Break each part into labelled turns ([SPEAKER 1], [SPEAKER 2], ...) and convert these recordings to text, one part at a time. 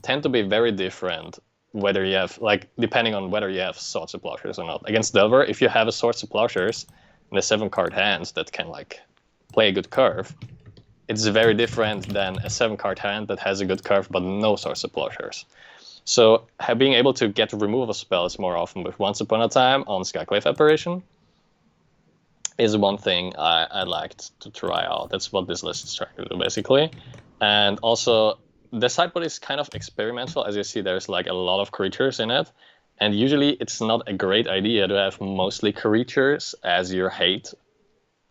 [SPEAKER 1] tend to be very different whether you have, like, depending on whether you have Swords to Plowshares or not. Against Delver, if you have a Swords to Plowshares and a 7-card hand that can, like, play a good curve, it's very different than a 7-card hand that has a good curve but no Swords to Plowshares. So being able to get removal spells more often with Once Upon a Time on Skyclave Apparition is one thing I liked to try out. That's what this list is trying to do, basically. And also, the sideboard is kind of experimental. As you see, there's like a lot of creatures in it. And usually it's not a great idea to have mostly creatures as your hate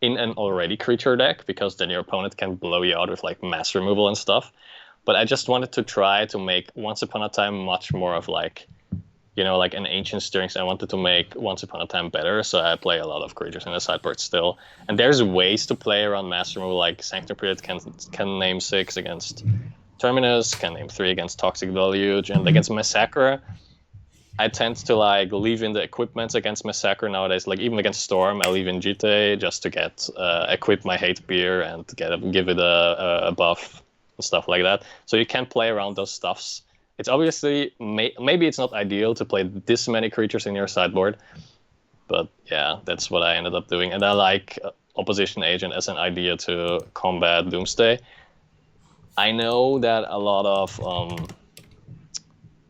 [SPEAKER 1] in an already creature deck, because then your opponent can blow you out with like mass removal and stuff. But I just wanted to try to make Once Upon a Time much more of like, you know, like an Ancient Stirrings. I wanted to make Once Upon a Time better, so I play a lot of creatures in the sideboard still. And there's ways to play around mass removal, like Sanctum Period can name 6 against Terminus, can name 3 against Toxic Deluge, and against Massacre, I tend to like leave in the equipments against Massacre nowadays. Like even against Storm, I leave in Jite just to get equip my Hate Beer and give it a buff and stuff like that. So you can play around those stuffs. It's obviously, maybe it's not ideal to play this many creatures in your sideboard, but yeah, that's what I ended up doing. And I like Opposition Agent as an idea to combat Doomsday. I know that a lot of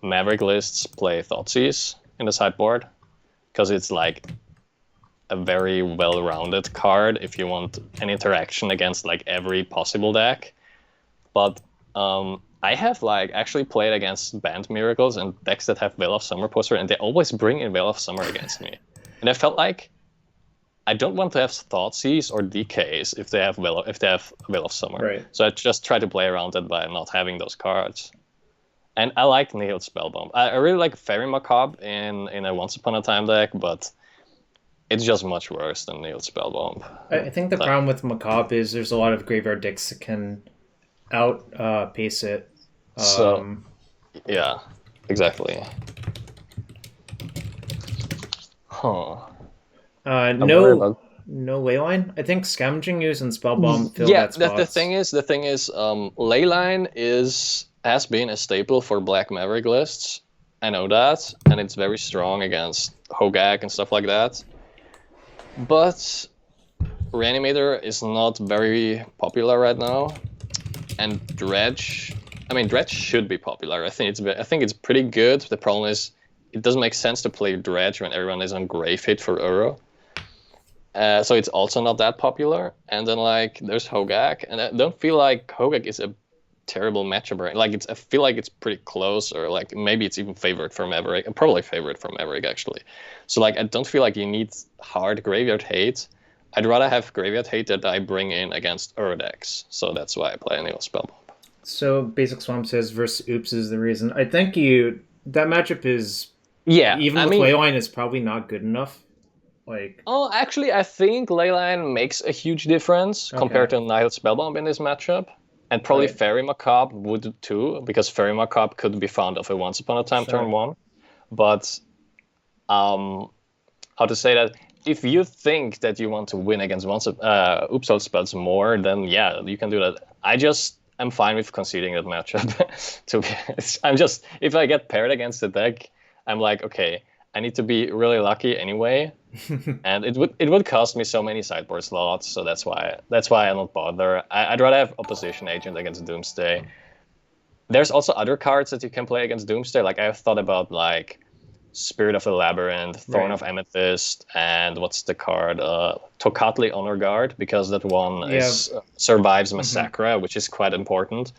[SPEAKER 1] Maverick lists play Thoughtseize in the sideboard, because it's like a very well-rounded card if you want an interaction against like every possible deck. But I have like actually played against Band Miracles and decks that have Veil of Summer poster, and they always bring in Veil of Summer against me. And I felt like I don't want to have Thoughtseize or DKs if they have Veil of Summer.
[SPEAKER 2] Right.
[SPEAKER 1] So I just try to play around it by not having those cards. And I like Nihil Spellbomb. I really like Fairy Macabre in a Once Upon a Time deck, but it's just much worse than Nihil Spellbomb.
[SPEAKER 2] I think the problem with Macabre is there's a lot of graveyard decks that can outpace it.
[SPEAKER 1] Yeah, exactly. Huh.
[SPEAKER 2] No Leyline. I think Scavenging Ooze and Spellbomb fill that spot.
[SPEAKER 1] The thing is, Leyline has been a staple for Black Maverick lists. I know that, and it's very strong against Hogak and stuff like that. But Reanimator is not very popular right now. And Dredge should be popular. I think it's pretty good. The problem is it doesn't make sense to play Dredge when everyone is on Grave Hit for Uro. So it's also not that popular. And then like there's Hogak, and I don't feel like Hogak is a terrible matchup. Right? Like I feel like it's pretty close, or like maybe it's even favored for Maverick. Probably favored for Maverick actually. So like I don't feel like you need hard graveyard hate. I'd rather have graveyard hate that I bring in against Uro decks. So that's why I play Nihil Spellbomb.
[SPEAKER 2] So Basic Swamp says versus Oops is the reason. I think that matchup is even with Leyline is probably not good enough. Like
[SPEAKER 1] actually I think Leyline makes a huge difference compared to Nihil Spellbomb in this matchup. And probably Fairy Macabre would too, because Fairy Macabre could be found of a Once Upon a Time turn 1. But how to say that? If you think that you want to win against Oops All Spells more, then yeah, you can do that. I'm fine with conceding that matchup. To be honest. If I get paired against the deck, I'm like, okay, I need to be really lucky anyway, and it would cost me so many sideboard slots. So that's why I don't bother. I'd rather have Opposition Agent against Doomsday. There's also other cards that you can play against Doomsday. Like I've thought about like Spirit of the Labyrinth, Thorn of Amethyst, and what's the card? Tocatli Honor Guard, because that one survives Massacre, which is quite important.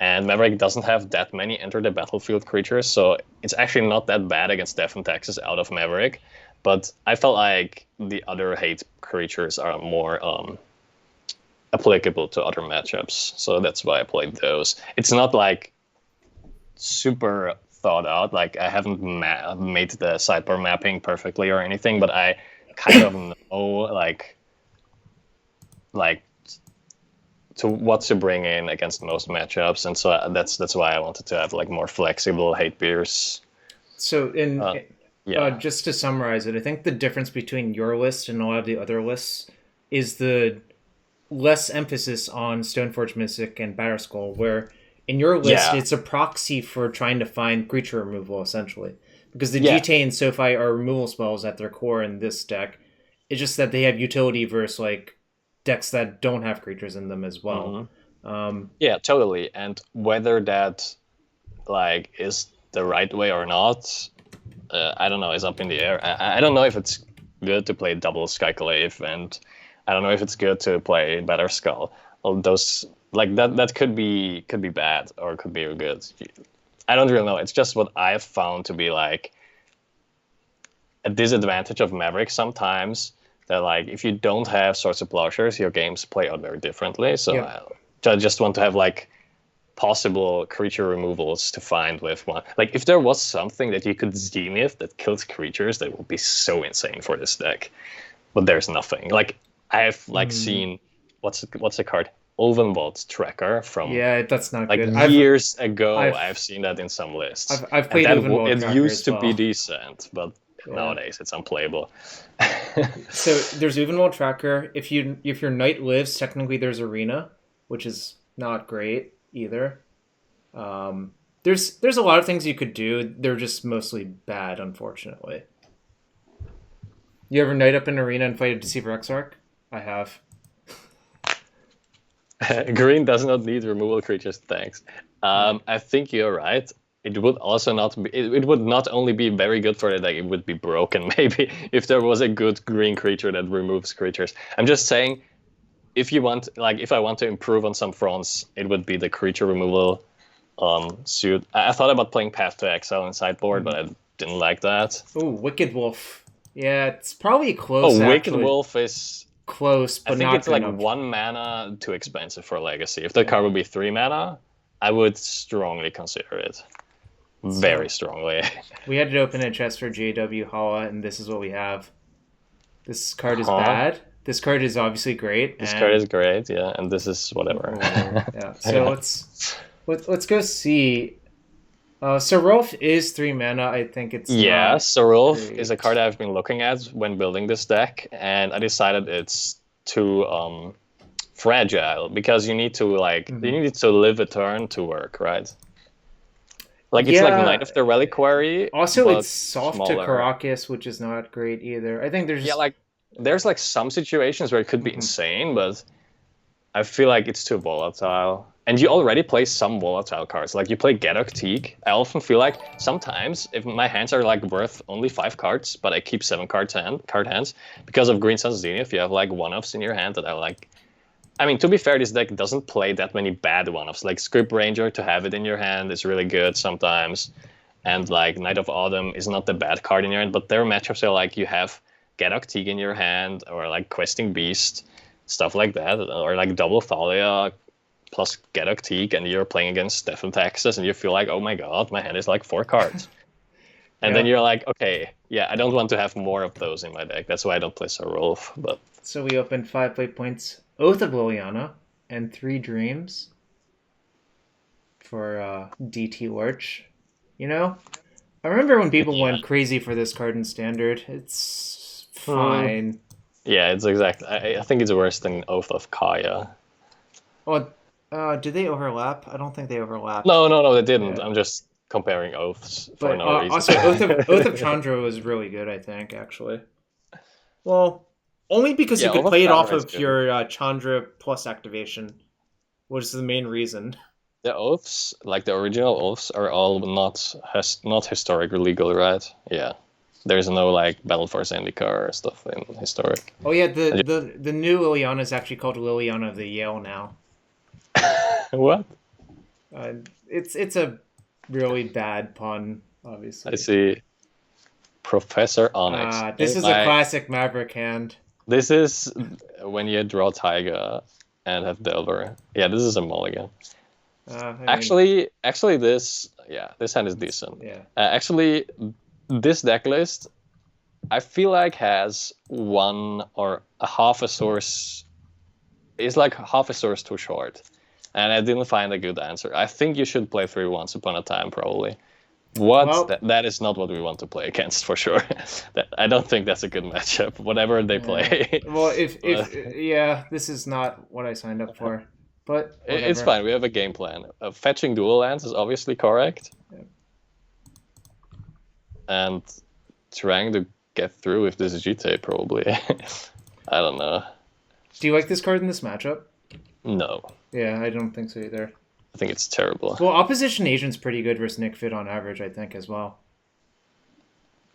[SPEAKER 1] And Maverick doesn't have that many enter the battlefield creatures, so it's actually not that bad against Death and Taxes out of Maverick. But I felt like the other hate creatures are more applicable to other matchups, so that's why I played those. It's not like super thought out, like I haven't made the sideboard mapping perfectly or anything, but I kind of know like to what to bring in against most matchups, and so that's why I wanted to have like more flexible hate beers.
[SPEAKER 2] So just to summarize it, I think the difference between your list and a lot of the other lists is the less emphasis on Stoneforge Mystic and Batterskull, where in your list, it's a proxy for trying to find creature removal, essentially. Because the GTA and SoFi are removal spells at their core in this deck. It's just that they have utility versus like decks that don't have creatures in them as well.
[SPEAKER 1] Yeah, totally. And whether that like is the right way or not, I don't know, is up in the air. I don't know if it's good to play double Skyclave, and I don't know if it's good to play Better Skull. All those like that could be bad or could be good. I don't really know. It's just what I've found to be like a disadvantage of Maverick sometimes. That like if you don't have Swords of Plowshares, your games play out very differently. So I just want to have like possible creature removals to find with one. Like if there was something that you could Zenith that kills creatures, that would be so insane for this deck. But there's nothing. Like I have like seen what's the card? Ulvenwald's Tracker from
[SPEAKER 2] that's not
[SPEAKER 1] like
[SPEAKER 2] good.
[SPEAKER 1] years ago. I've seen that in some lists.
[SPEAKER 2] I've played Ulvenwald
[SPEAKER 1] It used to be decent, but nowadays it's unplayable.
[SPEAKER 2] So there's Ulvenwald Tracker. If your knight lives, technically there's Arena, which is not great either. There's a lot of things you could do. They're just mostly bad, unfortunately. You ever knight up in Arena and fight a Deceiver Exarch? I have.
[SPEAKER 1] Green does not need removal creatures, thanks. I think you're right. It would also not be. It would not only be very good for the deck. It would be broken maybe if there was a good green creature that removes creatures. I'm just saying, if I want to improve on some fronts, it would be the creature removal suit. I thought about playing Path to Exile in sideboard, but I didn't like that.
[SPEAKER 2] Oh, Wicked Wolf. Yeah, it's probably close.
[SPEAKER 1] Wicked Wolf is
[SPEAKER 2] close, but
[SPEAKER 1] I think
[SPEAKER 2] not
[SPEAKER 1] it's like 1 mana too expensive for Legacy. If the card would be 3 mana, I would strongly consider it. Very strongly.
[SPEAKER 2] We had to open a chest for GWb Hala, and this is what we have. This card is bad. This card is obviously great.
[SPEAKER 1] This card is great, yeah, and this is whatever.
[SPEAKER 2] Yeah. So let's go see. Sarulf is 3 mana. I think it's
[SPEAKER 1] Sarulf is a card I've been looking at when building this deck, and I decided it's too fragile because you need to you need to live a turn to work, right? Like it's like Knight of the Reliquary.
[SPEAKER 2] Also, it's soft to Karakas, which is not great either. I think there's
[SPEAKER 1] there's like some situations where it could be insane, but I feel like it's too volatile. And you already play some volatile cards. Like you play Gadok Teak. I often feel like sometimes if my hands are like worth only 5 cards, but I keep 7 card hands because of Green Sun's Zenith, you have like 1-offs in your hand that are like. I mean, to be fair, this deck doesn't play that many bad 1-offs. Like Script Ranger, to have it in your hand is really good sometimes. And like Knight of Autumn is not the bad card in your hand, but there are matchups where like you have Gadok Teak in your hand or like Questing Beast, stuff like that, or like double Thalia plus Gadok Teak, and you're playing against Stefan Texas, and you feel like, oh my god, my hand is like 4 cards. And then you're like, okay, I don't want to have more of those in my deck. That's why I don't play Sarulf. But
[SPEAKER 2] so we opened 5 play points. Oath of Liliana and 3 Dreams for DT Lurch. You know, I remember when people went crazy for this card in Standard. It's fine.
[SPEAKER 1] Yeah, it's exactly. I think it's worse than Oath of Kaya.
[SPEAKER 2] Oh, do they overlap? I don't think they overlap.
[SPEAKER 1] No, they didn't. Yeah. I'm just comparing oaths for no reason.
[SPEAKER 2] Also, Oath of Chandra was really good, I think, actually. Well, only because you could play it off of your Chandra plus activation, which is the main reason.
[SPEAKER 1] The oaths, like the original oaths, are all not historically legal, right? Yeah. There's no like Battle for Zendikar or stuff in historic.
[SPEAKER 2] Oh yeah, the new Liliana is actually called Liliana of the Yale now.
[SPEAKER 1] What?
[SPEAKER 2] It's a really bad pun, obviously.
[SPEAKER 1] I see. Professor Onyx.
[SPEAKER 2] This is a classic Maverick hand.
[SPEAKER 1] This is when you draw Taiga and have Delver. Yeah, this is a mulligan. Actually, this hand is decent.
[SPEAKER 2] Yeah.
[SPEAKER 1] Actually, this deck list, I feel like has one or a half a source. It's like half a source too short, and I didn't find a good answer. I think you should play through Once Upon a Time, probably. That is not what we want to play against for sure. I don't think that's a good matchup. Whatever they play.
[SPEAKER 2] Well, if this is not what I signed up for. but
[SPEAKER 1] It's
[SPEAKER 2] whatever.
[SPEAKER 1] fine. We have a game plan. Fetching dual lands is obviously correct.
[SPEAKER 2] Yeah.
[SPEAKER 1] And trying to get through with this GT probably. I don't know.
[SPEAKER 2] Do you like this card in this matchup?
[SPEAKER 1] No.
[SPEAKER 2] Yeah, I don't think so either.
[SPEAKER 1] I think it's terrible.
[SPEAKER 2] Well, Opposition Agent's pretty good versus Nick Fit on average, I think, as well.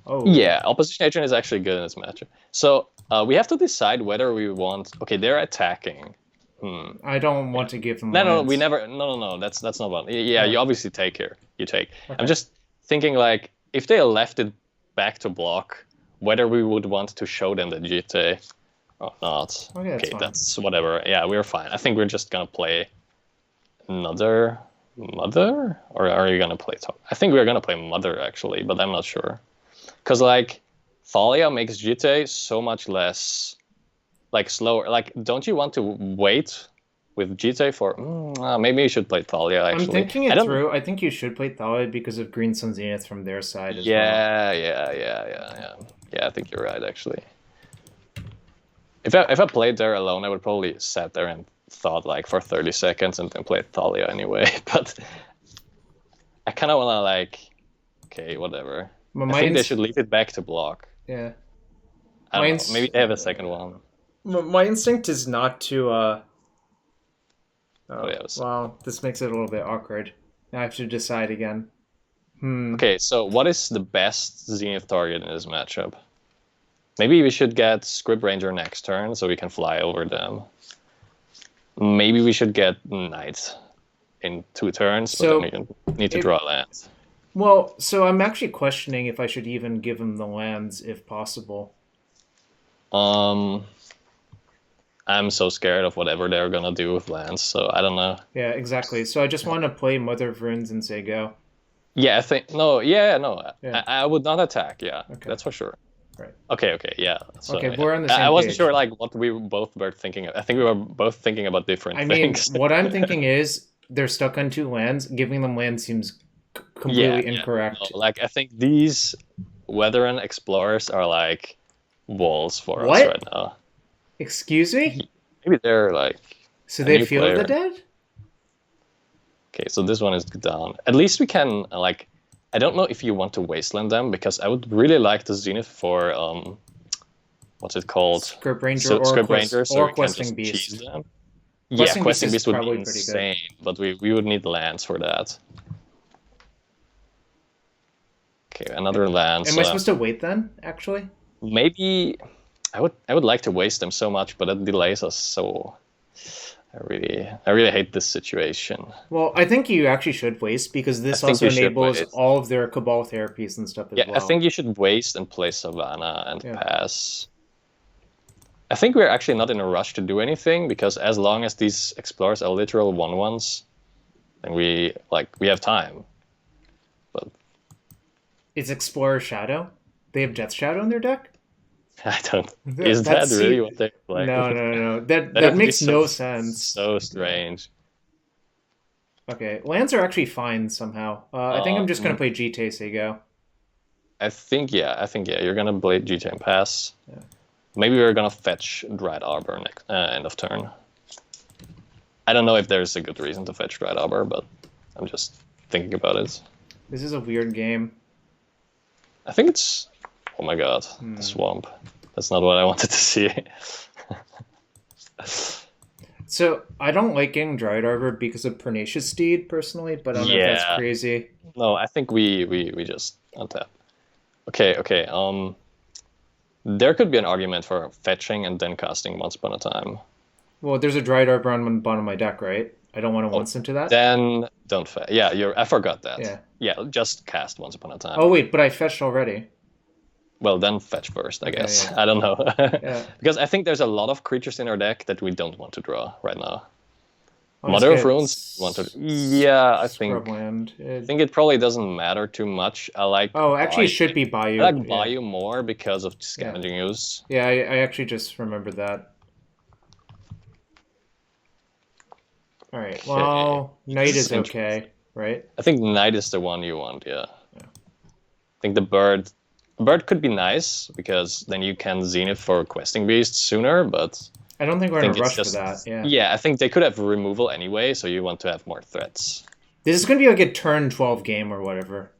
[SPEAKER 2] Oh.
[SPEAKER 1] Yeah, Opposition Agent is actually good in this matchup. So we have to decide whether we want... Okay, they're attacking.
[SPEAKER 2] I don't want to give them
[SPEAKER 1] No,
[SPEAKER 2] lands.
[SPEAKER 1] we never... No, that's not one. Yeah, you obviously take here. You take.
[SPEAKER 2] Okay.
[SPEAKER 1] I'm just thinking, like, if they left it back to block, whether we would want to show them the GT or not.
[SPEAKER 2] Okay, that's fine.
[SPEAKER 1] That's whatever. Yeah, we're fine. I think we're just gonna play another Mother? Or are you gonna play top? I think we're gonna play Mother, actually, but I'm not sure. Because, like, Thalia makes GT so much less... like slower. Like, don't you want to wait with GT for? Maybe you should play Thalia. Actually,
[SPEAKER 2] I'm thinking it through. I think you should play Thalia because of Green Sun Zenith from their side as well.
[SPEAKER 1] Yeah. I think you're right. Actually, if I played there alone, I would probably sat there and thought like for 30 seconds and then played Thalia anyway. But I kind of want to like, okay, whatever. I think they should leave it back to block.
[SPEAKER 2] Yeah.
[SPEAKER 1] I don't know. Maybe they have a second one.
[SPEAKER 2] My instinct is not to.
[SPEAKER 1] Yes.
[SPEAKER 2] Wow, this makes it a little bit awkward. Now I have to decide again.
[SPEAKER 1] Okay, so what is the best Zenith target in this matchup? Maybe we should get Script Ranger next turn so we can fly over them. Maybe we should get Knight in 2 turns, but then we need to draw lands.
[SPEAKER 2] Well, so I'm actually questioning if I should even give him the lands if possible.
[SPEAKER 1] I'm so scared of whatever they're gonna do with lands, so I don't know.
[SPEAKER 2] Yeah, exactly. So I just want to play Mother of Runes and say go.
[SPEAKER 1] Yeah, I think no.
[SPEAKER 2] Yeah.
[SPEAKER 1] I would not attack. Yeah,
[SPEAKER 2] Okay.
[SPEAKER 1] that's for sure.
[SPEAKER 2] Right.
[SPEAKER 1] Okay. Yeah. So,
[SPEAKER 2] Okay, we're on the same
[SPEAKER 1] I wasn't
[SPEAKER 2] page.
[SPEAKER 1] sure like what we both were thinking. I think we were both thinking about different
[SPEAKER 2] I mean,
[SPEAKER 1] things.
[SPEAKER 2] what I'm thinking is they're stuck on 2 lands. Giving them lands seems completely incorrect.
[SPEAKER 1] No, like I think these Weatheran Explorers are like walls for
[SPEAKER 2] What?
[SPEAKER 1] us right now.
[SPEAKER 2] Excuse me?
[SPEAKER 1] Maybe they're like.
[SPEAKER 2] So
[SPEAKER 1] a
[SPEAKER 2] they
[SPEAKER 1] new
[SPEAKER 2] feel
[SPEAKER 1] player.
[SPEAKER 2] the dead?
[SPEAKER 1] Okay, so this one is down. At least we can like. I don't know if you want to wasteland them because I would really like the Zenith for what's it called?
[SPEAKER 2] Script Ranger or
[SPEAKER 1] Script Ranger, so
[SPEAKER 2] or
[SPEAKER 1] we can
[SPEAKER 2] Questing
[SPEAKER 1] just
[SPEAKER 2] Beast.
[SPEAKER 1] cheese them.
[SPEAKER 2] Questing
[SPEAKER 1] Questing
[SPEAKER 2] Beast
[SPEAKER 1] Beast
[SPEAKER 2] is
[SPEAKER 1] would
[SPEAKER 2] probably
[SPEAKER 1] be
[SPEAKER 2] pretty good.
[SPEAKER 1] insane, but we would need lands for that. Okay, another land.
[SPEAKER 2] Am I supposed to wait then, actually?
[SPEAKER 1] Maybe I would like to waste them so much, but it delays us so. I really hate this situation.
[SPEAKER 2] Well, I think you actually should waste because this
[SPEAKER 1] I think
[SPEAKER 2] also
[SPEAKER 1] you should
[SPEAKER 2] enables
[SPEAKER 1] waste.
[SPEAKER 2] all of their Cabal therapies and stuff as
[SPEAKER 1] Yeah,
[SPEAKER 2] well.
[SPEAKER 1] I think you should waste and play Savannah and
[SPEAKER 2] Yeah.
[SPEAKER 1] pass. I think we're actually not in a rush to do anything because as long as these explorers are literal 1/1s, then we have time. But
[SPEAKER 2] Is Explorer Shadow? They have Death Shadow in their deck?
[SPEAKER 1] I don't. Is that really what they play?
[SPEAKER 2] No. That
[SPEAKER 1] would be
[SPEAKER 2] makes no sense.
[SPEAKER 1] So strange.
[SPEAKER 2] Okay, lands are actually fine somehow. I think I'm just gonna play GT Sego.
[SPEAKER 1] I think you're gonna play GT and pass.
[SPEAKER 2] Yeah.
[SPEAKER 1] Maybe we're gonna fetch Dryad Arbor next end of turn. I don't know if there's a good reason to fetch Dryad Arbor, but I'm just thinking about it.
[SPEAKER 2] This is a weird game.
[SPEAKER 1] I think it's. Oh my god, the swamp. That's not what I wanted to see.
[SPEAKER 2] So I don't like getting Dryad Arbor because of Pernicious Steed personally, but I don't know if that's crazy.
[SPEAKER 1] No, I think we just untap. Okay. There could be an argument for fetching and then casting Once Upon a Time.
[SPEAKER 2] Well, there's a Dryad Arbor on the bottom of my deck, right? I don't want to once into that.
[SPEAKER 1] Then don't fetch. Yeah, I forgot that.
[SPEAKER 2] Yeah.
[SPEAKER 1] Just cast Once Upon a Time.
[SPEAKER 2] Oh wait, but I fetched already.
[SPEAKER 1] Well, then fetch first, I guess.
[SPEAKER 2] yeah.
[SPEAKER 1] I don't know.
[SPEAKER 2] Yeah.
[SPEAKER 1] Because I think there's a lot of creatures in our deck that we don't want to draw right now.
[SPEAKER 2] I'll
[SPEAKER 1] Mother
[SPEAKER 2] just
[SPEAKER 1] of
[SPEAKER 2] get
[SPEAKER 1] Runes want to. Yeah, I think.
[SPEAKER 2] Scrubland.
[SPEAKER 1] I think it probably doesn't matter too much. I like.
[SPEAKER 2] Oh, actually, it
[SPEAKER 1] Bayou.
[SPEAKER 2] should be Bayou.
[SPEAKER 1] I like Bayou more because of scavenging use.
[SPEAKER 2] Yeah, I actually just remembered that. All right. Well, Knight
[SPEAKER 1] This
[SPEAKER 2] is
[SPEAKER 1] is
[SPEAKER 2] okay, right?
[SPEAKER 1] I think Knight is the one you want. Yeah. I think the bird could be nice because then you can Zenith for Questing Beast sooner, but
[SPEAKER 2] I don't think we're in a
[SPEAKER 1] it's
[SPEAKER 2] rush
[SPEAKER 1] just,
[SPEAKER 2] for that. Yeah.
[SPEAKER 1] Yeah, I think they could have removal anyway, so you want to have more threats.
[SPEAKER 2] This is going to be like a turn 12 game or whatever.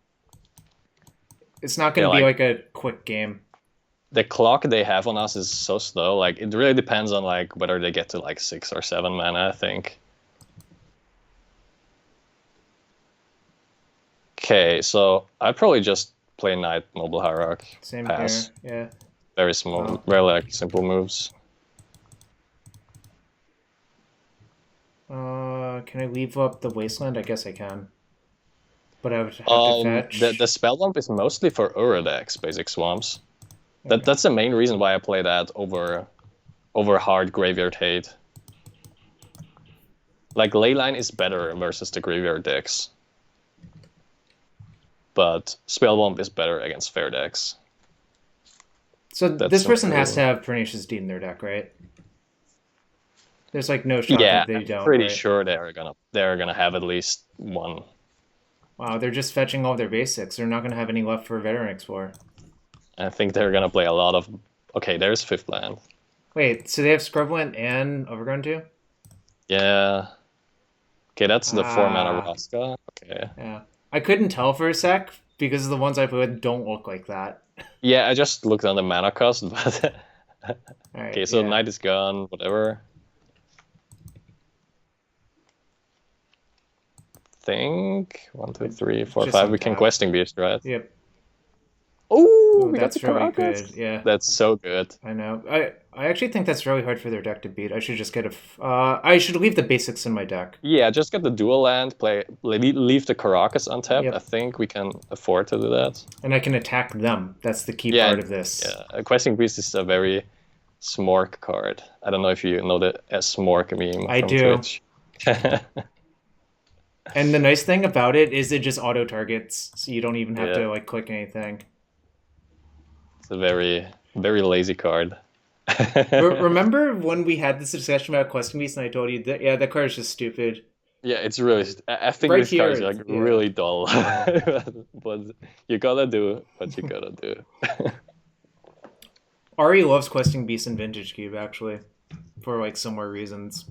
[SPEAKER 2] It's not going to be like a quick game.
[SPEAKER 1] The clock they have on us is so slow. Like, it really depends on like whether they get to like 6 or 7 mana, I think. Okay, so I'd probably just play Knight Noble Hierarch.
[SPEAKER 2] Same
[SPEAKER 1] Pass.
[SPEAKER 2] here. Yeah.
[SPEAKER 1] Very small, very like simple moves.
[SPEAKER 2] Can I leave up the Wasteland? I guess I can. But I would have to fetch.
[SPEAKER 1] The spell bump is mostly for Ura decks, basic swamps. That's the main reason why I play that over hard graveyard hate. Like, Leyline is better versus the graveyard decks. But spell bump is better against fair decks.
[SPEAKER 2] So this person has to have Pernicious Deed in their deck, right? There's like no shot that they don't.
[SPEAKER 1] I'm pretty sure they're gonna have at least one.
[SPEAKER 2] Wow, they're just fetching all their basics. They're not gonna have any left for Veteran Explorer.
[SPEAKER 1] I think they're gonna play a lot of. Okay, there's 5th land.
[SPEAKER 2] Wait, so they have Scrubland and Overgrown too?
[SPEAKER 1] Yeah. Okay, that's the 4 mana Raska. Okay.
[SPEAKER 2] Yeah, I couldn't tell for a sec because the ones I played don't look like that.
[SPEAKER 1] Yeah, I just looked on the mana cost, but
[SPEAKER 2] Right,
[SPEAKER 1] okay, so Knight is gone. Whatever. Think 1, 2, 3, 4, 5. We can Questing Beast, right?
[SPEAKER 2] Yep.
[SPEAKER 1] Oh,
[SPEAKER 2] that's really good. Yeah,
[SPEAKER 1] that's so good.
[SPEAKER 2] I know. I actually think that's really hard for their deck to beat. I should just get a. I should leave the basics in my deck.
[SPEAKER 1] Yeah, just get the dual land. Leave the Caracas untapped. Yep. I think we can afford to do that.
[SPEAKER 2] And I can attack them. That's the key part of this.
[SPEAKER 1] Yeah, Questing Beast is a very Smork card. I don't know if you know the Smork meme.
[SPEAKER 2] I do. Twitch. And the nice thing about it is it just auto targets, so you don't even have to like click anything.
[SPEAKER 1] It's a very, very lazy card.
[SPEAKER 2] Remember when we had this discussion about Questing Beast and I told you that that card is just stupid.
[SPEAKER 1] Yeah, it's really. I think this card is like really dull. But you gotta do what you gotta do.
[SPEAKER 2] Ari loves Questing Beast and Vintage Cube actually, for like similar reasons.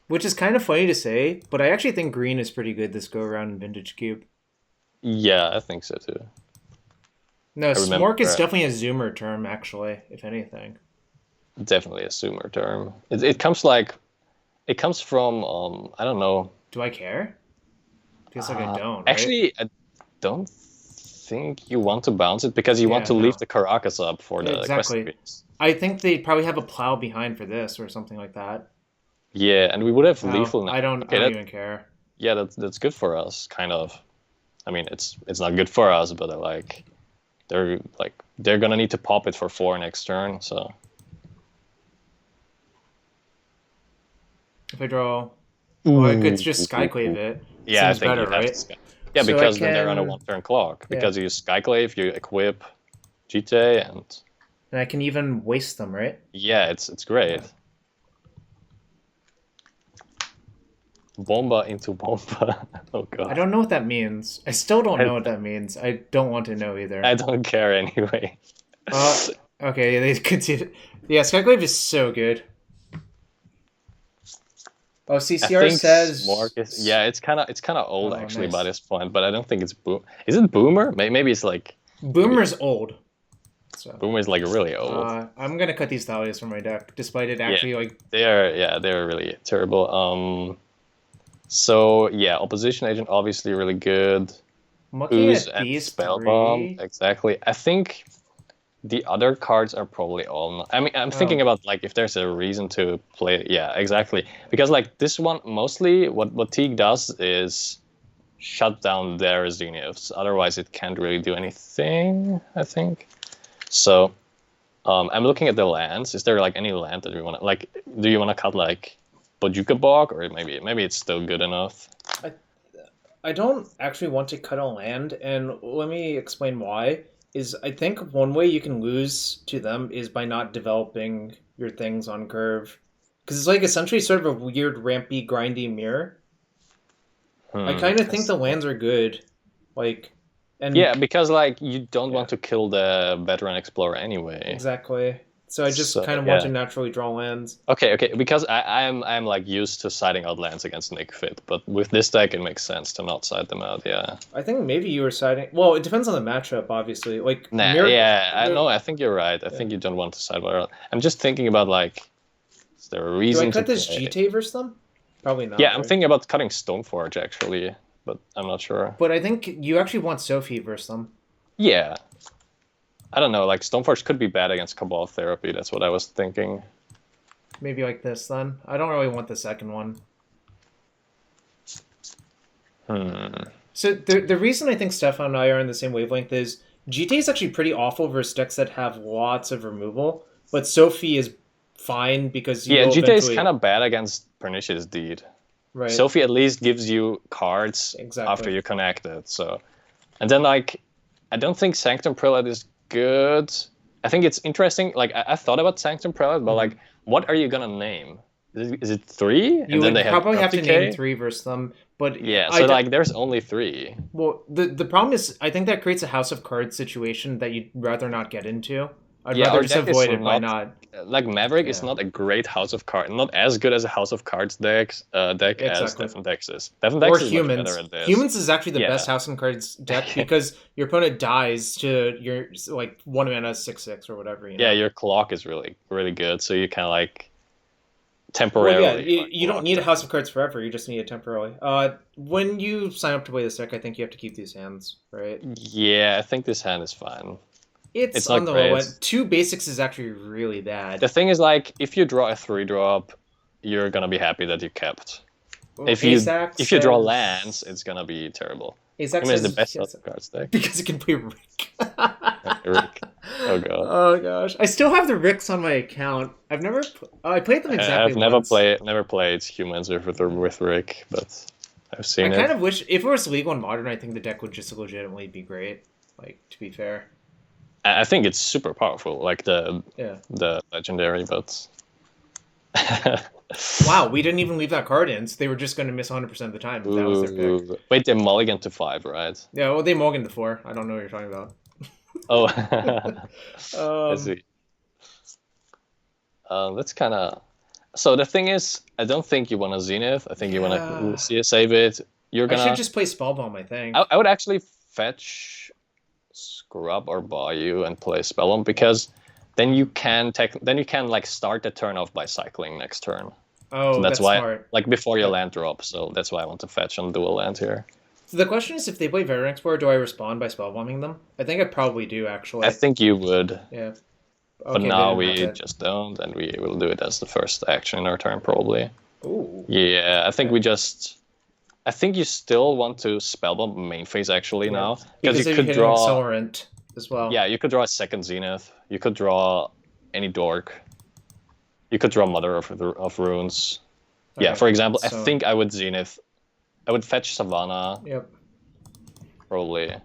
[SPEAKER 2] Which is kind of funny to say, but I actually think green is pretty good this go around in Vintage Cube.
[SPEAKER 1] Yeah, I think so too.
[SPEAKER 2] No, Smork is definitely a zoomer term, actually, if anything.
[SPEAKER 1] Definitely a zoomer term. It comes from I don't know.
[SPEAKER 2] Do I care? Feels like I don't.
[SPEAKER 1] Actually, I don't think you want to bounce it because you want to leave the Caracas up for the
[SPEAKER 2] Questing Beast. I think they probably have a plow behind for this or something like that.
[SPEAKER 1] Yeah, and we would have lethal now.
[SPEAKER 2] I don't even care.
[SPEAKER 1] Yeah, that's good for us, kind of. I mean, it's not good for us, but they're gonna need to pop it for 4 next turn. So
[SPEAKER 2] if I draw, I could just Skyclave it.
[SPEAKER 1] Yeah,
[SPEAKER 2] seems
[SPEAKER 1] I think
[SPEAKER 2] better,
[SPEAKER 1] you have
[SPEAKER 2] right?
[SPEAKER 1] to yeah, so because then they're on a 1-turn clock. Because you Skyclave, you equip GT, and
[SPEAKER 2] I can even waste them, right?
[SPEAKER 1] Yeah, it's great. Bomba into Bomba. Oh god.
[SPEAKER 2] I don't know what that means. I still don't know what that means. I don't want to know either.
[SPEAKER 1] I don't care anyway.
[SPEAKER 2] Okay, they could see it. Yeah, Skyclave is so good. Oh, CCR says
[SPEAKER 1] it's kind of old actually by this point, but I don't think it's Is it Boomer? Maybe it's like
[SPEAKER 2] Boomer's old. So.
[SPEAKER 1] Boomer's like really old.
[SPEAKER 2] I'm gonna cut these Thalias from my deck, despite it actually like
[SPEAKER 1] they're really terrible. So yeah, Opposition Agent obviously really good.
[SPEAKER 2] I'm looking at these
[SPEAKER 1] Spellbomb, exactly. I think the other cards are probably all. I mean, I'm thinking about like if there's a reason to play. Yeah, exactly. Because like this one, mostly what Teague does is shut down their Zeniths. Otherwise, it can't really do anything, I think. So I'm looking at the lands. Is there like any land that we want to like? Do you want to cut like Bojuka Bog, or maybe it's still good enough?
[SPEAKER 2] I don't actually want to cut a land, and let me explain why. I think one way you can lose to them is by not developing your things on curve. Because it's like essentially sort of a weird, rampy, grindy mirror. I kind of think the lands are good.
[SPEAKER 1] Yeah, because like you don't want to kill the Veteran Explorer anyway.
[SPEAKER 2] Exactly. So I just kind of want to naturally draw lands.
[SPEAKER 1] Okay, because I'm like used to siding out lands against Nick Fit, but with this deck it makes sense to not side them out. Yeah.
[SPEAKER 2] I think maybe you were siding. Well, it depends on the matchup, obviously. Like
[SPEAKER 1] I think you're right. I think you don't want to sideboard out. I'm just thinking about like, is there a reason?
[SPEAKER 2] Do I cut this GT versus them? Probably not.
[SPEAKER 1] Yeah, I'm thinking about cutting Stoneforge actually, but I'm not sure.
[SPEAKER 2] But I think you actually want Sophie versus them.
[SPEAKER 1] Yeah. I don't know, like Stoneforge could be bad against Cabal Therapy, that's what I was thinking.
[SPEAKER 2] Maybe like this then. I don't really want the second one. So the reason I think Stefan and I are in the same wavelength is GT is actually pretty awful versus decks that have lots of removal, but Sophie is fine because
[SPEAKER 1] GT is kind of bad against Pernicious Deed.
[SPEAKER 2] Right.
[SPEAKER 1] Sophie at least gives you cards after you connect it, so... And then, like, I don't think Sanctum Prelate is good. I think it's interesting. Like I thought about Sanctum Prelate, but like, what are you gonna name? Is it 3?
[SPEAKER 2] You would probably have to name 3 versus them. But
[SPEAKER 1] yeah, so like there's only 3.
[SPEAKER 2] Well, the problem is I think that creates a House of Cards situation that you'd rather not get into. I'd rather just avoid it by not.
[SPEAKER 1] Like Maverick is not a great House of Cards, not as good as a House of Cards deck as Stefan Dex is. Stefan Dex is
[SPEAKER 2] Humans.
[SPEAKER 1] Much better at this.
[SPEAKER 2] Humans is actually the best House of Cards deck because your opponent dies to your like 1 mana 6/6 or whatever. You know?
[SPEAKER 1] Yeah, your clock is really good, so you kind of like temporarily.
[SPEAKER 2] Well, yeah, you don't need a House of Cards forever. You just need it temporarily. When you sign up to play this deck, I think you have to keep these hands, right?
[SPEAKER 1] Yeah, I think this hand is fine.
[SPEAKER 2] It's on the low end. 2 basics is actually really bad.
[SPEAKER 1] The thing is, like, if you draw a 3-drop, you're gonna be happy that you kept.
[SPEAKER 2] Well,
[SPEAKER 1] if you draw lands, it's gonna be terrible.
[SPEAKER 2] It's
[SPEAKER 1] the best House of Cards deck
[SPEAKER 2] because it can play Rick.
[SPEAKER 1] Rick. Oh god.
[SPEAKER 2] Oh gosh, I still have the Ricks on my account. I played them exactly.
[SPEAKER 1] I've never played Humans with Rick, but I've seen it.
[SPEAKER 2] I kind of wish if it was legal and modern, I think the deck would just legitimately be great. Like, to be fair.
[SPEAKER 1] I think it's super powerful, like the legendary, but
[SPEAKER 2] wow, we didn't even leave that card in, so they were just going to miss 100% of the time. That was their pick.
[SPEAKER 1] Wait, they mulligan to 5, right?
[SPEAKER 2] Yeah, well, they mulligan to 4. I don't know what you're talking about.
[SPEAKER 1] I see. That's kind of... So the thing is, I don't think you want to Zenith. I think you want to save it. I
[SPEAKER 2] should just play Spellbomb, I think.
[SPEAKER 1] I would actually fetch Scrub or Bayou and play Spellbomb, because then you can like start the turn off by cycling next turn.
[SPEAKER 2] Oh, so that's
[SPEAKER 1] why,
[SPEAKER 2] smart.
[SPEAKER 1] like before your land drop. So that's why I want to fetch on dual land here.
[SPEAKER 2] So the question is, if they play Veteran Explorer, do I respond by Spellbombing them? I think I probably do, actually.
[SPEAKER 1] I think you would.
[SPEAKER 2] Yeah.
[SPEAKER 1] But now we just don't, and we will do it as the first action in our turn, probably.
[SPEAKER 2] Ooh.
[SPEAKER 1] Yeah, I think we just... I think you still want to Spellbomb main phase, actually, now.
[SPEAKER 2] Because you could draw... Accelerant as well.
[SPEAKER 1] Yeah, you could draw a second Zenith. You could draw any Dork. You could draw Mother of Runes. Okay. Yeah, for example, I think I would Zenith. I would fetch Savannah.
[SPEAKER 2] Yep.
[SPEAKER 1] Probably.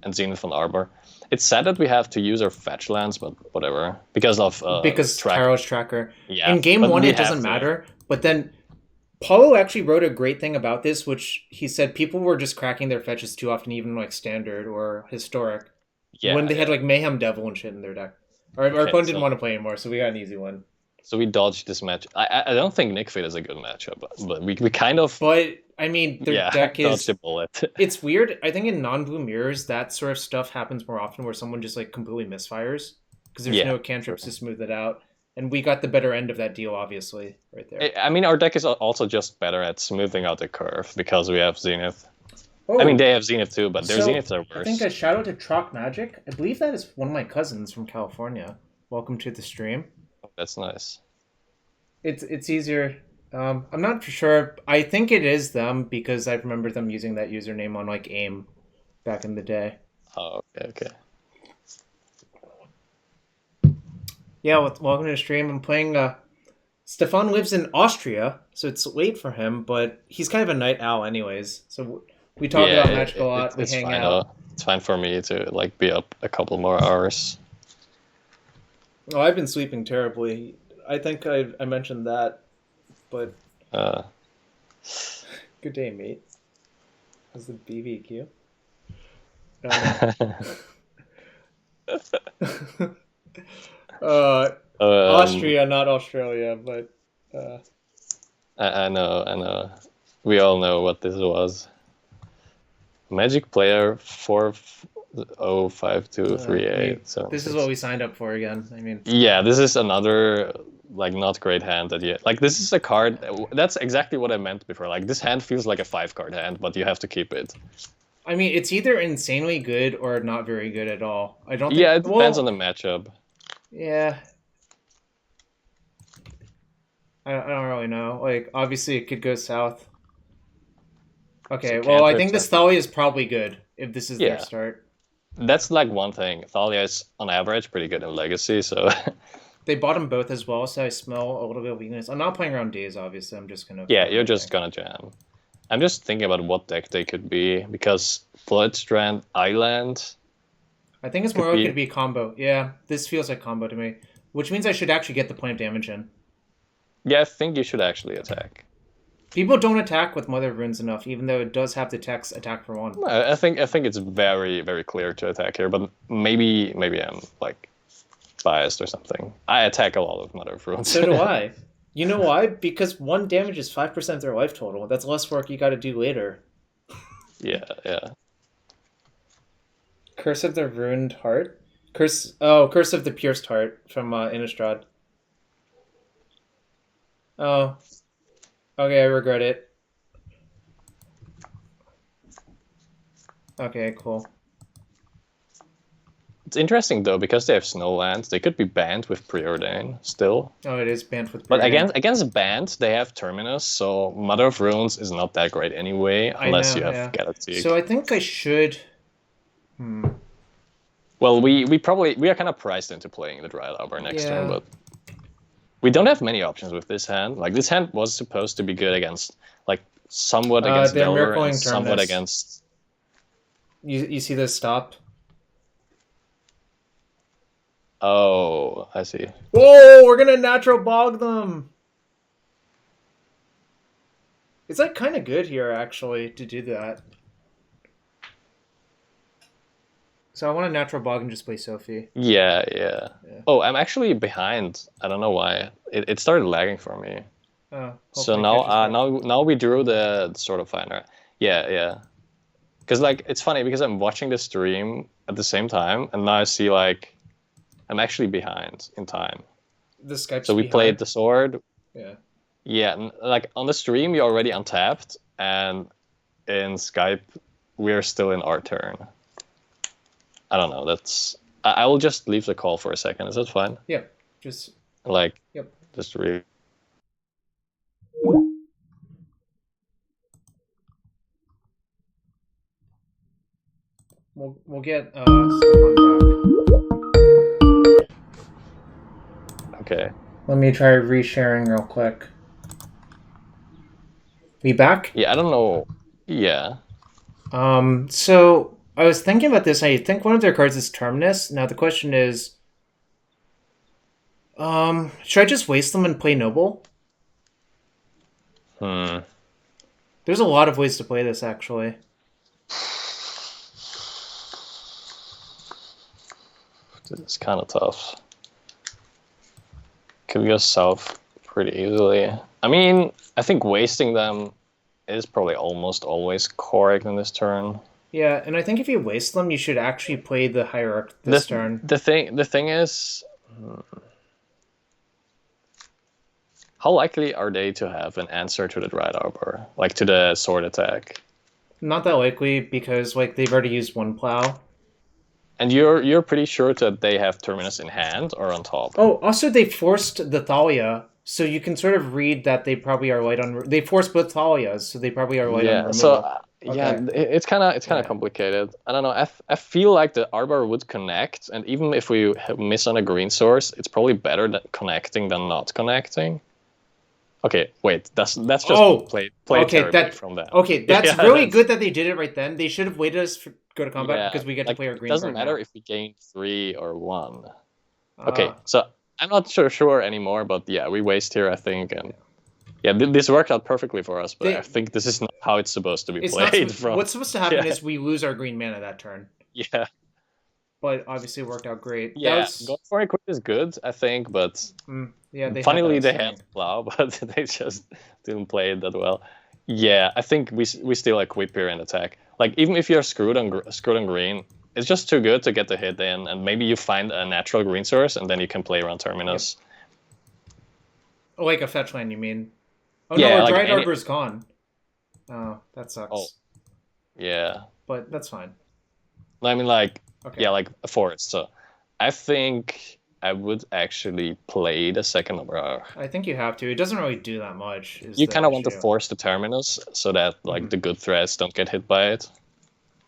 [SPEAKER 1] And Zenith on Arbor. It's sad that we have to use our fetch lands, but whatever. Because
[SPEAKER 2] Tarot's Tracker.
[SPEAKER 1] Yeah.
[SPEAKER 2] In game 1, it doesn't matter. But then Paulo actually wrote a great thing about this, which he said people were just cracking their fetches too often, even like standard or historic. Yeah. When they had like Mayhem Devil and shit in their deck. Our opponent didn't want to play anymore, so we got an easy one. So
[SPEAKER 1] we dodged this match. I don't think Nick Fit is a good matchup, but we kind of...
[SPEAKER 2] But, I mean, their deck is...
[SPEAKER 1] dodged a bullet.
[SPEAKER 2] It's weird. I think in non-blue mirrors, that sort of stuff happens more often where someone just like completely misfires. Because there's no cantrips to smooth it out. And we got the better end of that deal, obviously, right there.
[SPEAKER 1] I mean, our deck is also just better at smoothing out the curve because we have Zenith. Oh. I mean, they have Zenith too, but their Zeniths are worse.
[SPEAKER 2] I think a shout out to Trock Magic. I believe that is one of my cousins from California. Welcome to the stream.
[SPEAKER 1] That's nice.
[SPEAKER 2] It's easier. I'm not for sure. I think it is them because I remember them using that username on like AIM back in the day.
[SPEAKER 1] Oh, okay.
[SPEAKER 2] Yeah, welcome to the stream. I'm playing... Stefan lives in Austria, so it's late for him, but he's kind of a night owl anyways. So we talk about Magic a lot, we hang out.
[SPEAKER 1] It's fine for me to like be up a couple more hours.
[SPEAKER 2] Oh, I've been sleeping terribly. I think I mentioned that, but... Good day, mate. How's the BBQ? Austria, not Australia, but
[SPEAKER 1] I know. We all know what this was. Magic player 405238. So
[SPEAKER 2] this is what we signed up for again. I mean,
[SPEAKER 1] yeah, this is another like not great hand that you like. This is a card. That's exactly what I meant before. Like this hand feels like a 5-card hand, but you have to keep it.
[SPEAKER 2] I mean, it's either insanely good or not very good at all. I don't.
[SPEAKER 1] Yeah, it depends on the matchup.
[SPEAKER 2] Yeah. I don't really know. Like, obviously, it could go south. Okay, well, I think this Thalia is probably good if this is their start.
[SPEAKER 1] That's like one thing. Thalia is on average pretty good in Legacy, so.
[SPEAKER 2] They bought them both as well, so I smell a little bit of weakness. I'm not playing around days, obviously. I'm just gonna.
[SPEAKER 1] Yeah, you're just gonna jam. I'm just thinking about what deck they could be because Floodstrand Island.
[SPEAKER 2] I think it's more likely to be a combo. Yeah, this feels like combo to me, which means I should actually get the point of damage in.
[SPEAKER 1] Yeah, I think you should actually attack.
[SPEAKER 2] People don't attack with Mother of Runes enough, even though it does have the text attack for 1.
[SPEAKER 1] I think it's very, very clear to attack here, but maybe I'm like biased or something. I attack a lot of Mother of Runes.
[SPEAKER 2] So do I. You know why? Because 1 damage is 5% of their life total. That's less work you got to do later.
[SPEAKER 1] Yeah.
[SPEAKER 2] Curse of the Ruined Heart? Curse of the Pierced Heart from Innistrad. Oh. Okay, I regret it. Okay, cool.
[SPEAKER 1] It's interesting though because they have Snowlands. They could be banned with Preordain still.
[SPEAKER 2] Oh, it is banned with Preordain.
[SPEAKER 1] But against banned, they have Terminus, so Mother of Runes is not that great anyway, unless you have Galaxy.
[SPEAKER 2] So I think I should.
[SPEAKER 1] Well, we are kind of priced into playing the Dryad Arbor next turn, but we don't have many options with this hand. Like this hand was supposed to be good against, like somewhat against Delver and somewhat against.
[SPEAKER 2] You see this stop?
[SPEAKER 1] Oh, I see.
[SPEAKER 2] Whoa, we're gonna natural bog them. It's like kind of good here actually to do that. So I want to natural bog and just play Sophie.
[SPEAKER 1] Yeah. Oh, I'm actually behind. I don't know why. It started lagging for me.
[SPEAKER 2] Oh.
[SPEAKER 1] So now we drew the Sword of Finder. Yeah. Because like it's funny because I'm watching the stream at the same time, and now I see like I'm actually behind in time.
[SPEAKER 2] The Skype's
[SPEAKER 1] so we played the sword.
[SPEAKER 2] Yeah.
[SPEAKER 1] Yeah, like on the stream you already untapped, and in Skype we're still in our turn. I don't know. I will just leave the call for a second. Is that fine?
[SPEAKER 2] Yeah. Just
[SPEAKER 1] like.
[SPEAKER 2] Yep.
[SPEAKER 1] Just read.
[SPEAKER 2] We'll get Stefan back.
[SPEAKER 1] Okay.
[SPEAKER 2] Let me try resharing real quick. We back?
[SPEAKER 1] Yeah, I don't know. Yeah.
[SPEAKER 2] So I was thinking about this. I think one of their cards is Terminus. Now the question is, should I just waste them and play Noble? There's a lot of ways to play this, actually.
[SPEAKER 1] It's kind of tough. Could go south pretty easily. I mean, I think wasting them is probably almost always correct in this turn.
[SPEAKER 2] Yeah, and I think if you waste them, you should actually play the Hierarch this turn.
[SPEAKER 1] The thing is, how likely are they to have an answer to the Dryad Arbor, like to the sword attack?
[SPEAKER 2] Not that likely because like they've already used 1 plow.
[SPEAKER 1] And you're pretty sure that they have Terminus in hand or on top?
[SPEAKER 2] Oh, also they forced the Thalia, so you can sort of read that they probably are light on. They forced both Thalias, so they probably are light on removal.
[SPEAKER 1] So it's kind of complicated. I don't know. I feel like the Arbor would connect, and even if we miss on a green source, it's probably better than connecting than not connecting. Okay, wait. That's just play terribly from that.
[SPEAKER 2] Okay, that's really good that they did it right then. They should have waited us to go to combat because we get to play our green.
[SPEAKER 1] It doesn't matter if we gain 3 or 1. Okay, so I'm not sure anymore, but yeah, we waste here, I think, and this worked out perfectly for us. But I think this is not how it's supposed to be played.
[SPEAKER 2] What's supposed to happen is we lose our green mana that turn.
[SPEAKER 1] Yeah.
[SPEAKER 2] but obviously worked out great.
[SPEAKER 1] Yeah, going for equip is good, I think, but funnily they had plow, but they just didn't play it that well. Yeah, I think we still equip here and attack. Like even if you're screwed on green, it's just too good to get the hit in, and maybe you find a natural green source, and then you can play around Terminus.
[SPEAKER 2] Yep. Oh, like a fetch land, you mean? Oh
[SPEAKER 1] yeah,
[SPEAKER 2] no,
[SPEAKER 1] like
[SPEAKER 2] Dryad Arbor's gone. Oh, that sucks.
[SPEAKER 1] Oh. Yeah.
[SPEAKER 2] But that's fine.
[SPEAKER 1] I mean, like, yeah, like a forest. So I think I would actually play the second number.
[SPEAKER 2] I think you have to. It doesn't really do that much.
[SPEAKER 1] You kind of want to force the Terminus so that like the good threats don't get hit by it.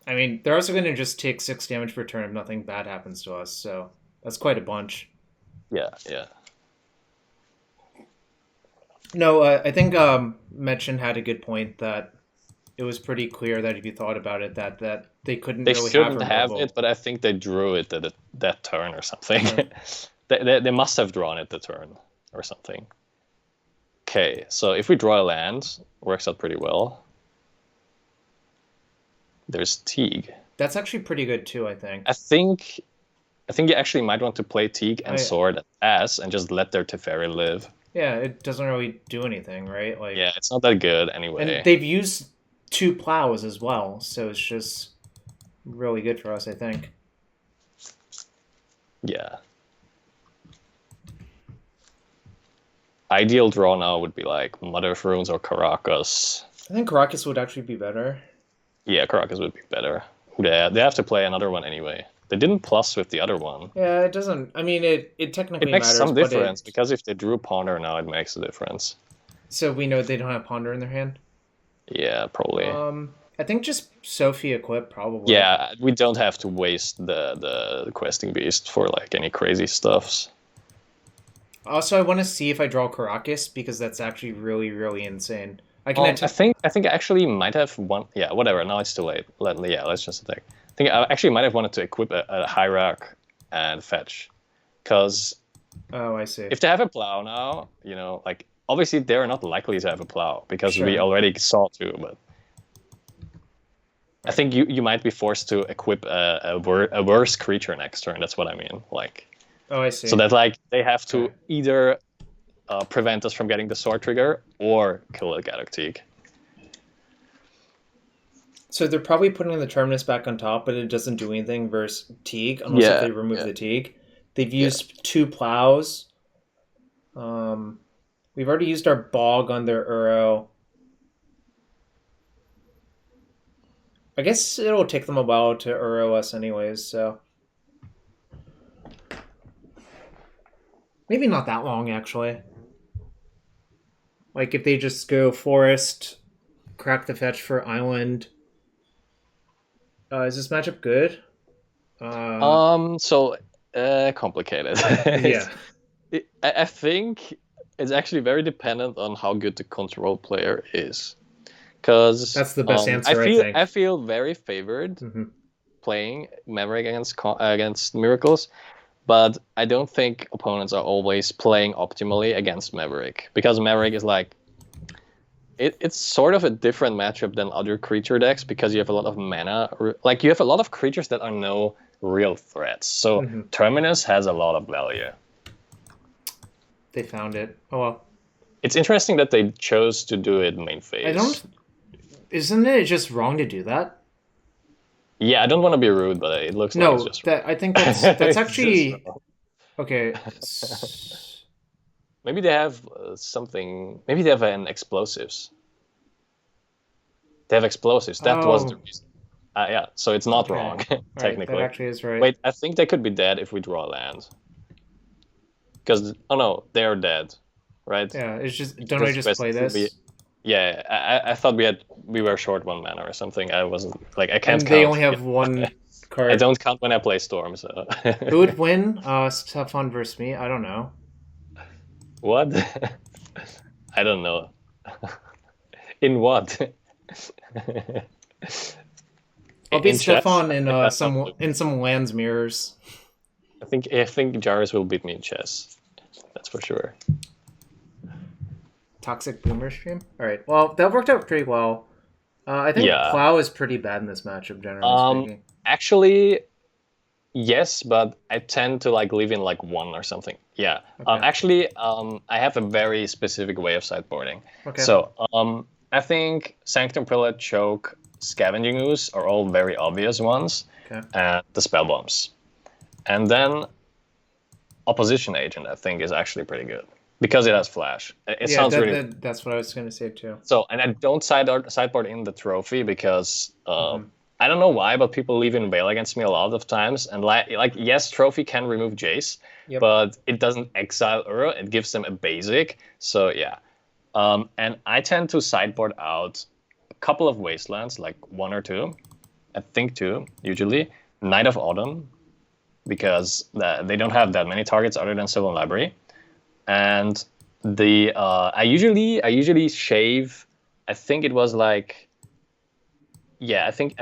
[SPEAKER 2] I mean, they're also going to just take 6 damage per turn if nothing bad happens to us. So that's quite a bunch.
[SPEAKER 1] Yeah, yeah.
[SPEAKER 2] No, I think Metchin had a good point that it was pretty clear that if you thought about it, that they couldn't really
[SPEAKER 1] shouldn't have it, but I think they drew it that turn or something. They must have drawn it the turn or something. Okay, so if we draw a land, works out pretty well. There's Teague.
[SPEAKER 2] That's actually pretty good too, I think.
[SPEAKER 1] I think you actually might want to play Teague and Sword and Pass and just let their Teferi live.
[SPEAKER 2] Yeah, it doesn't really do anything, right? Like,
[SPEAKER 1] yeah, it's not that good anyway.
[SPEAKER 2] And they've used 2 plows as well, so it's just really good for us, I think.
[SPEAKER 1] Yeah. Ideal draw now would be like Mother of Runes or Caracas.
[SPEAKER 2] I think Caracas would actually be better.
[SPEAKER 1] Yeah, Caracas would be better. They have to play another one anyway. They didn't plus with the other one.
[SPEAKER 2] Yeah, it doesn't. I mean, it technically
[SPEAKER 1] makes
[SPEAKER 2] matters,
[SPEAKER 1] some difference because if they drew Ponder now, it makes a difference.
[SPEAKER 2] So we know they don't have Ponder in their hand?
[SPEAKER 1] Yeah, probably.
[SPEAKER 2] I think just Sophie equip probably.
[SPEAKER 1] Yeah, we don't have to waste the questing beast for like any crazy stuffs.
[SPEAKER 2] Also, I want to see if I draw Caracas because that's actually really, really insane.
[SPEAKER 1] I think I actually might have one. Yeah, whatever. Now it's too late. Let's just attack. I think I actually might have wanted to equip a Hierarch and fetch, because.
[SPEAKER 2] Oh, I see.
[SPEAKER 1] If they have a plow now, like obviously they're not likely to have a plow because we already saw 2. But I think you might be forced to equip a worse creature next turn. That's what I mean. Like.
[SPEAKER 2] Oh, I see.
[SPEAKER 1] So that like they have to either prevent us from getting the sword trigger or kill a Gaddock Teague.
[SPEAKER 2] So they're probably putting the Terminus back on top, but it doesn't do anything versus Teague unless if they remove the Teague. They've used 2 plows. We've already used our Bog on their Uro. I guess it'll take them a while to Uro us anyways, so... Maybe not that long, actually. Like, if they just go Forest, crack the fetch for Island... is this matchup good?
[SPEAKER 1] Complicated.
[SPEAKER 2] Yeah.
[SPEAKER 1] I think it's actually very dependent on how good the control player is. Because
[SPEAKER 2] that's the best answer, I think.
[SPEAKER 1] I feel very favored playing Maverick against Miracles, but I don't think opponents are always playing optimally against Maverick. Because Maverick is like... It's sort of a different matchup than other creature decks because you have a lot of mana. Like, you have a lot of creatures that are no real threats. So Terminus has a lot of value.
[SPEAKER 2] They found it. Oh, well.
[SPEAKER 1] It's interesting that they chose to do it main phase.
[SPEAKER 2] Isn't it just wrong to do that?
[SPEAKER 1] Yeah, I don't want to be rude, but it looks like it's just wrong.
[SPEAKER 2] I think that's actually... Okay.
[SPEAKER 1] Maybe they have something... Maybe they have an explosives. They have explosives. That was the reason. Yeah, so it's not wrong, technically.
[SPEAKER 2] Right, that actually is right.
[SPEAKER 1] Wait, I think they could be dead if we draw land. Because, oh no, they're dead, right?
[SPEAKER 2] Yeah, it's just... Don't I just play this?
[SPEAKER 1] Yeah, I thought we were short 1 mana or something. I wasn't... Like, I can't count.
[SPEAKER 2] And they only have 1 card.
[SPEAKER 1] I don't count when I play Storm, so...
[SPEAKER 2] Who would win? Stefan versus me? I don't know.
[SPEAKER 1] What? I don't know. In what?
[SPEAKER 2] I'll beat Stefan in some lands mirrors.
[SPEAKER 1] I think Jarvis will beat me in chess. That's for sure.
[SPEAKER 2] Toxic Boomer stream? Alright, well, that worked out pretty well. I think Plow is pretty bad in this matchup, generally speaking.
[SPEAKER 1] Actually, Yes, but I tend to like leave in like one or something. Yeah.
[SPEAKER 2] Okay.
[SPEAKER 1] Actually, I have a very specific way of sideboarding.
[SPEAKER 2] Okay.
[SPEAKER 1] So, I think Sanctum Prelate, Choke, Scavenging Ooze are all very obvious ones,
[SPEAKER 2] Okay.
[SPEAKER 1] and the spell bombs. And then Opposition Agent, I think, is actually pretty good because it has flash. It sounds really.
[SPEAKER 2] That's what I was going to say too.
[SPEAKER 1] So, and I don't sideboard in the trophy because
[SPEAKER 2] Mhm.
[SPEAKER 1] I don't know why, but people leave in Veil against me a lot of times. And like yes, trophy can remove Jace,
[SPEAKER 2] Yep.
[SPEAKER 1] but it doesn't exile Uro. It gives them a basic. So yeah, and I tend to sideboard out a couple of Wastelands, like one or two. I think two usually. Night of Autumn, because they don't have that many targets other than Sylvan Library. And the I usually shave. I think it was like, yeah, I think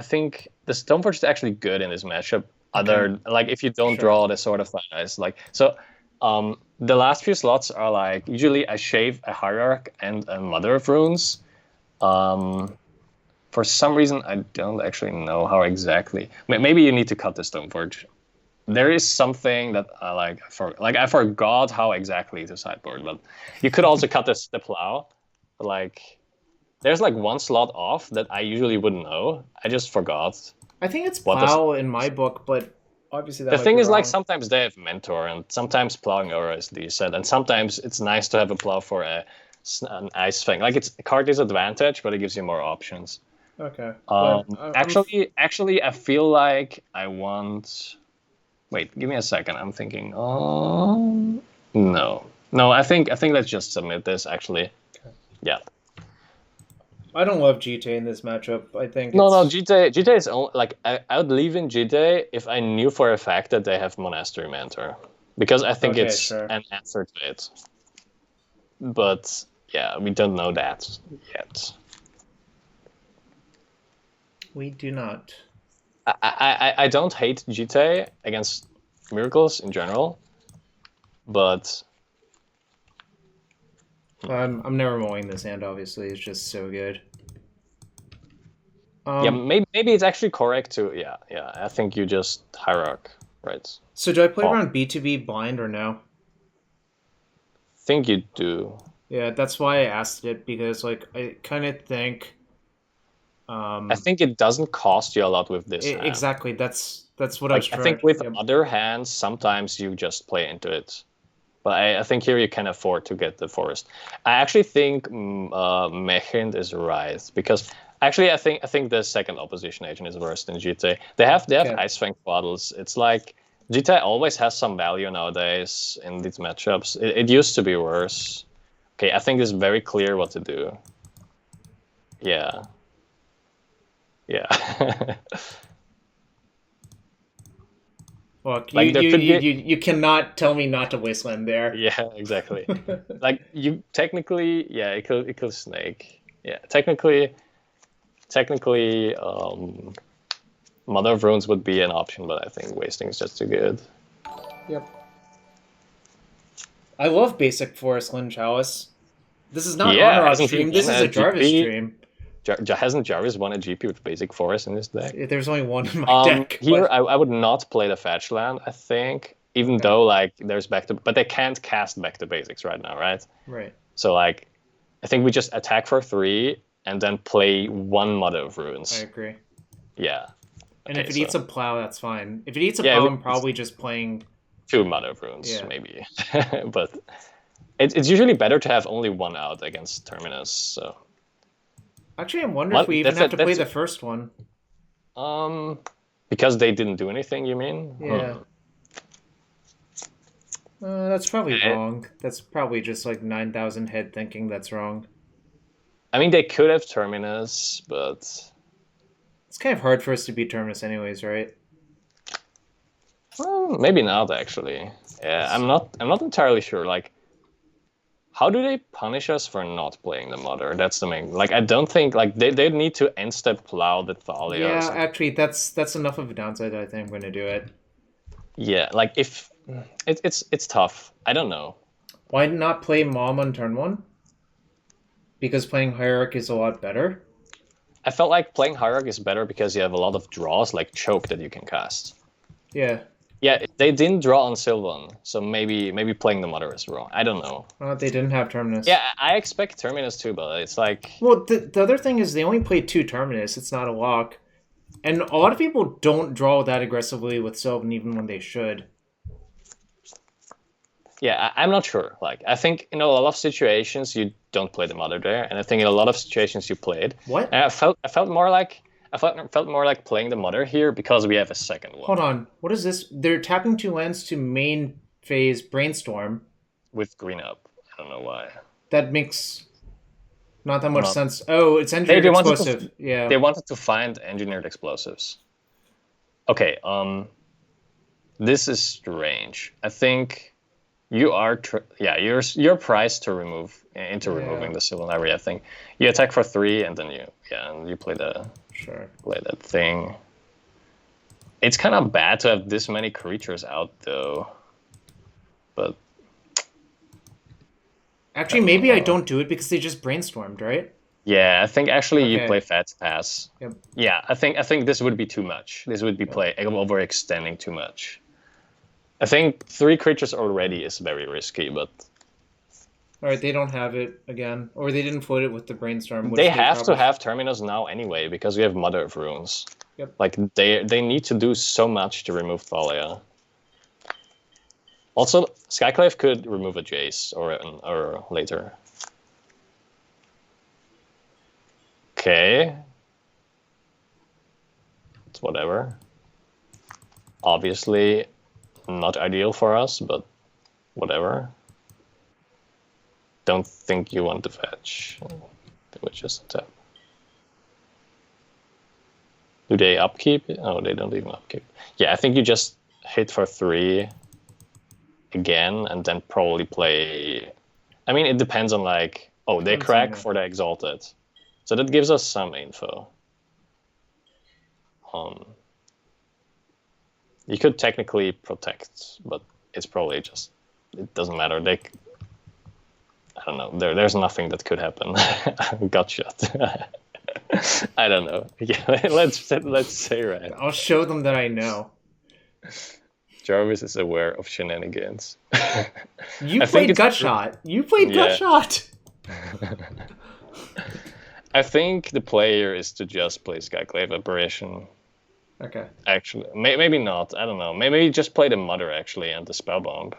[SPEAKER 1] the Stoneforge is actually good in this matchup. Other like if you don't draw the Sword of Ice, like so. The last few slots are like usually I shave a Hierarch and a Mother of Runes. For some reason I don't actually know how exactly. Maybe you need to cut the Stoneforge. There is something that I I forgot how exactly to sideboard, but you could also cut the plow. But like, there's like one slot off that I usually wouldn't know. I just forgot.
[SPEAKER 2] I think it's plow in my book, but obviously
[SPEAKER 1] the thing is like sometimes they have mentor, and sometimes plowing aura is decent, and sometimes it's nice to have a plow for an ice thing. Like it's a card disadvantage, but it gives you more options.
[SPEAKER 2] Okay.
[SPEAKER 1] Actually, I feel like I want. Wait, give me a second. I'm thinking. Oh no. I think let's just submit this. Actually, yeah.
[SPEAKER 2] I don't love GTA in this matchup. I think
[SPEAKER 1] no. GTA is only like I would leave in GTA if I knew for a fact that they have Monastery Mentor, because I think it's an answer to it. But yeah, we don't know that yet.
[SPEAKER 2] We do not.
[SPEAKER 1] I don't hate GTA against Miracles in general, but
[SPEAKER 2] I'm never mowing this hand. Obviously, it's just so good.
[SPEAKER 1] Yeah, maybe it's actually correct to yeah. I think you just Hierarch, right?
[SPEAKER 2] So do I play around B2B blind or no?
[SPEAKER 1] Think you do.
[SPEAKER 2] Yeah, that's why I asked it, because like I kind of think.
[SPEAKER 1] I think it doesn't cost you a lot with this hand.
[SPEAKER 2] Exactly. That's what I was trying.
[SPEAKER 1] I think with other hands, sometimes you just play into it. But I think here you can afford to get the forest. I actually think Mechind is right, because actually I think the second opposition agent is worse than GTA. They have Ice Fang bottles. It's like GTA always has some value nowadays in these matchups. It used to be worse. Okay, I think it's very clear what to do. Yeah.
[SPEAKER 2] Look, you cannot tell me not to wasteland there.
[SPEAKER 1] Yeah, exactly. Like you technically, yeah, it could snake. Yeah, technically, Mother of Runes would be an option, but I think wasting is just too good.
[SPEAKER 2] Yep. I love basic Forestland Chalice. This is not Honor stream. This is a Jarvis stream.
[SPEAKER 1] Hasn't Jarvis won a GP with basic forest in his deck?
[SPEAKER 2] There's only one in my deck.
[SPEAKER 1] Here, I would not play the fetch land, I think, even though like there's but they can't cast back to basics right now, right?
[SPEAKER 2] Right.
[SPEAKER 1] So like, I think we just attack for 3 and then play 1 Mother of Runes.
[SPEAKER 2] I agree.
[SPEAKER 1] Yeah.
[SPEAKER 2] And if it eats a plow, that's fine. If it eats a plow, I'm probably just playing
[SPEAKER 1] 2 Mother of Runes, maybe. But it's usually better to have only 1 out against Terminus, so...
[SPEAKER 2] Actually, I'm wondering if we even have to play the first one.
[SPEAKER 1] Because they didn't do anything, you mean?
[SPEAKER 2] Yeah. That's probably wrong. That's probably just like 9,000 head thinking that's wrong.
[SPEAKER 1] I mean, they could have Terminus, but...
[SPEAKER 2] It's kind of hard for us to beat Terminus anyways, right?
[SPEAKER 1] Well, maybe not, actually. Yeah, I'm not entirely sure, like... How do they punish us for not playing the Mother? That's the main... Like, I don't think... Like, they need to end-step plow the Thalia.
[SPEAKER 2] Yeah, actually, that's enough of a downside that I think I'm going to do it.
[SPEAKER 1] Yeah, like, if... It's tough. I don't know.
[SPEAKER 2] Why not play Mom on turn 1? Because playing Hierarch is a lot better?
[SPEAKER 1] I felt like playing Hierarch is better because you have a lot of draws, like Choke, that you can cast.
[SPEAKER 2] Yeah.
[SPEAKER 1] Yeah, they didn't draw on Sylvan, so maybe playing the Mother is wrong. I don't know.
[SPEAKER 2] They didn't have Terminus.
[SPEAKER 1] Yeah, I expect Terminus too, but it's like...
[SPEAKER 2] Well, the other thing is they only played 2 Terminus. It's not a lock. And a lot of people don't draw that aggressively with Sylvan even when they should.
[SPEAKER 1] Yeah, I'm not sure. Like, I think in a lot of situations you don't play the Mother there, and I think in a lot of situations you played.
[SPEAKER 2] What?
[SPEAKER 1] And I felt more like playing the Mother here because we have a second one.
[SPEAKER 2] Hold on. What is this? They're tapping 2 lands to main phase Brainstorm.
[SPEAKER 1] With green up. I don't know why.
[SPEAKER 2] That makes not that much sense. Oh, it's engineered explosive. Yeah.
[SPEAKER 1] They wanted to find engineered explosives. Okay, this is strange. I think you are you're priced to removing the Sylvanary. I think you attack for 3 and then you play that thing. It's kind of bad to have this many creatures out though, but
[SPEAKER 2] actually maybe I don't do it because they just brainstormed, right?
[SPEAKER 1] Yeah, I think actually you play Fat Pass.
[SPEAKER 2] Yep.
[SPEAKER 1] Yeah, I think this would be too much. This would be overextending too much. I think 3 creatures already is very risky, but...
[SPEAKER 2] Alright, they don't have it again. Or they didn't float it with the Brainstorm.
[SPEAKER 1] They have to have Terminus now anyway, because we have Mother of Runes.
[SPEAKER 2] Yep.
[SPEAKER 1] Like, they need to do so much to remove Thalia. Also, Skyclave could remove a Jace or later. Okay. It's whatever. Obviously... not ideal for us, but whatever. Don't think you want to fetch. Which is a tap. Do they upkeep? Oh, they don't even upkeep. Yeah, I think you just hit for 3 again, and then probably play... I mean, it depends on like... Oh, they crack for the Exalted. So that gives us some info. You could technically protect, but it's probably just... It doesn't matter. I don't know. There's nothing that could happen. Gut shot. I don't know. Yeah, let's say right.
[SPEAKER 2] I'll show them that I know.
[SPEAKER 1] Jarvis is aware of shenanigans.
[SPEAKER 2] You played Gut Shot. You played Gut Shot.
[SPEAKER 1] I think the player is to just play Skyclave Apparition.
[SPEAKER 2] Okay.
[SPEAKER 1] Actually, maybe not. I don't know. Maybe just play the Mother actually and the Spellbomb.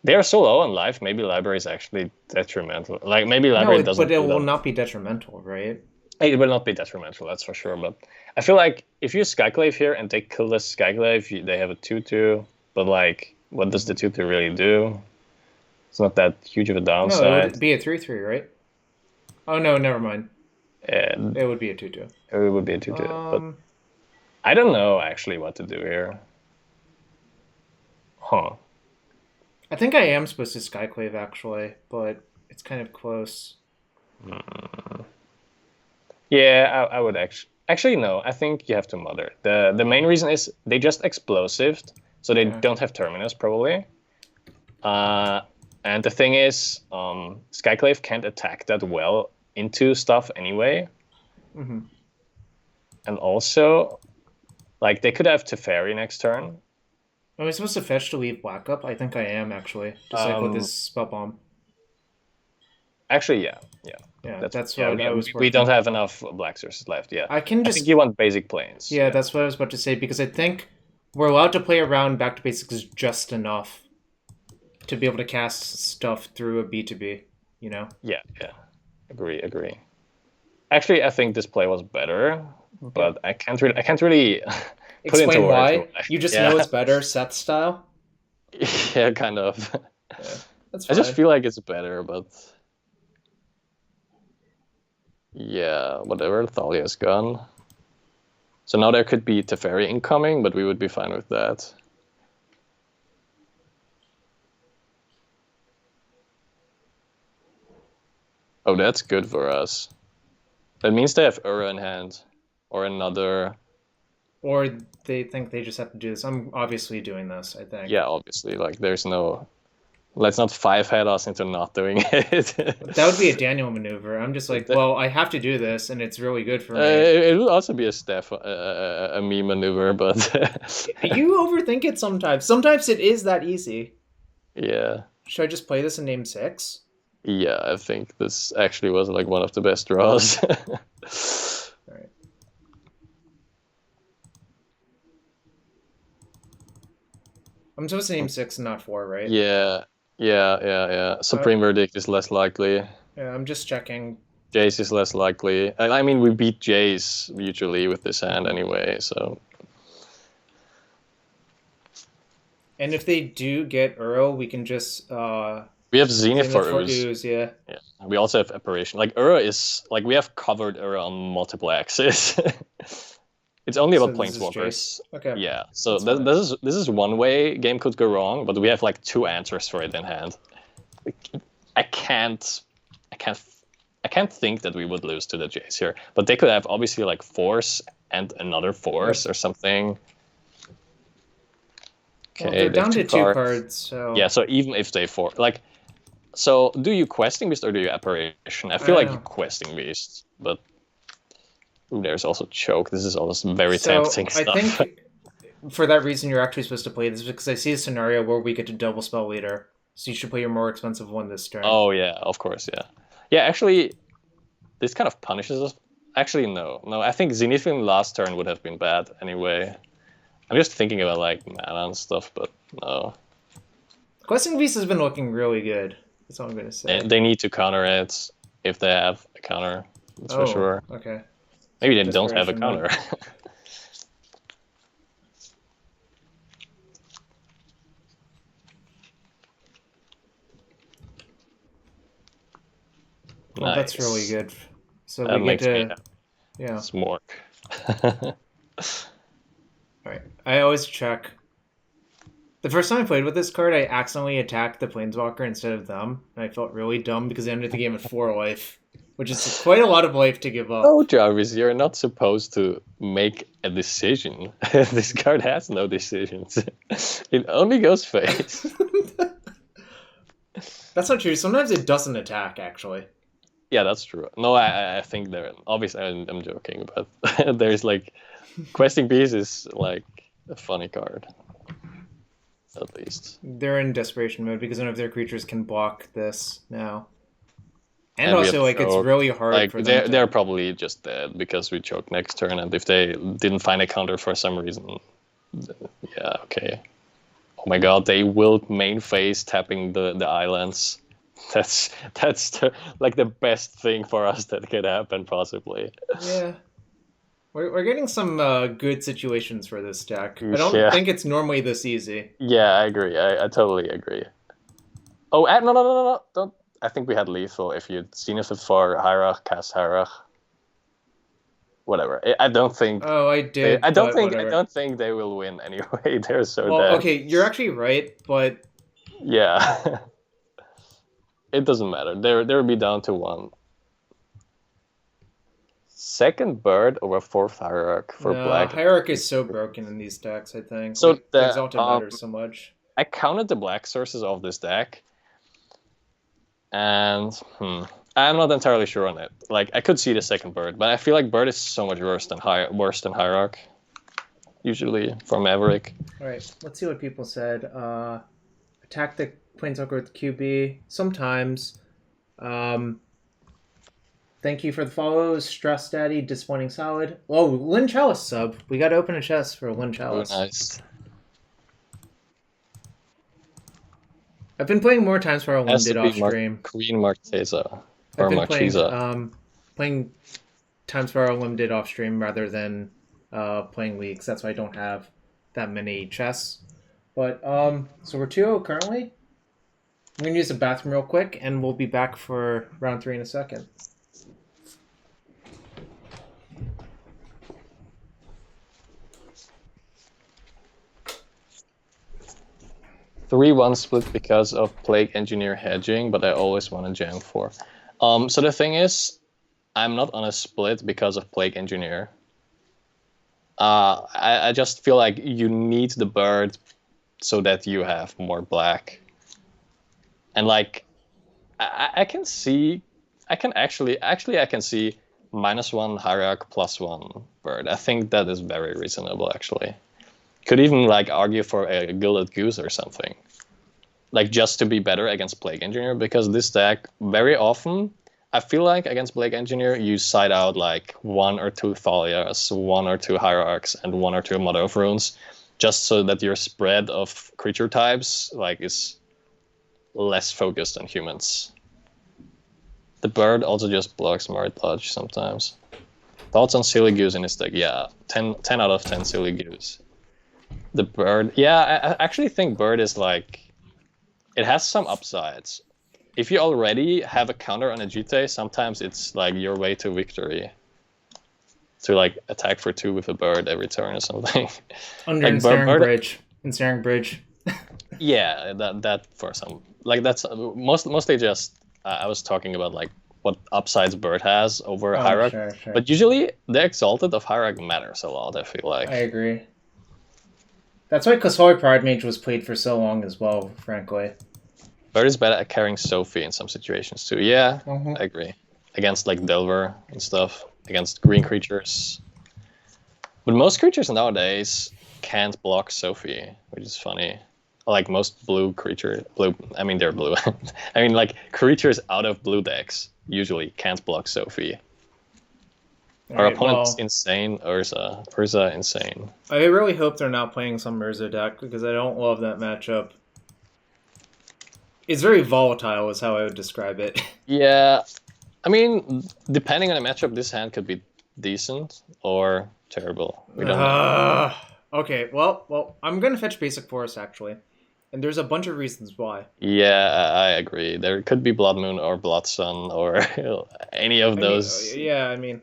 [SPEAKER 1] They are so low on life. Maybe Library is actually detrimental. Like maybe Library doesn't.
[SPEAKER 2] But it will not be detrimental, right?
[SPEAKER 1] It will not be detrimental. That's for sure. But I feel like if you Skyclave here and they kill this Skyclave, they have a 2/2. But like, what does the 2/2 really do? It's not that huge of a downside.
[SPEAKER 2] No, it would be a 3/3, right? Oh no, never mind.
[SPEAKER 1] And
[SPEAKER 2] it would be a 2/2.
[SPEAKER 1] It would be a 2/2. But I don't know actually what to do here. Huh.
[SPEAKER 2] I think I am supposed to Skyclave actually, but it's kind of close.
[SPEAKER 1] Yeah, I would actually no. I think you have to Mother. The main reason is they just explosived, so they don't have Terminus probably. And the thing is, Skyclave can't attack that well into stuff anyway.
[SPEAKER 2] Mm-hmm.
[SPEAKER 1] And also, like they could have Teferi next turn.
[SPEAKER 2] Am I supposed to fetch to leave black up? I think I am actually. Just like with this spell bomb.
[SPEAKER 1] Actually, yeah.
[SPEAKER 2] That's what I was.
[SPEAKER 1] We don't have enough black sources left. Yeah,
[SPEAKER 2] I think you
[SPEAKER 1] want basic planes.
[SPEAKER 2] Yeah, that's what I was about to say because I think we're allowed to play around back to basics just enough to be able to cast stuff through a B2B. You know.
[SPEAKER 1] Yeah. Agree. Actually, I think this play was better, but I can't really
[SPEAKER 2] explain why. You just know it's better, Seth style.
[SPEAKER 1] Yeah, kind of.
[SPEAKER 2] Yeah, that's fine.
[SPEAKER 1] I just feel like it's better, but yeah, whatever. Thalia's gone. So now there could be Teferi incoming, but we would be fine with that. Oh, that's good for us. That means they have Ura in hand. Or another...
[SPEAKER 2] Or they think they just have to do this. I'm obviously doing this, I think.
[SPEAKER 1] Yeah, obviously. Like, there's no Let's not 5-head us into not doing it.
[SPEAKER 2] That would be a Daniel maneuver. I'm just like, well, I have to do this, and it's really good for me.
[SPEAKER 1] It would also be a Stefan, a me maneuver, but
[SPEAKER 2] You overthink it sometimes. Sometimes it is that easy.
[SPEAKER 1] yeah.
[SPEAKER 2] Should I just play this in Name 6?
[SPEAKER 1] Yeah, I think this actually was like one of the best draws.
[SPEAKER 2] Alright. I'm supposed to name 6 and not 4, right?
[SPEAKER 1] Yeah. Supreme Verdict is less likely.
[SPEAKER 2] Yeah, I'm just checking.
[SPEAKER 1] Jace is less likely. I mean, we beat Jace usually with this hand anyway, so.
[SPEAKER 2] And if they do get Uro, we can just
[SPEAKER 1] we have Zenith for
[SPEAKER 2] Ooze, yeah.
[SPEAKER 1] We also have Apparition. Like Uro is like we have covered Uro on multiple axes. It's only about Planeswalkers.
[SPEAKER 2] Okay.
[SPEAKER 1] Yeah. So this is one way game could go wrong, but we have like 2 answers for it in hand. I can't think that we would lose to the Jace here, but they could have obviously like Force and another Force or something.
[SPEAKER 2] Okay, well, they're down to 2 cards, so
[SPEAKER 1] yeah. So even if they so do you Questing Beast or do you Apparition? I feel like you Questing Beast, but ooh, there's also Choke. This is also very tempting stuff.
[SPEAKER 2] I think for that reason you're actually supposed to play this because I see a scenario where we get to double Spell Leader, so you should play your more expensive one this turn.
[SPEAKER 1] Oh yeah, of course, yeah. Yeah, actually, this kind of punishes us. Actually, no. I think Zenith in last turn would have been bad anyway. I'm just thinking about like mana and stuff, but no.
[SPEAKER 2] Questing Beast has been looking really good. That's all I'm gonna say.
[SPEAKER 1] They need to counter it if they have a counter. That's for sure.
[SPEAKER 2] Okay.
[SPEAKER 1] Maybe they don't have a counter.
[SPEAKER 2] Well, that's really good. So
[SPEAKER 1] that
[SPEAKER 2] we get to
[SPEAKER 1] Smork.
[SPEAKER 2] Alright. I always check. The first time I played with this card, I accidentally attacked the Planeswalker instead of them. And I felt really dumb because I ended the game with 4 life, which is quite a lot of life to give up.
[SPEAKER 1] Oh, Jarvis, you're not supposed to make a decision. This card has no decisions. It only goes face.
[SPEAKER 2] That's not true. Sometimes it doesn't attack, actually.
[SPEAKER 1] Yeah, that's true. No, I think they're obviously I'm joking, but there's like Questing Beast is like a funny card, at least.
[SPEAKER 2] They're in desperation mode because none of their creatures can block this now, and also like it's really hard
[SPEAKER 1] like,
[SPEAKER 2] for them.
[SPEAKER 1] They're probably just dead because we choke next turn, and if they didn't find a counter for some reason, yeah, okay. Oh my god, they will main phase tapping the islands. That's like the best thing for us that could happen, possibly.
[SPEAKER 2] Yeah. We're getting some good situations for this deck. I don't think it's normally this easy.
[SPEAKER 1] Yeah, I agree. I totally agree. Oh, no. Don't. I think we had lethal if you'd seen it for Hierarch, cast Hierarch. Whatever. I don't think.
[SPEAKER 2] Oh, I did.
[SPEAKER 1] I don't think they will win anyway. They're so dead.
[SPEAKER 2] Okay, you're actually right, but
[SPEAKER 1] yeah. It doesn't matter. They'll be down to 1. Second bird over 4th Hierarch for black.
[SPEAKER 2] Hierarch is so broken in these decks, I think.
[SPEAKER 1] So
[SPEAKER 2] the Exalted matters so much.
[SPEAKER 1] I counted the black sources of this deck, and I'm not entirely sure on it. Like I could see the second bird, but I feel like bird is so much worse than Hierarch. Usually for Maverick.
[SPEAKER 2] All right, let's see what people said. Attack the Planeswalker with QB. Sometimes. Thank you for the follows. Stress Daddy, Disappointing Solid. Oh, Lynn Chalice sub. We got to open a chest for Lynn Chalice.
[SPEAKER 1] Oh, nice.
[SPEAKER 2] I've been playing more Times Sparrow Limited off stream.
[SPEAKER 1] Queen Marchesa.
[SPEAKER 2] Or Marchesa. Playing Times Sparrow Limited off stream rather than playing Leagues. That's why I don't have that many chests. But, so we're 2-0 currently. I'm going to use the bathroom real quick, and we'll be back for round 3 in a second.
[SPEAKER 1] 3-1 split because of Plague Engineer hedging, but I always want to jam 4. So the thing is, I'm not on a split because of Plague Engineer. I just feel like you need the bird so that you have more black. And like, I can see, I can actually I can see -1 Hierarch +1 bird. I think that is very reasonable actually. Could even like argue for a Gilded Goose or something. Like just to be better against Plague Engineer, because this deck very often, I feel like against Plague Engineer you side out like 1 or 2 Thalias, 1 or 2 Hierarchs, and 1 or 2 Mother of Runes, just so that your spread of creature types like is less focused on humans. The bird also just blocks Murd Lodge sometimes. Thoughts on Silly Goose in this deck? Yeah, 10 out of 10 Silly Goose. The bird, yeah, I actually think bird is like, it has some upsides. If you already have a counter on a GT, sometimes it's like your way to victory. To like attack for 2 with a bird every turn or something.
[SPEAKER 2] Under
[SPEAKER 1] like
[SPEAKER 2] Ensnaring Bridge.
[SPEAKER 1] Yeah, that for some, like that's mostly just I was talking about like what upsides bird has over Hierarch.
[SPEAKER 2] Sure.
[SPEAKER 1] But usually the Exalted of Hierarch matters a lot, I feel like.
[SPEAKER 2] I agree. That's why Kasoi Pride Mage was played for so long as well, frankly.
[SPEAKER 1] Bird is better at carrying Sophie in some situations too. Yeah,
[SPEAKER 2] Mm-hmm.
[SPEAKER 1] I agree. Against like Delver and stuff, against green creatures. But most creatures nowadays can't block Sophie, which is funny. Like most blue, I mean they're blue. I mean like creatures out of blue decks usually can't block Sophie. Our opponent's insane, Urza. Urza insane.
[SPEAKER 2] I really hope they're not playing some Urza deck, because I don't love that matchup. It's very volatile is how I would describe it.
[SPEAKER 1] Yeah, I mean, depending on the matchup, this hand could be decent or terrible. We don't know.
[SPEAKER 2] Okay, well, I'm going to fetch Basic Forest, actually. And there's a bunch of reasons why.
[SPEAKER 1] Yeah, I agree. There could be Blood Moon or Blood Sun or any of those.
[SPEAKER 2] I mean...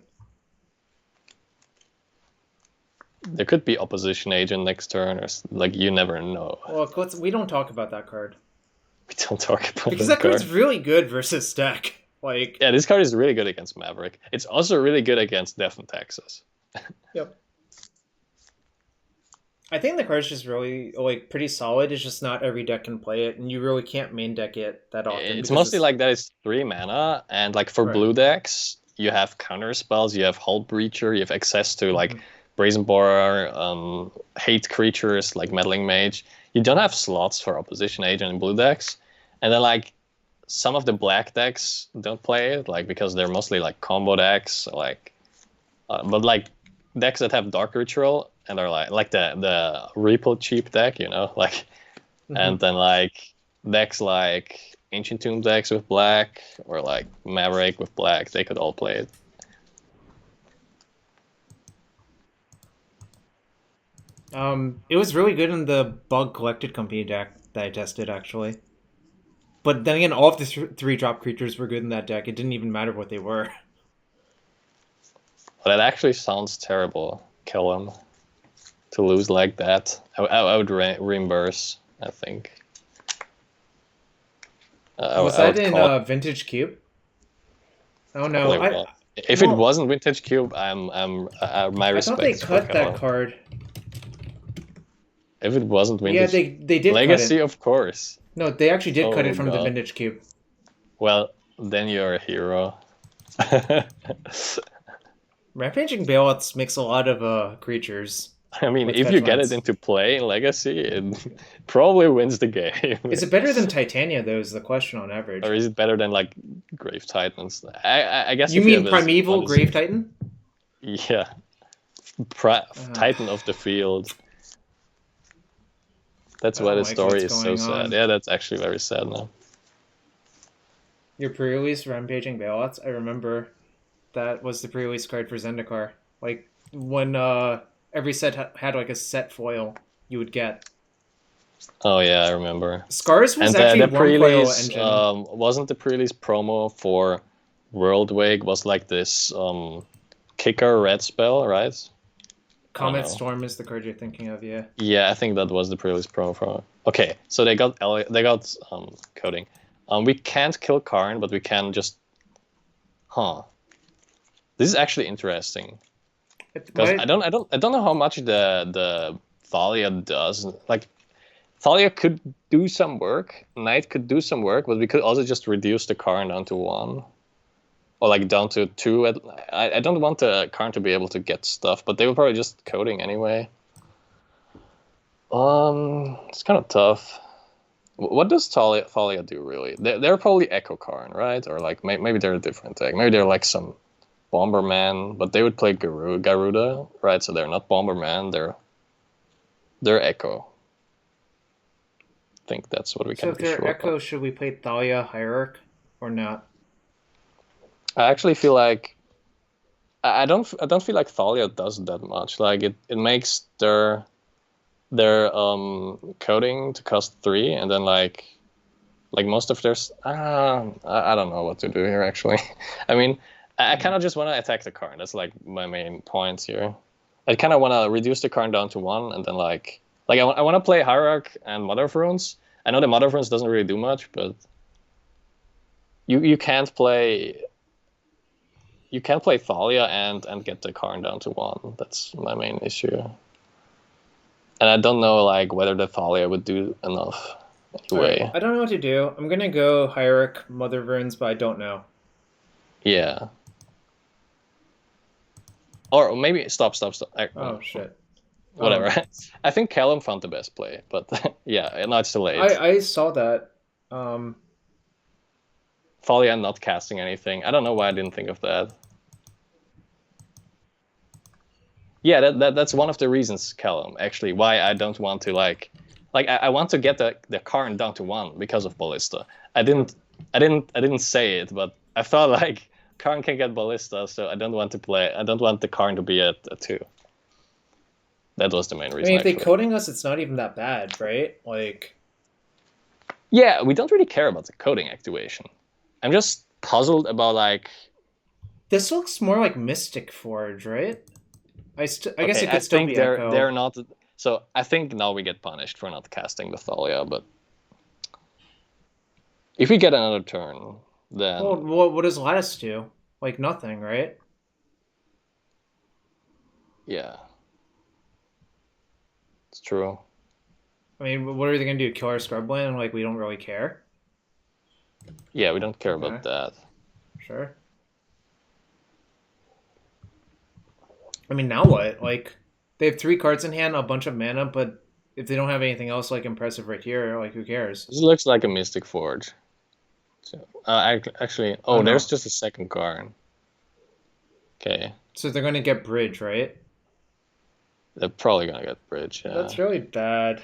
[SPEAKER 1] There could be Opposition Agent next turn, or like you never know.
[SPEAKER 2] Well, we don't talk about that card.
[SPEAKER 1] We don't talk about
[SPEAKER 2] because that card's really good versus deck. Like,
[SPEAKER 1] yeah, this card is really good against Maverick. It's also really good against Death and Taxes.
[SPEAKER 2] Yep. I think the card's just really like pretty solid. It's just not every deck can play it, and you really can't main deck it that often.
[SPEAKER 1] It's mostly like that. It's 3 mana, and like for blue decks, you have counter spells, you have Hull Breacher, you have access to like Brazen Borer, hate creatures like Meddling Mage. You don't have slots for Opposition Agent in blue decks, and then like some of the black decks don't play it, like because they're mostly like combo decks, like, but like decks that have Dark Ritual and are like the Repo cheap deck, you know, like, and then like decks like Ancient Tomb decks with black or like Maverick with black, they could all play it.
[SPEAKER 2] It was really good in the Bug Collected Company deck that I tested, actually. But then again, all of the 3-drop creatures were good in that deck. It didn't even matter what they were.
[SPEAKER 1] But it actually sounds terrible, kill him. To lose like that. I would reimburse, I think.
[SPEAKER 2] Was that in Vintage Cube? Oh no!
[SPEAKER 1] If it wasn't Vintage Cube, my respect.
[SPEAKER 2] I thought they cut that card.
[SPEAKER 1] If it wasn't Vintage,
[SPEAKER 2] yeah, they did.
[SPEAKER 1] Legacy,
[SPEAKER 2] cut it.
[SPEAKER 1] Of course.
[SPEAKER 2] No, they actually did cut it from the Vintage Cube.
[SPEAKER 1] Well, then you're a hero.
[SPEAKER 2] Rampaging Bailouts makes a lot of creatures.
[SPEAKER 1] I mean, if you get it into play in Legacy, it probably wins the game.
[SPEAKER 2] Is it better than Titania, though, is the question on average?
[SPEAKER 1] Or is it better than, like, Grave Titans? I guess
[SPEAKER 2] you mean Primeval Grave Titan?
[SPEAKER 1] Yeah. Titan of the field. That's why the story is so sad. Yeah, that's actually very sad now.
[SPEAKER 2] Your pre-release Rampaging Bailouts? I remember that was the pre-release card for Zendikar. Like, when every set had like a set foil you would get.
[SPEAKER 1] Oh yeah, I remember.
[SPEAKER 2] Scars was actually
[SPEAKER 1] the pre-release wasn't the pre-release promo for Worldwake was like this kicker red spell, right?
[SPEAKER 2] Comet Storm is the card you're thinking of, yeah.
[SPEAKER 1] Yeah, I think that was the pre-release promo for. Okay, so they got coding. We can't kill Karn, but we can just. This is actually interesting. Because I don't know how much the Thalia does. Like, Thalia could do some work. Knight could do some work, but we could also just reduce the Karn down to 1. Or like down to 2. I don't want the Karn to be able to get stuff, but they were probably just coding anyway. It's kind of tough. What does Thalia do really? They're probably Echo Karn, right? Or like maybe they're a different tag. Maybe they're like some Bomberman, but they would play Garuda, right? So they're not Bomberman. They're Echo. I think that's what we can be sure.
[SPEAKER 2] So if they're Echo, should we play Thalia Hierarch or not?
[SPEAKER 1] I actually feel like I don't feel like Thalia does that much. Like it makes their coding to cost 3, and then like most of their I don't know what to do here actually. I mean, I kind of just want to attack the Karn. That's like my main point here. I kind of want to reduce the Karn down to 1, and then like I want to play Hierarch and Mother of Runes. I know the Mother of Runes doesn't really do much, but you can't play Thalia and get the Karn down to 1. That's my main issue. And I don't know like whether the Thalia would do enough anyway.
[SPEAKER 2] Right. I don't know what to do. I'm gonna go Hierarch, Mother of Runes, but I don't know.
[SPEAKER 1] Yeah. Or maybe stop.
[SPEAKER 2] Oh shit.
[SPEAKER 1] Whatever. I think Callum found the best play, but yeah, now it's too late.
[SPEAKER 2] I saw that.
[SPEAKER 1] Thalia not casting anything. I don't know why I didn't think of that. Yeah, that's one of the reasons, Callum, actually, why I don't want to like I want to get the Karn down to 1 because of Ballista. I didn't say it, but I thought like Karn can get Ballista, so I don't want the Karn to be at 2. That was the main reason.
[SPEAKER 2] I mean, if they're coding us, it's not even that bad, right? Like,
[SPEAKER 1] yeah, we don't really care about the coding activation. I'm just puzzled about like.
[SPEAKER 2] This looks more like Mystic Forge, right? I guess it could still be Echo.
[SPEAKER 1] They're not. So I think now we get punished for not casting the Thalia, but if we get another turn, then.
[SPEAKER 2] Well, what does Lattice do? Like nothing, right?
[SPEAKER 1] Yeah. It's true.
[SPEAKER 2] I mean, what are they going to do? Kill our Scrubland? Like, we don't really care?
[SPEAKER 1] Yeah, we don't care about that.
[SPEAKER 2] Sure. I mean, now what? Like, they have 3 cards in hand, a bunch of mana, but if they don't have anything else, like, impressive right here, like, who cares?
[SPEAKER 1] This looks like a Mystic Forge. So, actually, there's just a second card. Okay.
[SPEAKER 2] So they're going to get Bridge, right?
[SPEAKER 1] They're probably going to get Bridge, yeah.
[SPEAKER 2] That's really bad.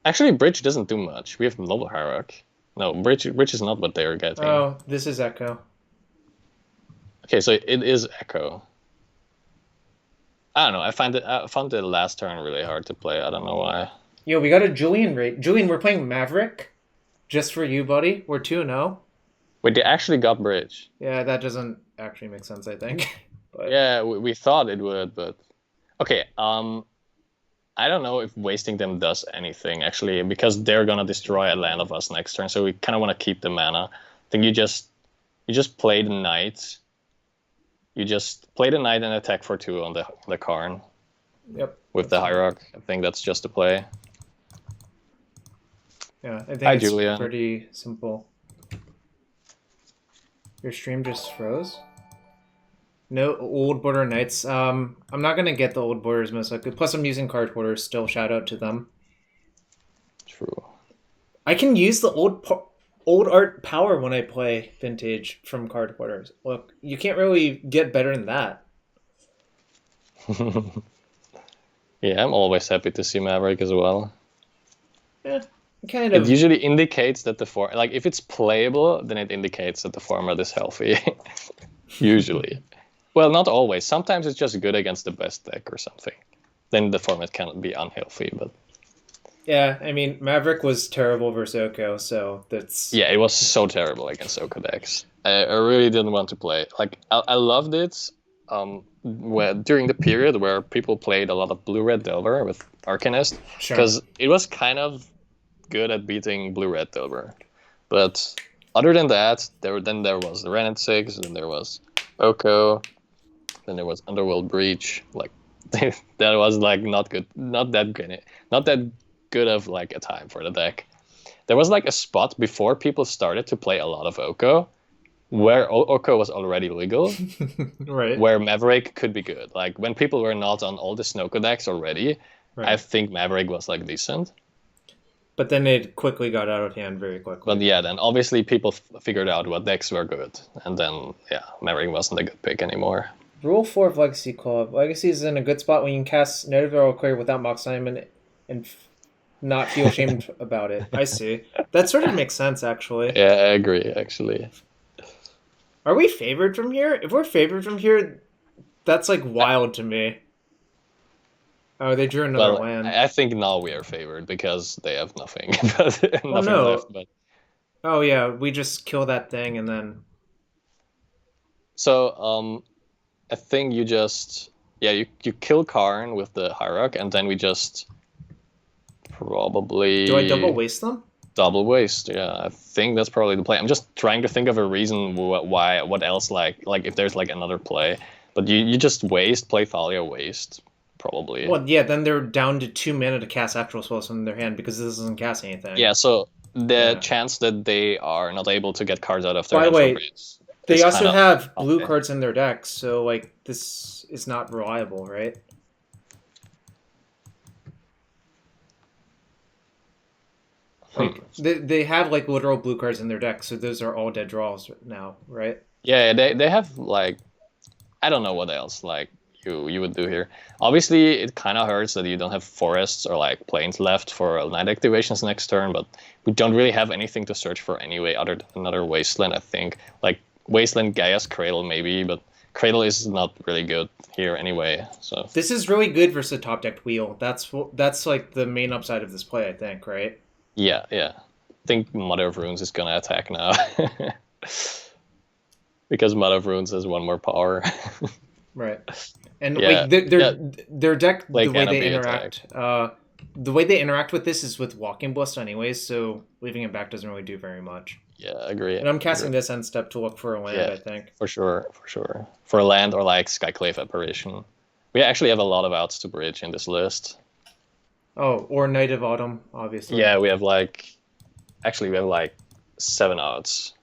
[SPEAKER 1] Actually, Bridge doesn't do much. We have Noble Hierarch. No, Bridge is not what they're getting.
[SPEAKER 2] Oh, this is Echo.
[SPEAKER 1] Okay, so it is Echo. I don't know. I found the last turn really hard to play. I don't know why.
[SPEAKER 2] Yo, we got a Julian rate. Julian, we're playing Maverick. Just for you, buddy. We're 2-0.
[SPEAKER 1] Wait, they actually got Bridge.
[SPEAKER 2] Yeah, that doesn't actually make sense, I think. But...
[SPEAKER 1] Yeah, we thought it would, but... Okay, I don't know if wasting them does anything, actually, because they're gonna destroy a land of us next turn, so we kind of want to keep the mana. I think you just play the Knight. You just play the Knight and attack for 2 on the Karn.
[SPEAKER 2] Yep.
[SPEAKER 1] With the Hierarch. I think that's just the play.
[SPEAKER 2] Yeah, I think it's
[SPEAKER 1] Julian.
[SPEAKER 2] Pretty simple. Your stream just froze? No Old Border Knights. I'm not gonna get the Old Borders most likely. Plus, I'm using card hoarders. Still, shout out to them.
[SPEAKER 1] True.
[SPEAKER 2] I can use the old art power when I play Vintage from card hoarders. Look, you can't really get better than that.
[SPEAKER 1] Yeah, I'm always happy to see Maverick as well.
[SPEAKER 2] Yeah, kind of.
[SPEAKER 1] It usually indicates that like if it's playable, then it indicates that the format is healthy. Usually. Well, not always. Sometimes it's just good against the best deck or something. Then the format can be unhealthy, but...
[SPEAKER 2] Yeah, I mean, Maverick was terrible versus Oko, so that's...
[SPEAKER 1] Yeah, it was so terrible against Oko decks. I really didn't want to play. Like, I loved it during the period where people played a lot of Blue-Red Delver with Arcanist, because it was kind of good at beating Blue-Red Delver. But other than that, there was the Renet 6, and there was Oko, then there was Underworld Breach. Like, that was like not good, not that good of like a time for the deck. There was like a spot before people started to play a lot of Oko, where Oko was already legal,
[SPEAKER 2] Right.
[SPEAKER 1] where Maverick could be good. Like when people were not on all the Snoko decks already,
[SPEAKER 2] Right.
[SPEAKER 1] I think Maverick was like decent.
[SPEAKER 2] But then it quickly got out of hand very quickly.
[SPEAKER 1] But yeah, then obviously people figured out what decks were good, and then yeah, Maverick wasn't a good pick anymore.
[SPEAKER 2] Rule 4 of Legacy Club. Legacy is in a good spot when you can cast Night of the Reliquary without Mox Diamond and not feel ashamed about it. I see. That sort of makes sense, actually.
[SPEAKER 1] Yeah, I agree, actually.
[SPEAKER 2] Are we favored from here? If we're favored from here, that's like wild to me. Oh, they drew another land.
[SPEAKER 1] I think now we are favored because they have nothing, nothing left. But
[SPEAKER 2] oh yeah, we just kill that thing and then.
[SPEAKER 1] So I think you just you kill Karn with the Hierarch, and then we just probably.
[SPEAKER 2] Do I double waste them?
[SPEAKER 1] Double waste, yeah. I think that's probably the play. I'm just trying to think of a reason why, what else, like if there's like another play. But you just waste, play Thalia, waste, probably.
[SPEAKER 2] Well, yeah, then they're down to 2 mana to cast actual spells in their hand because this doesn't cast anything.
[SPEAKER 1] Yeah, so the chance that they are not able to get cards out of their hand.
[SPEAKER 2] By the way, they also have blue cards in their deck, so like this is not reliable, right? Like they have like literal blue cards in their deck, so those are all dead draws now, right?
[SPEAKER 1] Yeah, they have like I don't know what else like you would do here. Obviously, it kind of hurts that you don't have forests or like plains left for night activations next turn, but we don't really have anything to search for anyway, other than another wasteland. I think like wasteland, Gaia's Cradle maybe, but Cradle is not really good here anyway. So
[SPEAKER 2] this is really good versus a top decked wheel. That's like the main upside of this play, I think, right?
[SPEAKER 1] Yeah. I think Mother of Runes is gonna attack now. Because Mother of Runes has one more power.
[SPEAKER 2] Right. And like their deck, like, the way they interact the way they interact with this is with Walking Blast anyways, so leaving it back doesn't really do very much.
[SPEAKER 1] Yeah, I agree.
[SPEAKER 2] And I'm casting this end step to look for a land, I think.
[SPEAKER 1] For sure. For a land or like Skyclave Apparition. We actually have a lot of outs to bridge in this list.
[SPEAKER 2] Oh, or Night of Autumn, obviously.
[SPEAKER 1] Yeah, we have like 7 outs.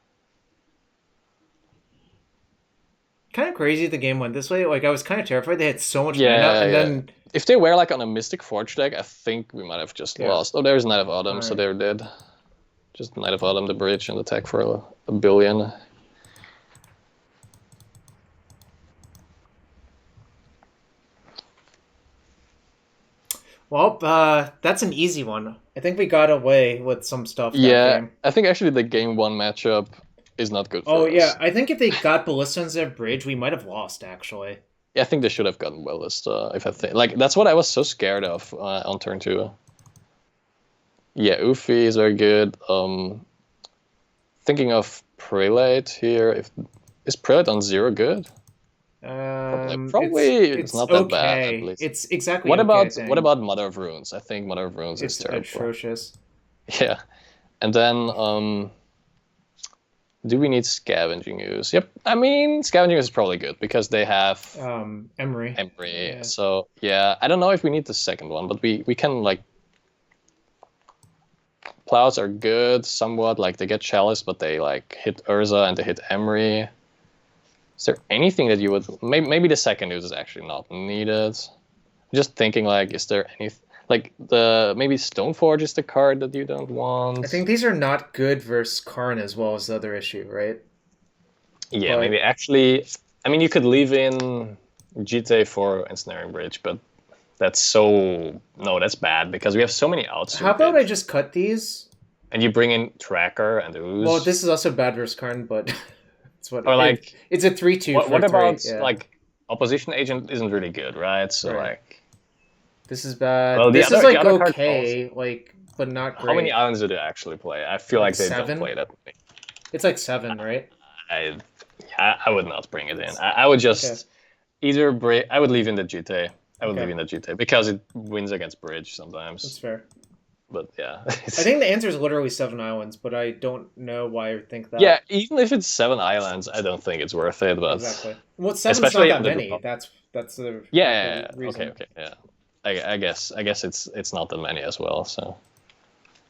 [SPEAKER 2] Kind of crazy the game went this way. Like I was kind of terrified they had so much mana, and then
[SPEAKER 1] if they were like on a Mystic Forge deck, I think we might have just lost. Oh, there's Night of Autumn, so they're dead. Just Night of Autumn, the bridge, and attack for a billion.
[SPEAKER 2] Well, that's an easy one. I think we got away with some stuff.
[SPEAKER 1] Yeah,
[SPEAKER 2] game.
[SPEAKER 1] I think actually the game 1 matchup is not good for us.
[SPEAKER 2] Oh, yeah. I think if they got Ballista instead of Bridge, we might have lost, actually.
[SPEAKER 1] Yeah, I think they should have gotten Ballista. If I think that's what I was so scared of on turn 2. Yeah, Ufi is very good. Thinking of Prelate here. Is Prelate on 0 good? Probably it's not that bad. At least.
[SPEAKER 2] It's exactly.
[SPEAKER 1] What about Mother of Runes? I think Mother of Runes is terrible.
[SPEAKER 2] Atrocious.
[SPEAKER 1] Yeah, and then do we need Scavenging Ooze? Yep. I mean, Scavenging Ooze is probably good because they have
[SPEAKER 2] Emery.
[SPEAKER 1] Yeah. So yeah, I don't know if we need the second one, but we can like. Plows are good somewhat. Like they get Chalice, but they like hit Urza and they hit Emery. Is there anything that you would... Maybe the second news is actually not needed. Just thinking, like, is there any... Like, maybe Stoneforge is the card that you don't want.
[SPEAKER 2] I think these are not good versus Karn as well as the other issue, right?
[SPEAKER 1] Yeah, maybe. Actually, I mean, you could leave in GT for Ensnaring Bridge, but that's so... No, that's bad, because we have so many outs.
[SPEAKER 2] How about I just cut these?
[SPEAKER 1] And you bring in Tracker and Ooze.
[SPEAKER 2] Well, this is also bad versus Karn, but...
[SPEAKER 1] Or like
[SPEAKER 2] it's a 3/2.
[SPEAKER 1] What about like Opposition Agent isn't really good, right? So like
[SPEAKER 2] this is bad.
[SPEAKER 1] Well,
[SPEAKER 2] this is like okay, like but not great.
[SPEAKER 1] How many islands do they actually play? I feel like they 7? Don't play that many.
[SPEAKER 2] It's like 7, right?
[SPEAKER 1] I would not bring it in. I would just either break. I would leave in the GT. I would leave in the GT because it wins against Bridge sometimes.
[SPEAKER 2] That's fair.
[SPEAKER 1] But yeah,
[SPEAKER 2] I think the answer is literally 7 islands, but I don't know why I think that.
[SPEAKER 1] Yeah, even if it's 7 islands, I don't think it's worth it. But
[SPEAKER 2] exactly. Well, 7's not that many. That's the
[SPEAKER 1] reason. Okay, yeah. I guess it's not that many as well. So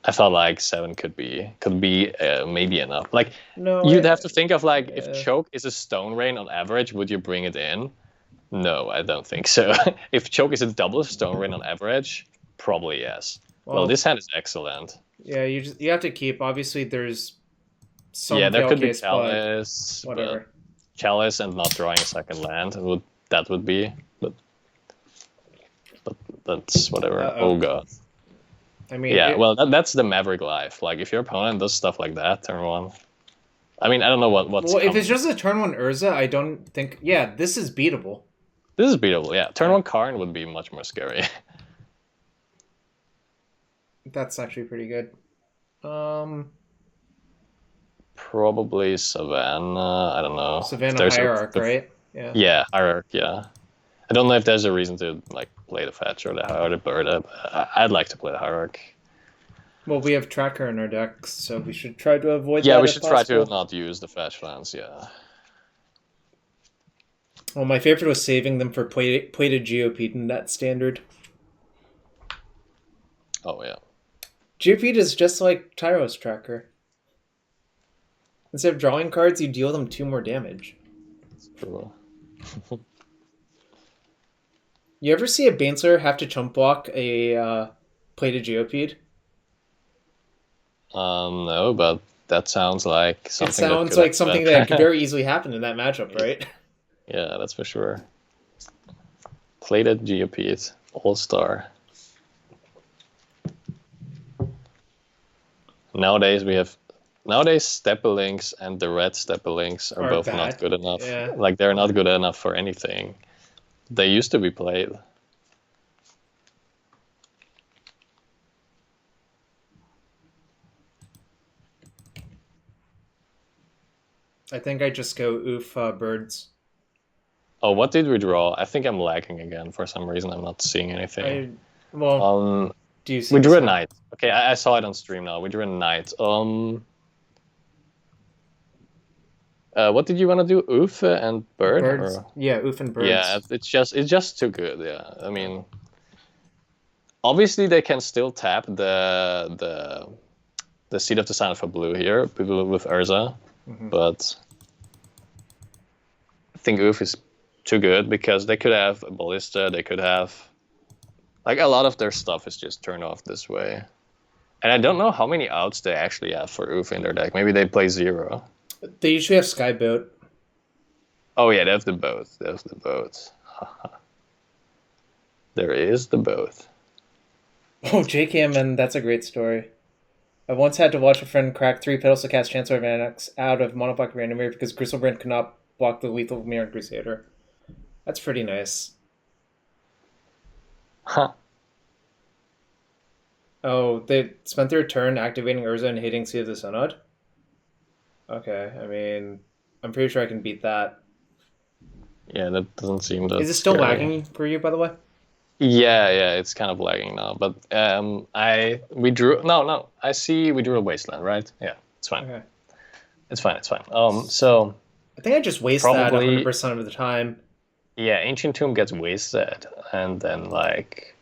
[SPEAKER 1] I felt like 7 could be maybe enough. Like
[SPEAKER 2] No,
[SPEAKER 1] you'd have to think of like if
[SPEAKER 2] yeah.
[SPEAKER 1] choke is a stone rain on average, would you bring it in? No, I don't think so. If choke is a double stone rain on average, probably yes. Well, this hand is excellent.
[SPEAKER 2] Yeah, you have to keep. Obviously, there's some
[SPEAKER 1] Yeah, there
[SPEAKER 2] fail
[SPEAKER 1] could be
[SPEAKER 2] case,
[SPEAKER 1] chalice,
[SPEAKER 2] but whatever.
[SPEAKER 1] Chalice and not drawing a second land would be, but that's whatever.
[SPEAKER 2] Uh-oh.
[SPEAKER 1] Oh god.
[SPEAKER 2] I mean,
[SPEAKER 1] Yeah, well that's the Maverick life. Like if your opponent does stuff like that turn 1. I mean, I don't know what's.
[SPEAKER 2] Well, if it's just a turn 1 Urza, I don't think. Yeah, this is beatable.
[SPEAKER 1] This is beatable. Yeah, turn 1 Karn would be much more scary.
[SPEAKER 2] That's actually pretty good.
[SPEAKER 1] Probably Savannah. I don't know.
[SPEAKER 2] Savannah Hierarch, right? Yeah.
[SPEAKER 1] Yeah, Hierarch. Yeah. I don't know if there's a reason to like play the fetch or the bird. I'd like to play the Hierarch.
[SPEAKER 2] Well, we have Tracker in our decks, so we should try to avoid that.
[SPEAKER 1] Yeah, we should try to not use the fetch lands. Yeah.
[SPEAKER 2] Well, my favorite was saving them for plated GOP in that standard.
[SPEAKER 1] Oh yeah.
[SPEAKER 2] GOP is just like Tyro's Tracker. Instead of drawing cards, you deal them 2 more damage.
[SPEAKER 1] That's true.
[SPEAKER 2] You ever see a Baneslayer have to chump block a plated Geopede?
[SPEAKER 1] No, but that sounds like something.
[SPEAKER 2] It sounds like something that could very easily happen in that matchup, right?
[SPEAKER 1] Yeah, that's for sure. Plated GOPs, All-Star. Nowadays Steppelinks and the red Steppelinks are both
[SPEAKER 2] bad.
[SPEAKER 1] not good enough.
[SPEAKER 2] Yeah.
[SPEAKER 1] Like they're not good enough for anything. They used to be played.
[SPEAKER 2] I think I just go oof birds.
[SPEAKER 1] Oh, what did we draw? I think I'm lagging again for some reason. I'm not seeing anything.
[SPEAKER 2] Do you see?
[SPEAKER 1] We drew a knight. Okay, I saw it on stream now. We drew a knight. What did you want to do? Oof and bird?
[SPEAKER 2] Birds. Yeah, oof and birds.
[SPEAKER 1] Yeah, it's just too good. Yeah, I mean, obviously they can still tap the Seed of the Sign for blue here, people with Urza, but I think oof is too good because they could have a ballista. They could have like a lot of their stuff is just turned off this way, and I don't know how many outs they actually have for oof in their deck. Maybe they play 0.
[SPEAKER 2] They usually have Skyboat.
[SPEAKER 1] Oh yeah, they have the boat. There's the boat. There is the boat.
[SPEAKER 2] Oh, JKM, and that's a great story. I once had to watch a friend crack 3 petals to cast Chancellor of Annex out of monoblock Randomir because Gristlebrand could not block the lethal Mirror Crusader. That's pretty nice.
[SPEAKER 1] Huh.
[SPEAKER 2] Oh, they spent their turn activating Urza and hitting Sea of the Synod? Okay, I mean, I'm pretty sure I can beat that.
[SPEAKER 1] Yeah, that doesn't seem that.
[SPEAKER 2] Is it still
[SPEAKER 1] scary.
[SPEAKER 2] lagging for you, by the way?
[SPEAKER 1] Yeah, it's kind of lagging now. But we drew no. I see we drew a wasteland, right? Yeah, it's fine.
[SPEAKER 2] Okay.
[SPEAKER 1] It's fine. So
[SPEAKER 2] I think I just waste that 100% of the time.
[SPEAKER 1] Yeah, Ancient Tomb gets wasted, and then like,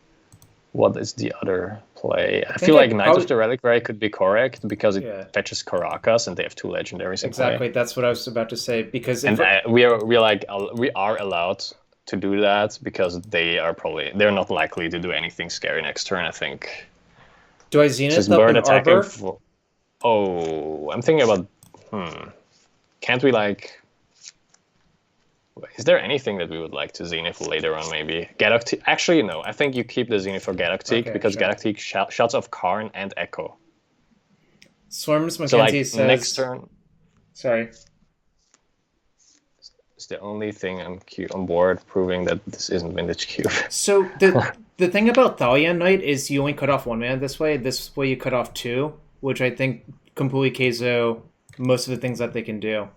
[SPEAKER 1] what is the other play? I feel like Knight of the Reliquary could be correct because it fetches Caracas, and they have 2 legendaries.
[SPEAKER 2] Exactly, that's what I was about to say. Because
[SPEAKER 1] we are allowed to do that because they're not likely to do anything scary next turn. I think.
[SPEAKER 2] Do I Zenith up in Arbor?
[SPEAKER 1] I'm thinking about. Can't we like? Is there anything that we would like to Zenith later on, maybe? Galactic. Actually, no. I think you keep the Zenith for Galactic because Galactic shuts off Karn and Echo.
[SPEAKER 2] Swarms McKenzie
[SPEAKER 1] so, like,
[SPEAKER 2] says...
[SPEAKER 1] next turn...
[SPEAKER 2] Sorry.
[SPEAKER 1] It's the only thing I'm on board proving that this isn't Vintage Cube.
[SPEAKER 2] So, the thing about Thalia Knight is you only cut off 1 mana this way. This way you cut off 2, which I think completely KZO most of the things that they can do.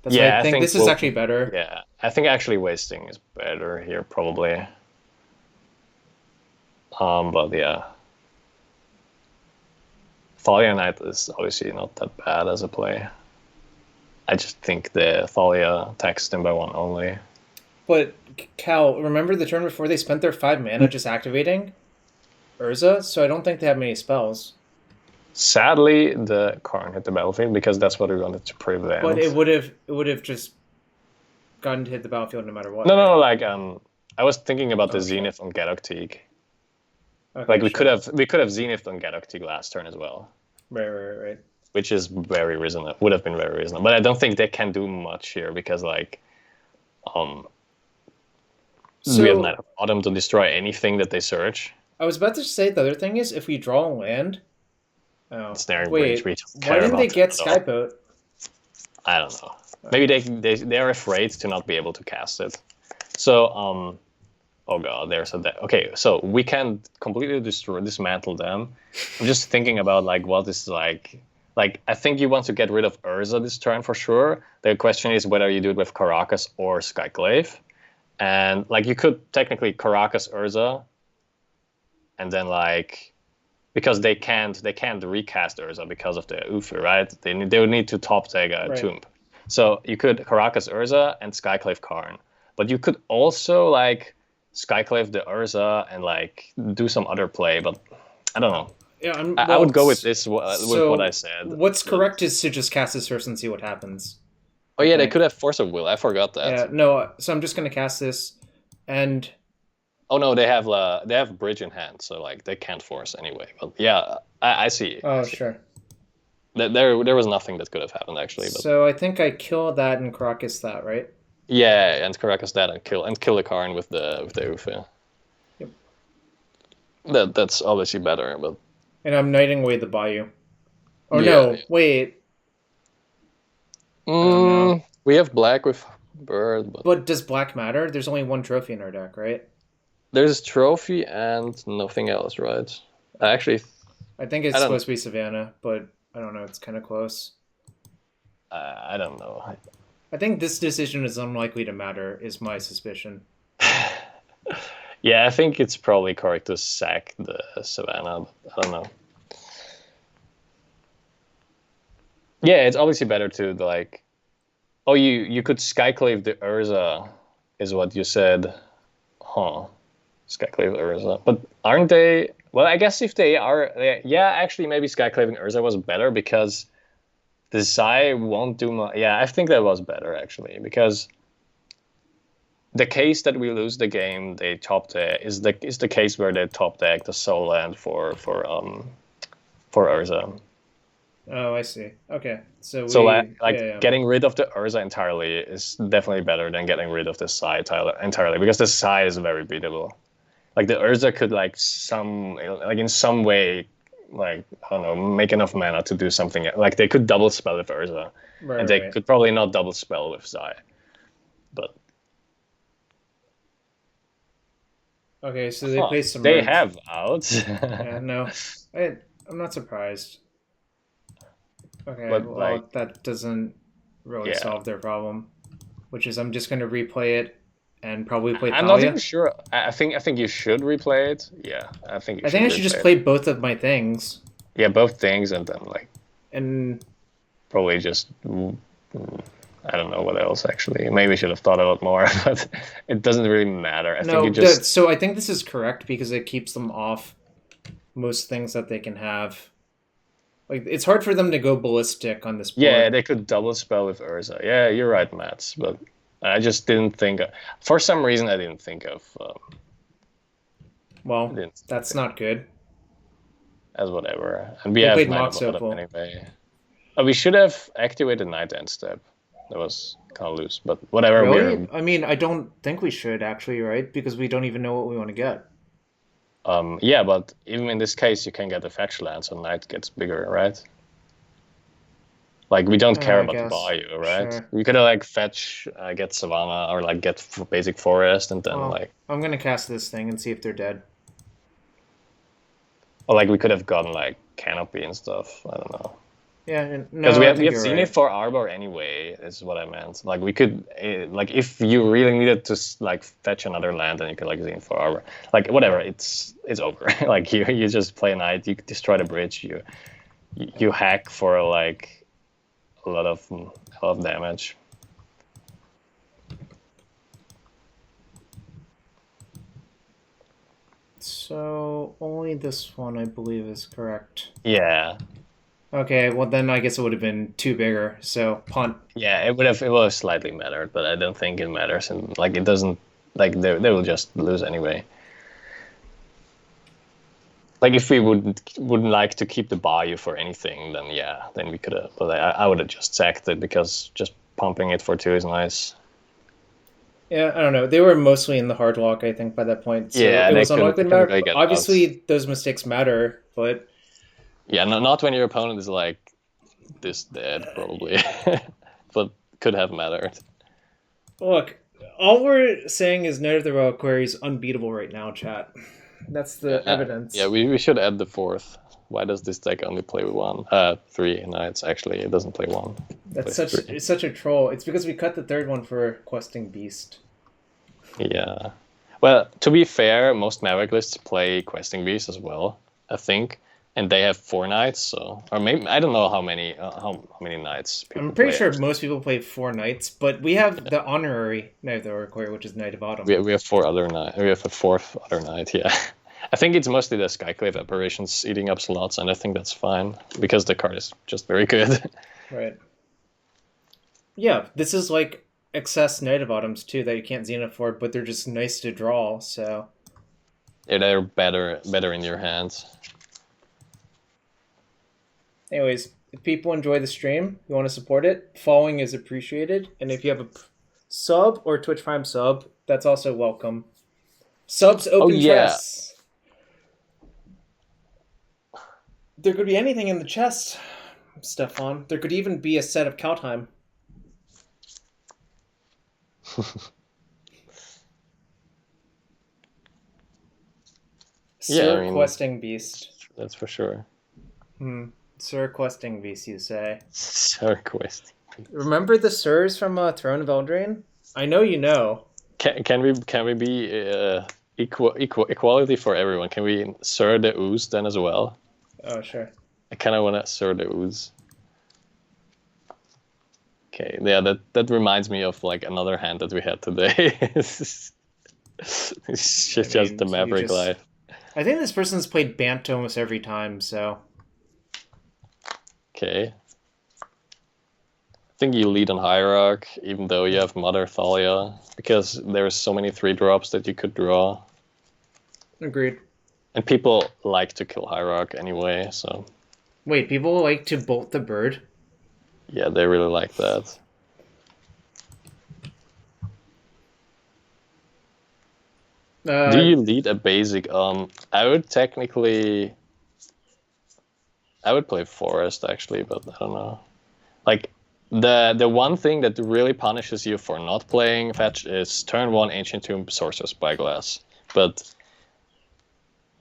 [SPEAKER 2] That's why I think this is actually better.
[SPEAKER 1] Yeah, I think actually wasting is better here, probably. But yeah. Thalia Knight is obviously not that bad as a play. I just think the Thalia attacks them by 1 only.
[SPEAKER 2] But Cal, remember the turn before they spent their 5 mana just activating Urza? So I don't think they have many spells.
[SPEAKER 1] Sadly, the Karn hit the battlefield because that's what we wanted to prevent.
[SPEAKER 2] But it would have just gotten to hit the battlefield no matter what.
[SPEAKER 1] No, like I was thinking about the Zenith on Gadoktig.
[SPEAKER 2] Okay,
[SPEAKER 1] like we could have Zenith on Gadoktig last turn as well.
[SPEAKER 2] Right.
[SPEAKER 1] Which is very reasonable. Would have been very reasonable, but I don't think they can do much here because we have Knight of Autumn to destroy anything that they search.
[SPEAKER 2] I was about to say the other thing is if we draw a land. Oh,
[SPEAKER 1] Snaring
[SPEAKER 2] wait,
[SPEAKER 1] Bridge.
[SPEAKER 2] why didn't they get Skyboat?
[SPEAKER 1] I don't know. Maybe they're afraid to not be able to cast it. So oh god, there's a okay. So we can completely dismantle them. I'm just thinking about like what is like. Like I think you want to get rid of Urza this turn for sure. The question is whether you do it with Karakas or Skyclave, and like you could technically Karakas Urza, and then like. Because they can't recast Urza because of the Ufu, right? They would need to top tag a Tomb. So you could Karakas Urza and Skyclave Karn. But you could also like Skyclave the Urza and like do some other play, but I don't know.
[SPEAKER 2] Yeah,
[SPEAKER 1] I would go with this with what I said.
[SPEAKER 2] What's correct is to just cast this first and see what happens.
[SPEAKER 1] Oh yeah, they could have Force of Will. I forgot that.
[SPEAKER 2] Yeah, no. So I'm just gonna cast this, and.
[SPEAKER 1] Oh no, they have Bridge in hand, so like they can't force anyway. But yeah, I see.
[SPEAKER 2] Oh sure.
[SPEAKER 1] There was nothing that could have happened actually. But...
[SPEAKER 2] So I think I kill that and Karakas that, right?
[SPEAKER 1] Yeah, and Karakas that and kill the Karn with the Ufu. Yep. That's obviously better, but.
[SPEAKER 2] And I'm knighting away the Bayou. Oh no, yeah. Wait.
[SPEAKER 1] No. We have black with Bird,
[SPEAKER 2] but does black matter? There's only one trophy in our deck, right?
[SPEAKER 1] There's trophy and nothing else, right? Actually,
[SPEAKER 2] I think it's supposed to be Savannah, but I don't know. It's kind of close.
[SPEAKER 1] I don't know.
[SPEAKER 2] I think this decision is unlikely to matter, is my suspicion.
[SPEAKER 1] Yeah, I think it's probably correct to sack the Savannah, but I don't know. Yeah, it's obviously better to like... Oh, you could Skyclave the Urza, is what you said. Huh. Skyclave Urza. But aren't they... Well, I guess if they are... Yeah, actually, maybe Skyclaving Urza was better because the Zai won't do much. Yeah, I think that was better, actually, because the case that we lose the game, they top deck, is the case where they top deck the Soul Land for Urza.
[SPEAKER 2] Oh, I see. Okay. So
[SPEAKER 1] getting rid of the Urza entirely is definitely better than getting rid of the Zai entirely, because the Zai is very beatable. Like the Urza could in some way, like I don't know, make enough mana to do something. Like they could double spell with Urza, and they could probably not double spell with Zai. But
[SPEAKER 2] okay, so they play some.
[SPEAKER 1] They have outs.
[SPEAKER 2] Yeah, no, I'm not surprised. Okay,
[SPEAKER 1] but,
[SPEAKER 2] well, that doesn't really solve their problem, which is I'm just going to replay it and probably play Thalia.
[SPEAKER 1] I'm not even sure. I think you should replay it. Yeah, I think I should
[SPEAKER 2] just play both of my things.
[SPEAKER 1] Yeah, both things, and then
[SPEAKER 2] and
[SPEAKER 1] probably just I don't know what else actually. Maybe I should have thought a lot more, but it doesn't really matter.
[SPEAKER 2] So I think this is correct because it keeps them off most things that they can have. Like it's hard for them to go ballistic on this board.
[SPEAKER 1] Yeah, they could double spell with Urza. Yeah, you're right, Matt. But I just didn't think. For some reason, I didn't think of.
[SPEAKER 2] That's not good.
[SPEAKER 1] As whatever, and we have Knight of Autumn anyway. We should have activated Night End Step. That was kind of loose, but whatever.
[SPEAKER 2] Really? I mean, I don't think we should actually, right? Because we don't even know what we want to get.
[SPEAKER 1] Yeah, but even in this case, you can get a fetch land, so Knight gets bigger, right? Like, we don't care about the Bayou, right? Sure. You could fetch, get Savannah, or get basic Forest, and then
[SPEAKER 2] I'm gonna cast this thing and see if they're dead.
[SPEAKER 1] Or we could have gotten Canopy and stuff. I don't know.
[SPEAKER 2] Yeah, no.
[SPEAKER 1] Because we have Zenith for Arbor anyway. Is what I meant. We could if you really needed to fetch another land, then you could Zenith for Arbor. Whatever. It's over. You just play a Knight. You destroy the bridge. You hack for a lot of damage.
[SPEAKER 2] So only this one, I believe, is correct.
[SPEAKER 1] Yeah.
[SPEAKER 2] Okay, well then I guess it would have been 2 bigger. So punt.
[SPEAKER 1] Yeah, it would have slightly mattered, but I don't think it matters, and like it doesn't like they will just lose anyway. Like if we wouldn't like to keep the Bayou for anything, then yeah, then we could have. But I would have just sacked it because just pumping it for 2 is nice.
[SPEAKER 2] Yeah, I don't know. They were mostly in the hard lock, I think, by that point. So
[SPEAKER 1] Yeah,
[SPEAKER 2] it
[SPEAKER 1] they
[SPEAKER 2] was unlikely to
[SPEAKER 1] couldn't
[SPEAKER 2] matter.
[SPEAKER 1] really get
[SPEAKER 2] Obviously, those mistakes matter, but
[SPEAKER 1] yeah, not when your opponent is like this dead, probably, but could have mattered.
[SPEAKER 2] look, all we're saying is Knight of the Reliquary is unbeatable right now, chat. That's the evidence.
[SPEAKER 1] Yeah, we should add the 4th. Why does this deck only play with 3 knights? Actually, it doesn't play 1.
[SPEAKER 2] It's such a troll. It's because we cut the 3rd one for Questing Beast.
[SPEAKER 1] Yeah. Well, to be fair, most Maverick lists play Questing Beast as well, I think, and they have 4 knights. So, or maybe I don't know how many knights.
[SPEAKER 2] I'm pretty sure most people play 4 knights, but we have the honorary Knight of the Reliquary, which is Knight of Autumn.
[SPEAKER 1] We have 4 other knights. We have a 4th other knight. Yeah. I think it's mostly the Skyclave apparitions eating up slots, and I think that's fine because the card is just very good.
[SPEAKER 2] Right. Yeah, this is like excess Knight of Autumns too that you can't Zenith for, but they're just nice to draw. So
[SPEAKER 1] yeah, they're better in your hands.
[SPEAKER 2] anyways, if people enjoy the stream, you want to support it, following is appreciated, and if you have a sub or Twitch Prime sub, that's also welcome. Subs open chests. There could be anything in the chest, Stefan. There could even be a set of Kaldheim. Sir Questing Beast.
[SPEAKER 1] That's for sure.
[SPEAKER 2] Sir Questing Beast, you say?
[SPEAKER 1] Sir Questing Beast.
[SPEAKER 2] Remember the Sirs from Throne of Eldraine? I know you know.
[SPEAKER 1] Can we be equality for everyone? Can we Sir the Ooze then as well?
[SPEAKER 2] Oh, sure.
[SPEAKER 1] I kind of want to Sir the Ooze. Okay, yeah, that reminds me of like another hand that we had today. It's just the Maverick life.
[SPEAKER 2] I think this person's played Bant almost every time, so...
[SPEAKER 1] Okay. I think you lead on Hierarch, even though you have Mother Thalia, because there's so many 3-drops that you could draw.
[SPEAKER 2] Agreed.
[SPEAKER 1] And people like to kill Hierarch anyway, so...
[SPEAKER 2] Wait, people like to bolt the bird?
[SPEAKER 1] Yeah, they really like that. Do you lead a basic? I would technically... I would play Forest, actually, but I don't know. Like, the one thing that really punishes you for not playing Fetch is turn 1 Ancient Tomb Sorcerer's Spyglass. But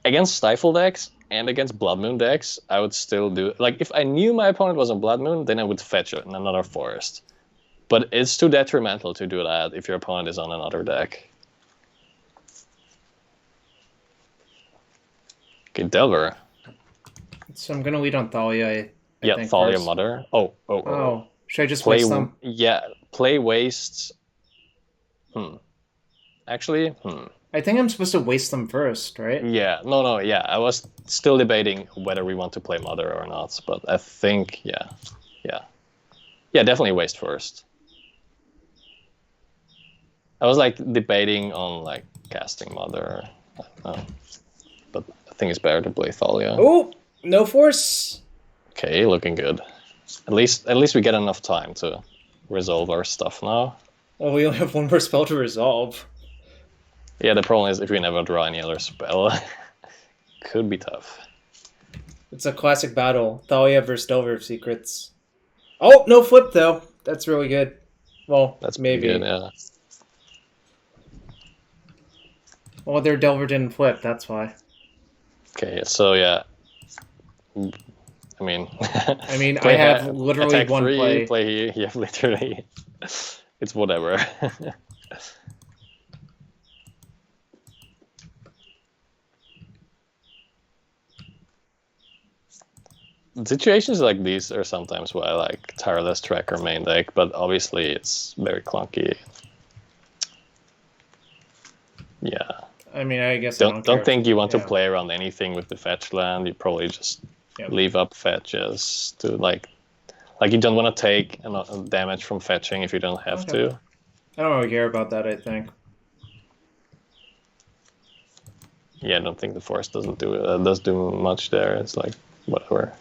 [SPEAKER 1] against Stifle decks and against Blood Moon decks, I would still do... Like, if I knew my opponent was on Blood Moon, then I would fetch another Forest. But it's too detrimental to do that if your opponent is on another deck. Okay, Delver.
[SPEAKER 2] So I'm gonna lead on Thalia. I think
[SPEAKER 1] Thalia
[SPEAKER 2] first.
[SPEAKER 1] Mother. Oh.
[SPEAKER 2] Should I just waste them?
[SPEAKER 1] Yeah, play wastes. Actually,
[SPEAKER 2] I think I'm supposed to waste them first, right?
[SPEAKER 1] Yeah, no, yeah. I was still debating whether we want to play Mother or not, but I think, yeah, definitely waste first. I was like debating on like casting Mother, I don't know, but I think it's better to play Thalia.
[SPEAKER 2] Oh, no force.
[SPEAKER 1] Okay, looking good. At least we get enough time to resolve our stuff now.
[SPEAKER 2] Well, we only have one more spell to resolve.
[SPEAKER 1] Yeah, the problem is if we never draw any other spell, could be tough.
[SPEAKER 2] It's a classic battle. Thalia versus Delver of Secrets. Oh, no flip though. That's really good. Well,
[SPEAKER 1] that's
[SPEAKER 2] maybe.
[SPEAKER 1] Good, yeah.
[SPEAKER 2] Well, their Delver didn't flip, that's why.
[SPEAKER 1] Okay, so yeah. I mean,
[SPEAKER 2] I have literally one
[SPEAKER 1] 3,
[SPEAKER 2] play.
[SPEAKER 1] here. You have literally, it's whatever. Situations like these are sometimes why I like Tireless Tracker main deck, but obviously it's very clunky. Yeah.
[SPEAKER 2] I mean, I guess I
[SPEAKER 1] Don't think you want to
[SPEAKER 2] yeah.
[SPEAKER 1] play around anything with the fetch land. You probably just leave up fetches to like you don't want to take damage from fetching if you don't have to.
[SPEAKER 2] I don't really care about that, I think.
[SPEAKER 1] Yeah, I don't think the force does do much there. It's like whatever.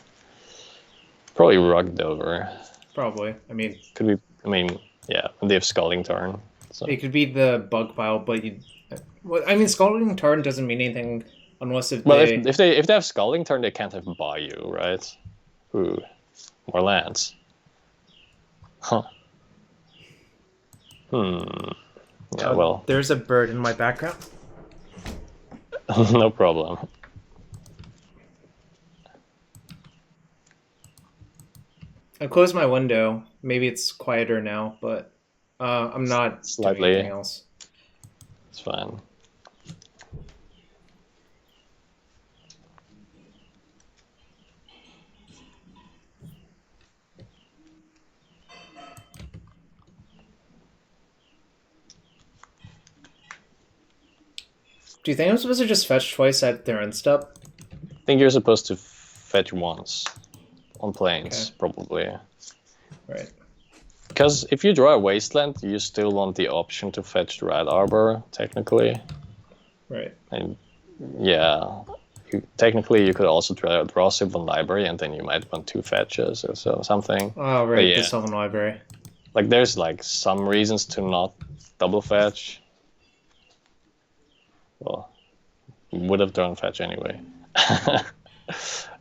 [SPEAKER 1] Probably Rock Delver.
[SPEAKER 2] Probably. I mean,
[SPEAKER 1] could be. I mean, yeah, they have Scalding Tarn. So.
[SPEAKER 2] It could be the bug pile, but you. Well, I mean, Scalding Tarn doesn't mean anything unless if
[SPEAKER 1] they have Scalding Tarn, they can't have Bayou, right? Ooh, more lands. Huh. Yeah, well.
[SPEAKER 2] There's a bird in my background.
[SPEAKER 1] No problem.
[SPEAKER 2] I closed my window. Maybe it's quieter now, but I'm not
[SPEAKER 1] Slightly.
[SPEAKER 2] doing anything else.
[SPEAKER 1] It's fine.
[SPEAKER 2] Do you think I'm supposed to just fetch twice at their end step?
[SPEAKER 1] I think you're supposed to fetch once on planes, probably.
[SPEAKER 2] Right.
[SPEAKER 1] Because if you draw a Wasteland, you still want the option to fetch Dryad Arbor, technically.
[SPEAKER 2] Right.
[SPEAKER 1] And yeah, technically you could also draw Sylvan Library, and then you might want 2 fetches or something.
[SPEAKER 2] Oh, right, the Sylvan Library.
[SPEAKER 1] Like, there's like some reasons to not double fetch. Well, would have drawn fetch anyway.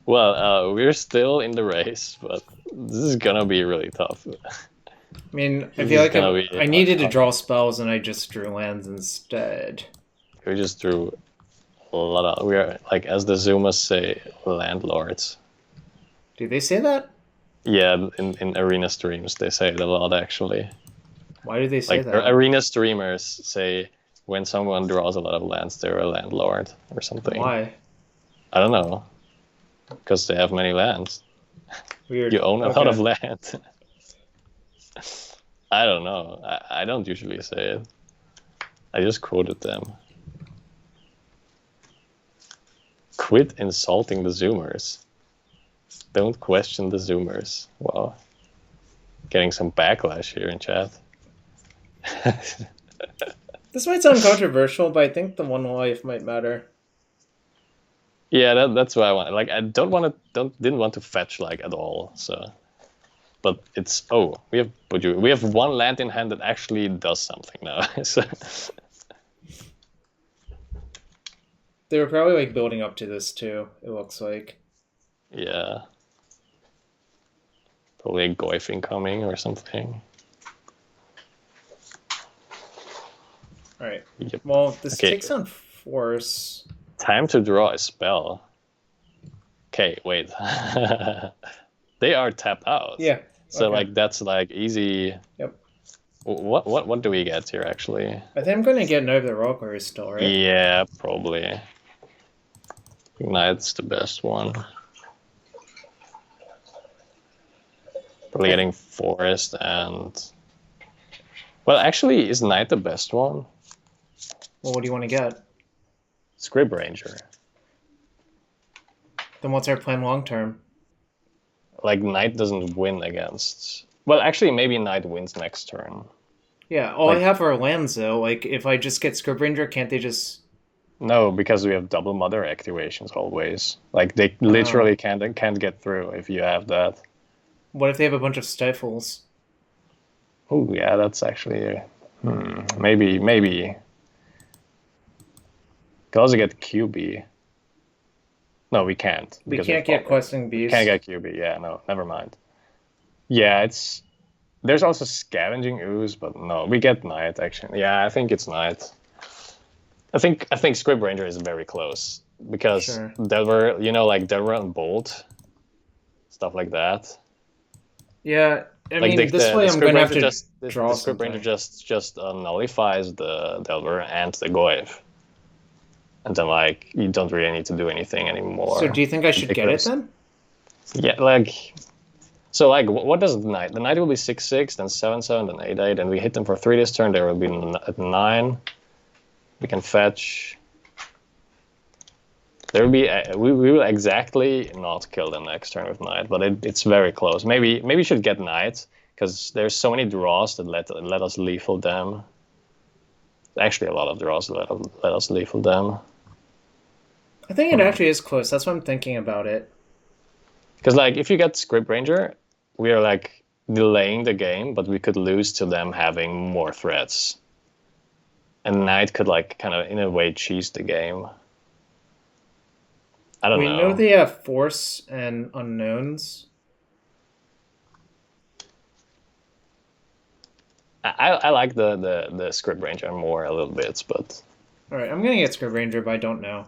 [SPEAKER 1] Well, we're still in the race, but this is gonna be really tough.
[SPEAKER 2] I mean, I feel like I needed to draw spells, and I just drew lands instead.
[SPEAKER 1] We just drew a lot of... We are, like, as the Zoomers say, landlords.
[SPEAKER 2] Do they say that?
[SPEAKER 1] Yeah, in arena streams, they say it a lot, actually.
[SPEAKER 2] Why do they say that?
[SPEAKER 1] Arena streamers say when someone draws a lot of lands, they're a landlord or something.
[SPEAKER 2] Why?
[SPEAKER 1] I don't know. Because they have many lands.
[SPEAKER 2] Weird.
[SPEAKER 1] You own a lot of land. I don't know. I don't usually say it. I just quoted them. Quit insulting the Zoomers. Don't question the Zoomers. Wow. Getting some backlash here in chat.
[SPEAKER 2] This might sound controversial, but I think the one life might matter.
[SPEAKER 1] Yeah, that's what I want. Like, I didn't want to fetch like at all. So, but it's we have 1 land in hand that actually does something now. So.
[SPEAKER 2] They were probably like building up to this too. It looks like.
[SPEAKER 1] Yeah. Probably a Goyf incoming or something.
[SPEAKER 2] All right.
[SPEAKER 1] Yep.
[SPEAKER 2] Well, this takes on force.
[SPEAKER 1] Time to draw a spell. Okay, wait. They are tapped out.
[SPEAKER 2] Yeah.
[SPEAKER 1] So like that's like easy.
[SPEAKER 2] Yep.
[SPEAKER 1] What do we get here actually?
[SPEAKER 2] I think I'm gonna get Noble the Reliquary still, right?
[SPEAKER 1] Yeah, probably. Ignite's the best one. Probably getting Forest and... Well, actually, is Knight the best one?
[SPEAKER 2] Well, what do you want to get?
[SPEAKER 1] Scrib Ranger.
[SPEAKER 2] Then what's our plan long term?
[SPEAKER 1] Like, Knight doesn't win against... Well, actually, maybe Knight wins next turn.
[SPEAKER 2] Yeah, all I have are lands, though. Like, if I just get Scrib Ranger, can't they just...
[SPEAKER 1] No, because we have double Mother activations always. Like, they literally can't get through if you have that.
[SPEAKER 2] What if they have a bunch of Stifles?
[SPEAKER 1] Oh, yeah, that's actually... maybe. Could also get QB. No, we can't.
[SPEAKER 2] We can't get Questing Beast.
[SPEAKER 1] Can't get QB, yeah, no, never mind. Yeah, it's... There's also Scavenging Ooze, but no, we get Knight, actually. Yeah, I think it's Knight. I think Scrib Ranger is very close. Because Delver, like Delver and Bolt, stuff like that.
[SPEAKER 2] Yeah, I mean, this way I'm going to have to draw
[SPEAKER 1] the Scrib Ranger just nullifies the Delver and the Goyf. And then, like, you don't really need to do anything anymore.
[SPEAKER 2] So do you think I should get it then?
[SPEAKER 1] Yeah, like... So, like, what does the Knight? The Knight will be 6/6, then 7/7, then 8/8, and we hit them for 3 this turn. They will be at 9. We can fetch. There will be we will exactly not kill them next turn with Knight, but it's very close. Maybe we should get Knight because there's so many draws that let us lethal them. Actually, a lot of draws that let us lethal them.
[SPEAKER 2] I think it actually is close. That's what I'm thinking about it.
[SPEAKER 1] Because like if you get Script Ranger, we are like delaying the game, but we could lose to them having more threats. And Knight could like kind of in a way cheese the game. I don't know.
[SPEAKER 2] We know they have Force and Unknowns.
[SPEAKER 1] I like the Script Ranger more a little bit, but...
[SPEAKER 2] Alright, I'm gonna get Script Ranger, but I don't know.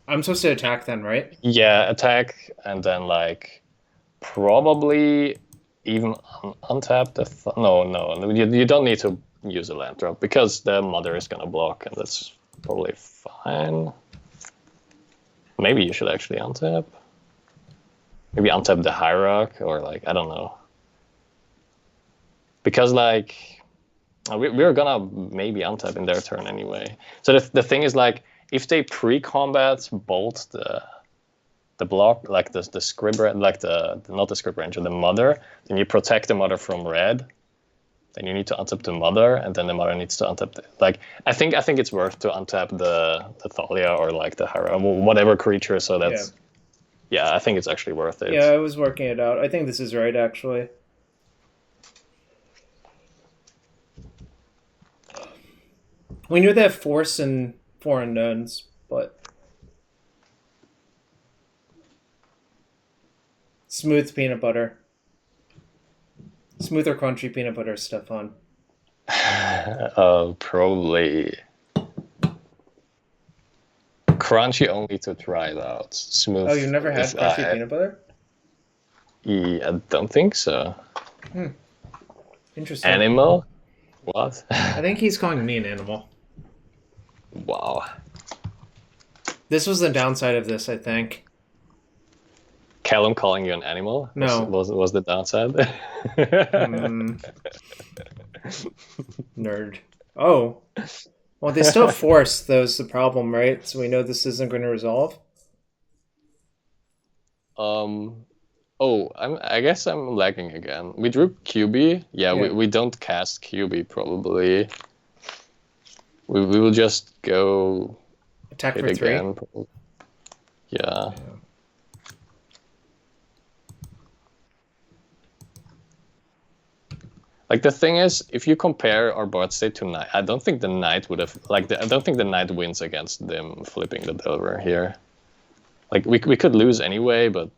[SPEAKER 2] I'm supposed to attack then, right?
[SPEAKER 1] Yeah, attack, and then like probably even untap the... No, you don't need to use a land drop, because the Mother is gonna block, and that's probably fine. Maybe you should actually untap. Maybe untap the Hierarch, or like, I don't know. Because like... We're gonna maybe untap in their turn anyway. So the thing is like, if they pre-combat bolt the block, like the Script, like not the Script Ranger, the Mother, then you protect the Mother from red. Then you need to untap the Mother, and then the Mother needs to untap like I think it's worth to untap the Thalia or like the Hierarch, whatever creature. So that's yeah, I think it's actually worth it.
[SPEAKER 2] Yeah, I was working it out. I think this is right actually. We knew they have Force and 4 Unknowns, but... Smooth peanut butter. Smooth or crunchy peanut butter, Stefan?
[SPEAKER 1] Probably... Crunchy only to try it out. Smooth...
[SPEAKER 2] Oh, you've never had crunchy peanut butter?
[SPEAKER 1] Yeah, I don't think so.
[SPEAKER 2] Interesting.
[SPEAKER 1] Animal? What?
[SPEAKER 2] I think he's calling me an animal.
[SPEAKER 1] Wow.
[SPEAKER 2] This was the downside of this, I think.
[SPEAKER 1] Callum calling you an animal?
[SPEAKER 2] No.
[SPEAKER 1] Was the downside?
[SPEAKER 2] Nerd. Oh. Well, they still force, though, is the problem, right? So we know this isn't going to resolve?
[SPEAKER 1] Oh, I guess I'm lagging again. We drew QB. Yeah. We don't cast QB, probably. We will just go...
[SPEAKER 2] Attack for 3?
[SPEAKER 1] Again. Yeah. Like the thing is, if you compare our board state to Knight, I don't think the Knight would have I don't think the Knight wins against them flipping the Delver here. Like we could lose anyway, but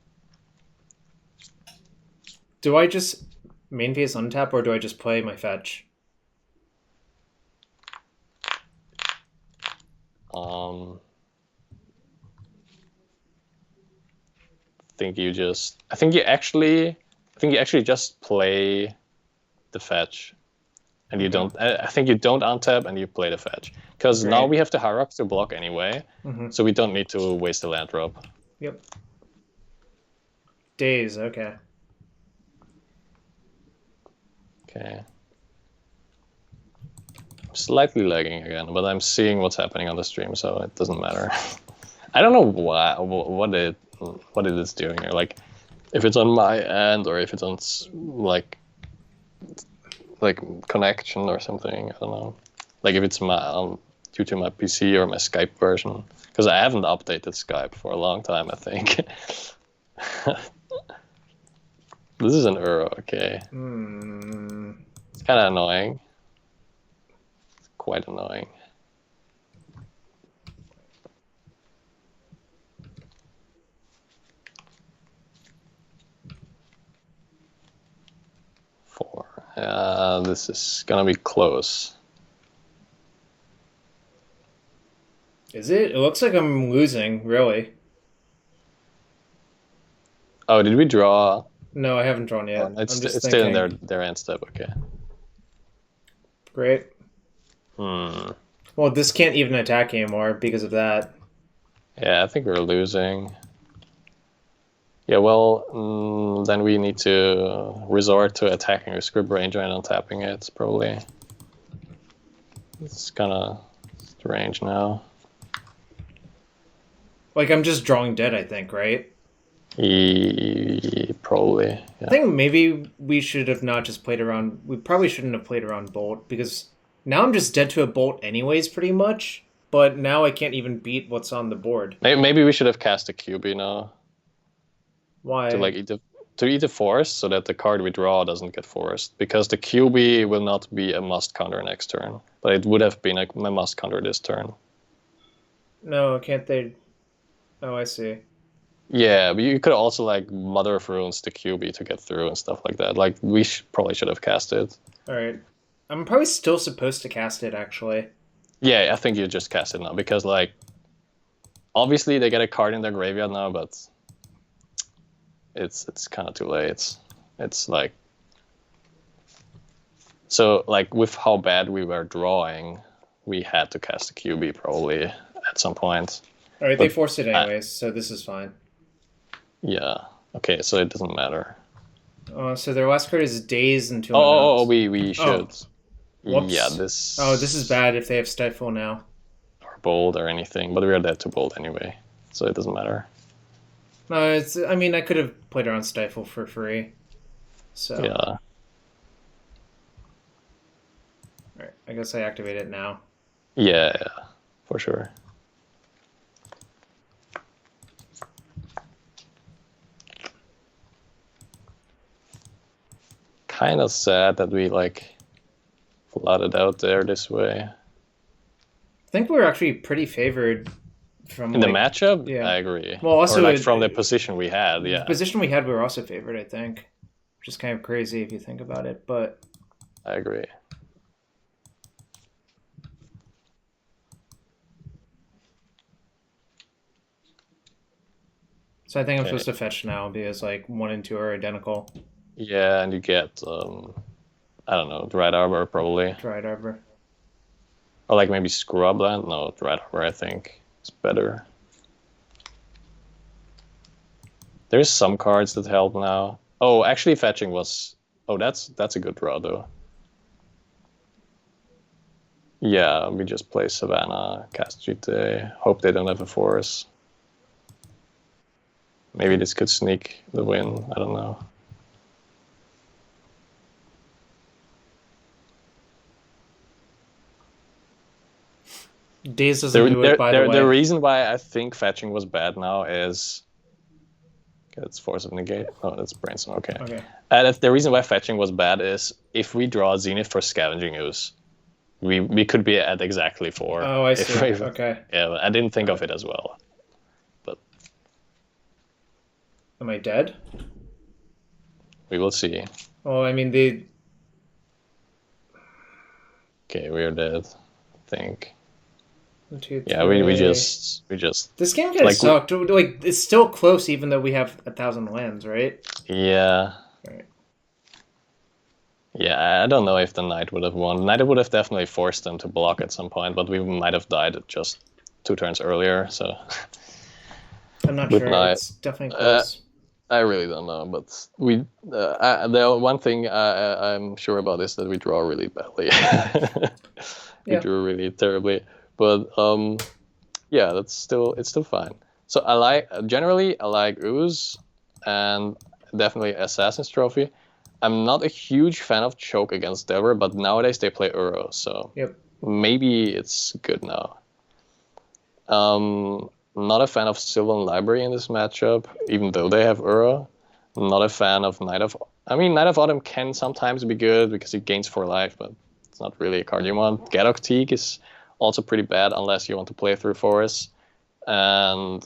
[SPEAKER 2] do I just main phase untap or do I just play my fetch?
[SPEAKER 1] I think you actually just play the fetch, and you don't. I think you don't untap and you play the fetch, because now we have the Hierarch to block anyway, so we don't need to waste the land drop.
[SPEAKER 2] Yep. Days. Okay.
[SPEAKER 1] Okay. I'm slightly lagging again, but I'm seeing what's happening on the stream, so it doesn't matter. I don't know what it is doing here. Like, if it's on my end or if it's on like connection or something. I don't know. Like if it's due to my PC or my Skype version, because I haven't updated Skype for a long time, I think. This is an error. Okay. It's kind of annoying. It's quite annoying. This is gonna be close.
[SPEAKER 2] Is it? It looks like I'm losing, really.
[SPEAKER 1] Oh, did we draw?
[SPEAKER 2] No, I haven't drawn yet.
[SPEAKER 1] It's still in their end step, okay.
[SPEAKER 2] Great. Well, this can't even attack anymore because of that.
[SPEAKER 1] Yeah, I think we're losing. Yeah, well, then we need to resort to attacking a Script Ranger and untapping it, probably. It's kind of strange now.
[SPEAKER 2] Like, I'm just drawing dead, I think, right?
[SPEAKER 1] Probably.
[SPEAKER 2] I
[SPEAKER 1] Yeah.
[SPEAKER 2] think maybe we should have not just played around. We probably shouldn't have played around Bolt, because now I'm just dead to a Bolt anyways, pretty much. But now I can't even beat what's on the board.
[SPEAKER 1] Maybe we should have cast a QB now
[SPEAKER 2] Why?
[SPEAKER 1] to like eat the forest so that the card we draw doesn't get forest, because the QB will not be a must counter next turn, but it would have been a must counter this turn.
[SPEAKER 2] No, can't they? Oh, I see.
[SPEAKER 1] Yeah, but you could also like Mother of Runes the QB to get through and stuff like that. Like we probably should have cast it.
[SPEAKER 2] All right. I'm probably still supposed to cast it, actually.
[SPEAKER 1] Yeah, I think you just cast it now because like obviously they get a card in their graveyard now, but it's kind of too late. It's like so like with how bad we were drawing, we had to cast the QB probably at some point.
[SPEAKER 2] All right, they forced it anyways, so this is fine.
[SPEAKER 1] Yeah. Okay, so it doesn't matter.
[SPEAKER 2] So their last card is Daze and 2
[SPEAKER 1] Oh,
[SPEAKER 2] unknowns.
[SPEAKER 1] we should.
[SPEAKER 2] Whoops.
[SPEAKER 1] Yeah, this.
[SPEAKER 2] Oh, this is bad if they have Stifle now.
[SPEAKER 1] Or bold or anything, but we are dead to bold anyway, so it doesn't matter.
[SPEAKER 2] No, it's. I mean, I could have played around Stifle for free. So.
[SPEAKER 1] Yeah.
[SPEAKER 2] All right, I guess I activate it now.
[SPEAKER 1] Yeah, for sure. Kind of sad that we like flooded out there this way.
[SPEAKER 2] I think we're actually pretty favored from
[SPEAKER 1] In the matchup.
[SPEAKER 2] Yeah,
[SPEAKER 1] I agree.
[SPEAKER 2] Well, also
[SPEAKER 1] or like from the position we had. Yeah,
[SPEAKER 2] the position we had, we were also favored. I think, which is kind of crazy if you think about it, but
[SPEAKER 1] I agree.
[SPEAKER 2] So I think I'm supposed to fetch now because like 1 and 2 are identical.
[SPEAKER 1] Yeah, and you get I don't know, Dryad Arbor probably.
[SPEAKER 2] Dryad Arbor.
[SPEAKER 1] Or like maybe Scrubland? No, Dryad Arbor I think is better. There's some cards that help now. Oh, actually fetching was... Oh, that's a good draw though. Yeah, we just play Savannah, cast GT, hope they don't have a force. Maybe this could sneak the win, I don't know.
[SPEAKER 2] Daze doesn't do it, by the way.
[SPEAKER 1] The reason why I think fetching was bad now is... Okay, it's Force of Negate. Oh, that's Brainstorm, okay. The reason why fetching was bad is if we draw Zenith for Scavenging Ooze, we could be at exactly 4.
[SPEAKER 2] Oh, I see. Okay.
[SPEAKER 1] Yeah, I didn't think of it as well. But
[SPEAKER 2] am I dead?
[SPEAKER 1] We will see.
[SPEAKER 2] Well, I mean, they...
[SPEAKER 1] Okay, we are dead, I think.
[SPEAKER 2] 1, 2, 3.
[SPEAKER 1] Yeah, we just.
[SPEAKER 2] This game kind of sucked. Like, it's still close, even though we have 1,000 lands, right?
[SPEAKER 1] Yeah.
[SPEAKER 2] Right.
[SPEAKER 1] Yeah, I don't know if the Knight would have won. The Knight would have definitely forced them to block at some point, but we might have died just 2 turns earlier. So.
[SPEAKER 2] I'm not sure. It's definitely close.
[SPEAKER 1] I really don't know, but the one thing I'm sure about is that we draw really badly. We drew really terribly, but yeah, it's still fine. So generally I like Ooze and definitely Assassin's Trophy. I'm not a huge fan of Choke against Delver, but nowadays they play Uro, so maybe it's good now. Not a fan of Sylvan Library in this matchup, even though they have Uro. Not a fan of Knight of Autumn can sometimes be good because it gains 4 life, but it's not really a card you want. Gadok Teak is also pretty bad unless you want to play through forests. And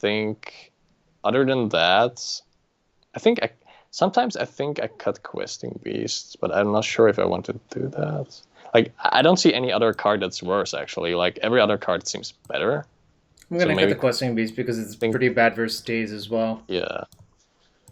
[SPEAKER 1] other than that, sometimes I think I cut Questing Beasts, but I'm not sure if I want to do that. Like, I don't see any other card that's worse, actually. Like, every other card seems better.
[SPEAKER 2] I'm going to cut the Questing Beast because it's pretty bad versus Daze as well.
[SPEAKER 1] Yeah.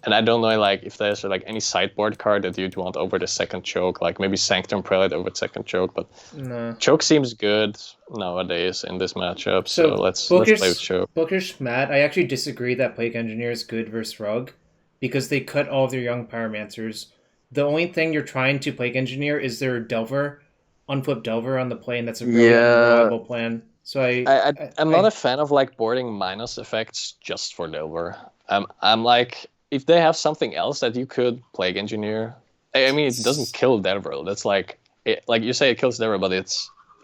[SPEAKER 1] And I don't know, like, if there's like any sideboard card that you'd want over the second Choke, like maybe Sanctum Prelate over the second Choke, but
[SPEAKER 2] no.
[SPEAKER 1] Choke seems good nowadays in this matchup, so let's play with Choke.
[SPEAKER 2] Bookish Matt, I actually disagree that Plague Engineer is good versus Rug because they cut all of their young Pyromancers. The only thing you're trying to Plague Engineer is their Delver, unflip Delver on the plane. That's a really reliable plan. So
[SPEAKER 1] I'm not a fan of like boarding minus effects just for Delver. I'm like, if they have something else that you could Plague Engineer. I mean, it doesn't kill Delver. That's like like you say, it kills Delver, but it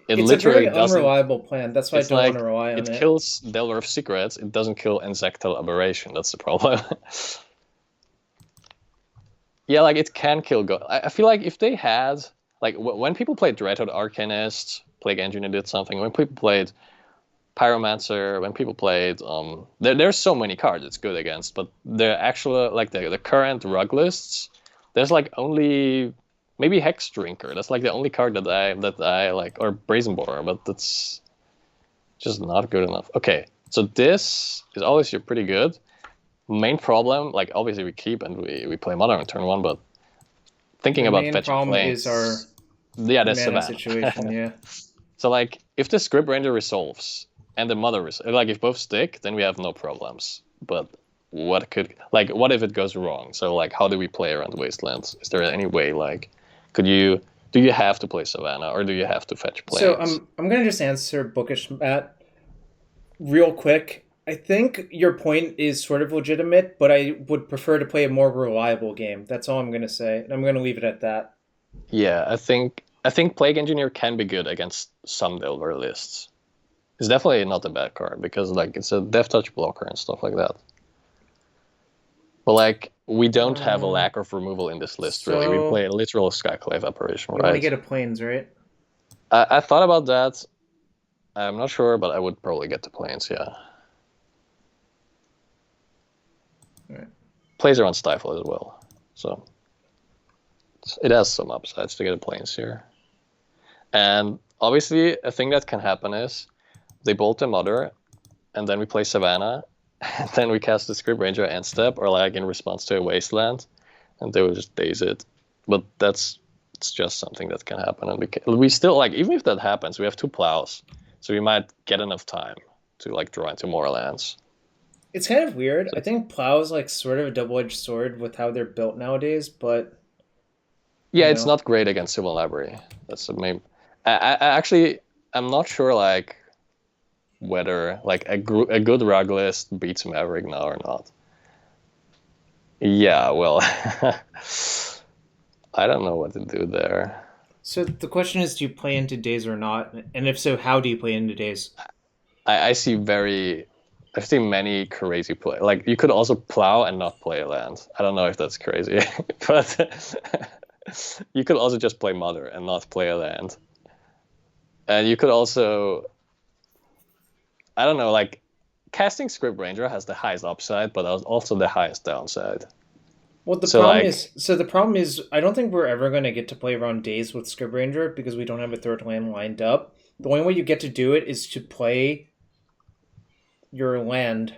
[SPEAKER 2] it's
[SPEAKER 1] literally
[SPEAKER 2] a very
[SPEAKER 1] doesn't.
[SPEAKER 2] unreliable plan. That's why I
[SPEAKER 1] It's
[SPEAKER 2] don't want
[SPEAKER 1] like
[SPEAKER 2] to rely on
[SPEAKER 1] it
[SPEAKER 2] it.
[SPEAKER 1] kills Delver of Secrets. It doesn't kill Insectal Aberration. That's the problem. Yeah, like it can kill. I feel like if they had like when people played Dreadhorde Arcanist, Plague Engineer did something. When people played Pyromancer, when people played there's so many cards it's good against, but the actual like the current rug lists, there's like only maybe Hex Drinker. That's like the only card that I like, or Brazen Borer, but that's just not good enough. Okay, so this is obviously pretty good. Main problem, like obviously we keep and we play Mother on turn 1, but thinking about fetching
[SPEAKER 2] problem
[SPEAKER 1] planes,
[SPEAKER 2] is our
[SPEAKER 1] the
[SPEAKER 2] mana
[SPEAKER 1] Savannah
[SPEAKER 2] situation. Yeah.
[SPEAKER 1] So like if the Script Ranger resolves and the Mother like if both stick, then we have no problems. But what if it goes wrong? So like how do we play around Wastelands? Is there any way like do you have to play Savannah or do you have to fetch planes?
[SPEAKER 2] So I'm gonna just answer Bookish Matt real quick. I think your point is sort of legitimate, but I would prefer to play a more reliable game. That's all I'm gonna say, and I'm gonna leave it at that.
[SPEAKER 1] Yeah, I think Plague Engineer can be good against some Delver lists. It's definitely not a bad card because like it's a Death Touch blocker and stuff like that. But like we don't have a lack of removal in this list. Really, we play a literal Skyclave Apparition, right?
[SPEAKER 2] You want to get a planes, right?
[SPEAKER 1] I thought about that. I'm not sure, but I would probably get the planes. Yeah.
[SPEAKER 2] Right.
[SPEAKER 1] Plays are on Stifle as well, so it has some upsides to get a planes here. And obviously, a thing that can happen is they bolt the Mother, and then we play Savannah, and then we cast the Script Ranger end step, or like in response to a Wasteland, and they will just daze it. But it's just something that can happen, and we still like even if that happens, we have 2 plows, so we might get enough time to like draw into more lands.
[SPEAKER 2] It's kind of weird. I think plow is like sort of a double-edged sword with how they're built nowadays, but
[SPEAKER 1] yeah, it's not great against Civil Library. That's the main. I'm not sure like whether like a good rug list beats Maverick now or not. Yeah, well, I don't know what to do there.
[SPEAKER 2] So the question is, do you play into days or not? And if so, how do you play into days?
[SPEAKER 1] I see many crazy play. Like you could also plow and not play a land. I don't know if that's crazy, but you could also just play Mother and not play a land. And you could also, I don't know, like casting Script Ranger has the highest upside, but also the highest downside.
[SPEAKER 2] Well, the problem is, I don't think we're ever going to get to play around days with Script Ranger because we don't have a third land lined up. The only way you get to do it is to play your land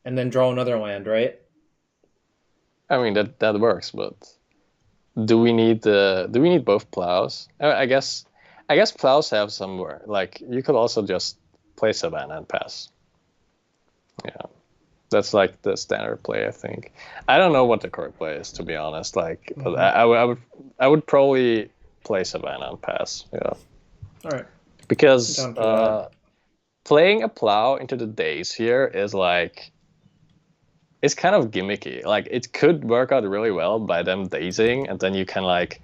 [SPEAKER 2] and then draw another land, right?
[SPEAKER 1] I mean that works, but do we need both plows? I guess plows have somewhere. Like you could also just play Savannah and pass. Yeah. That's like the standard play, I think. I don't know what the correct play is, to be honest. Like, but I would probably play Savannah and pass. Yeah.
[SPEAKER 2] All right.
[SPEAKER 1] Because playing a plow into the days here is like, it's kind of gimmicky. Like, it could work out really well by them dazing, and then you can like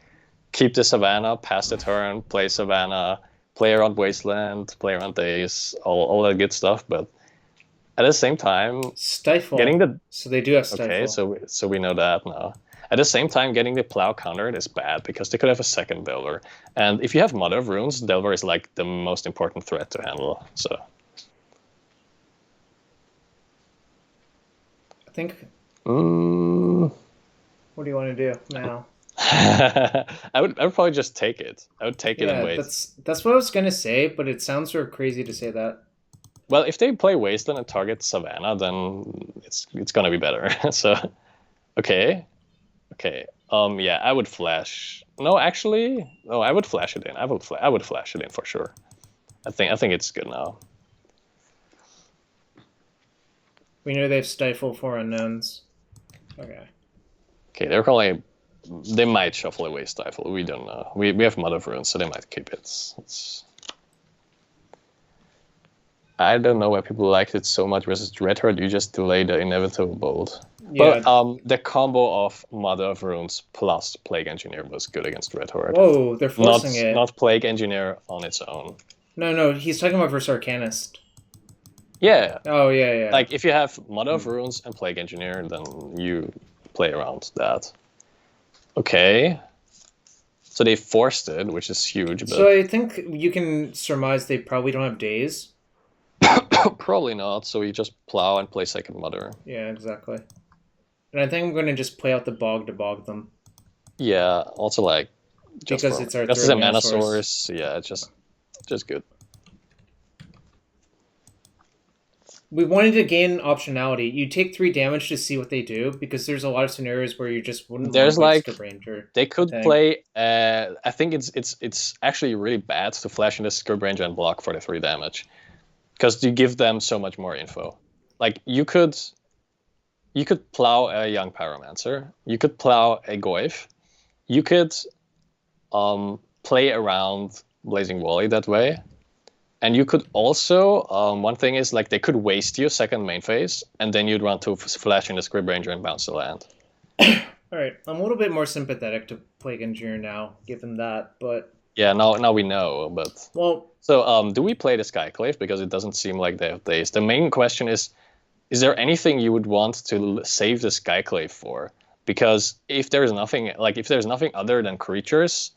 [SPEAKER 1] keep the Savannah, pass the turn, play Savannah, play around Wasteland, play around days, all that good stuff, but. At the same time,
[SPEAKER 2] Stifle. So they do have Stifle.
[SPEAKER 1] Okay, so we know that now. At the same time, getting the plow countered is bad because they could have a second Delver. And if you have Mother of Runes, Delver is like the most important threat to handle. So
[SPEAKER 2] I think. What do you want to do now?
[SPEAKER 1] I would probably just take it. I would take it and wait.
[SPEAKER 2] That's what I was gonna say, but it sounds sort of crazy to say that.
[SPEAKER 1] Well, if they play Wasteland and target Savannah, then it's gonna be better. So, okay. Yeah, I would flash. No, actually, no, I would flash it in. I would flash it in for sure. I think it's good now.
[SPEAKER 2] We know they have Stifle for unknowns. Okay.
[SPEAKER 1] Okay, they might shuffle away Stifle. We don't know. We have Mother of Runes, so they might keep it. I don't know why people liked it so much versus Dreadhorde. You just delay the inevitable bolt.
[SPEAKER 2] Yeah.
[SPEAKER 1] But the combo of Mother of Runes plus Plague Engineer was good against Dreadhorde.
[SPEAKER 2] Whoa, they're forcing it.
[SPEAKER 1] Not Plague Engineer on its own.
[SPEAKER 2] No, he's talking about versus Arcanist.
[SPEAKER 1] Yeah.
[SPEAKER 2] Oh, yeah.
[SPEAKER 1] Like, if you have Mother of Runes and Plague Engineer, then you play around that. Okay. So they forced it, which is huge. But...
[SPEAKER 2] So I think you can surmise they probably don't have days.
[SPEAKER 1] Probably not, so you just plow and play second Mother.
[SPEAKER 2] Yeah, exactly. And I think I'm going to just play out the bog to bog them.
[SPEAKER 1] Yeah, also like...
[SPEAKER 2] Because it's our
[SPEAKER 1] third
[SPEAKER 2] third
[SPEAKER 1] mana source. Yeah, it's just good.
[SPEAKER 2] We wanted to gain optionality. You take 3 damage to see what they do, because there's a lot of scenarios where you just wouldn't
[SPEAKER 1] There's
[SPEAKER 2] want
[SPEAKER 1] like...
[SPEAKER 2] Ranger.
[SPEAKER 1] They could play... I think it's actually really bad to flash into Scourge Ranger and block for the 3 damage. Because you give them so much more info. Like, you could plow a Young Pyromancer. You could plow a Goyf. You could play around Blazing Wally that way. And you could also, one thing is, like, they could waste you second main phase, and then you'd run to flash in the Scrib Ranger and bounce the land.
[SPEAKER 2] Alright, I'm a little bit more sympathetic to Plague Engineer now, given that, but...
[SPEAKER 1] Yeah, now we know, but...
[SPEAKER 2] Well...
[SPEAKER 1] So, do we play the Skyclave? Because it doesn't seem like they have days. The main question is there anything you would want to save the Skyclave for? Because if there's nothing other than creatures,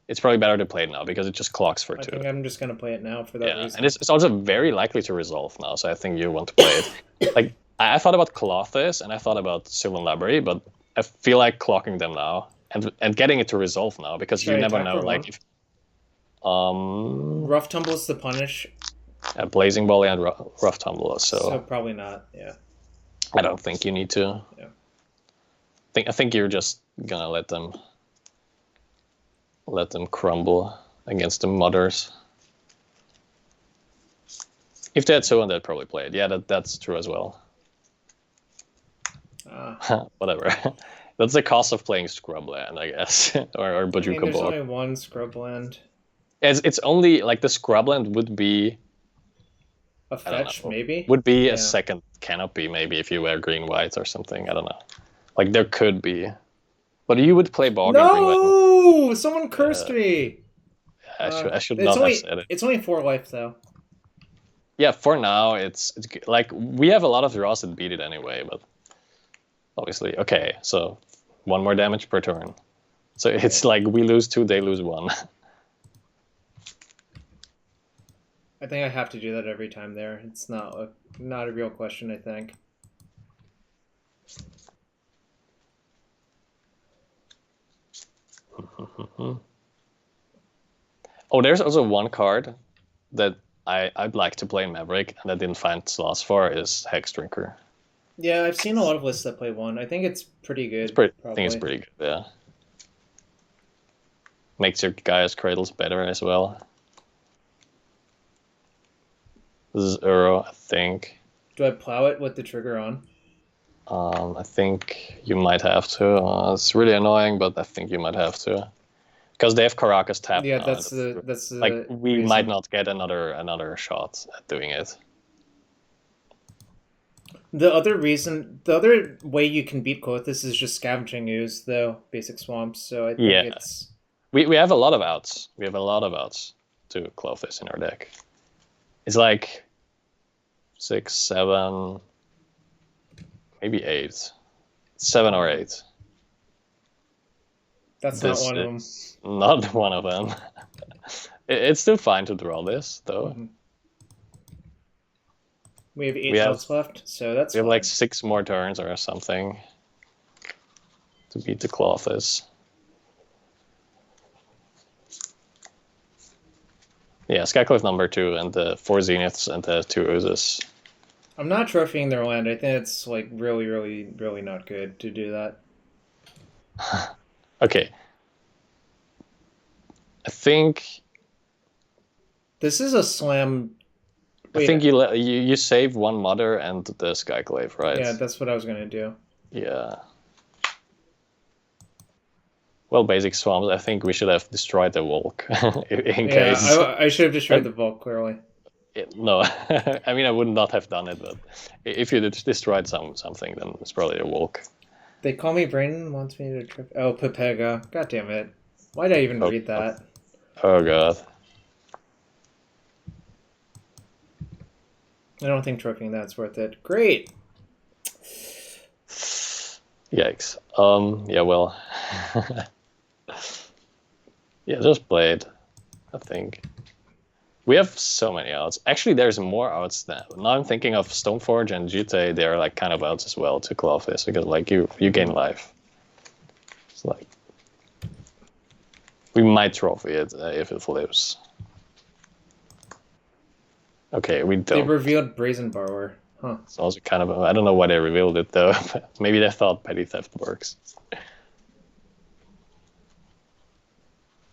[SPEAKER 1] it's probably better to play it now, because it just clocks for 2.
[SPEAKER 2] I think I'm just going to play it now for that reason.
[SPEAKER 1] And it's also very likely to resolve now, so I think you want to play it. Like, I thought about Colossus, and I thought about Sylvan Library, but I feel like clocking them now, and getting it to resolve now, because you never know, like, if...
[SPEAKER 2] Rough Tumble is the punish.
[SPEAKER 1] Blazing Volley and Rough Tumble,
[SPEAKER 2] so probably not. Yeah.
[SPEAKER 1] I don't think you need to.
[SPEAKER 2] Yeah.
[SPEAKER 1] I think you're just gonna let them crumble against the Mothers. If they had someone, they'd probably play it. Yeah, that's true as well. Whatever. That's the cost of playing Scrubland, I guess, or Bojuka
[SPEAKER 2] There's only one Scrubland.
[SPEAKER 1] It's only, like, the Scrubland would be...
[SPEAKER 2] A fetch, maybe?
[SPEAKER 1] Would be a second Canopy, maybe, if you were green-white or something. I don't know. Like, there could be. But you would play Bog and green-white.
[SPEAKER 2] No! Someone cursed me!
[SPEAKER 1] I should not have said it.
[SPEAKER 2] It's only 4 life, though.
[SPEAKER 1] Yeah, for now, it's like, we have a lot of draws that beat it anyway, but... Obviously. Okay, so 1 more damage per turn. So it's like, we lose 2, they lose 1.
[SPEAKER 2] I think I have to do that every time there. It's not a real question, I think.
[SPEAKER 1] Oh, there's also one card that I'd like to play in Maverick, and I didn't find slots for, is Hex Drinker.
[SPEAKER 2] Yeah, I've seen a lot of lists that play 1. I think it's pretty good.
[SPEAKER 1] I think it's pretty good, yeah. Makes your Gaia's Cradles better as well. This is Uro, I think.
[SPEAKER 2] Do I plow it with the trigger on?
[SPEAKER 1] I think you might have to. It's really annoying, but I think you might have to. Because they have Caracas tapped.
[SPEAKER 2] Yeah,
[SPEAKER 1] now.
[SPEAKER 2] that's the
[SPEAKER 1] like, we
[SPEAKER 2] reason.
[SPEAKER 1] might not get another shot at doing it.
[SPEAKER 2] The other way you can beat Kothis is just Scavenging Ooze, though, basic swamps, so I think it's...
[SPEAKER 1] We have a lot of outs. We have a lot of outs to Clothis in our deck. It's like 6, 7, maybe 8. 7 or 8.
[SPEAKER 2] That's not one of them.
[SPEAKER 1] Not one of them. It's still fine to draw this, though.
[SPEAKER 2] Mm-hmm. We have 8 shots left, so that's
[SPEAKER 1] We have like 6 more turns or something to beat the Clothis. Yeah, Skyclave number 2 and the 4 Zeniths and the 2 Oozes.
[SPEAKER 2] I'm not trophying their land. I think it's like really, really, really not good to do that.
[SPEAKER 1] Okay. I think
[SPEAKER 2] this is a slam.
[SPEAKER 1] Wait, I think you save 1 Mother and the Skyclave, right?
[SPEAKER 2] Yeah, that's what I was gonna do.
[SPEAKER 1] Yeah. Well, basic swamps. I think we should have destroyed the Volk in case.
[SPEAKER 2] I should have destroyed the Volk clearly.
[SPEAKER 1] No, I mean I would not have done it, but if you destroyed something, then it's probably a walk.
[SPEAKER 2] They call me Brandon wants me to trip. Oh, Pepega. God damn it. Why did I even read that?
[SPEAKER 1] Oh god.
[SPEAKER 2] I don't think tripping that's worth it. Great.
[SPEAKER 1] Yikes. Yeah, well. Yeah, just played, I think. We have so many outs. Actually, there's more outs now. Now I'm thinking of Stoneforge and Jute. They're like kind of outs as well to Clawfist because like you gain life. It's like we might trophy it if it lives. Okay, we don't.
[SPEAKER 2] They revealed Brazen Borrower. Huh.
[SPEAKER 1] It's also kind of I don't know why they revealed it though. But maybe they thought petty theft works.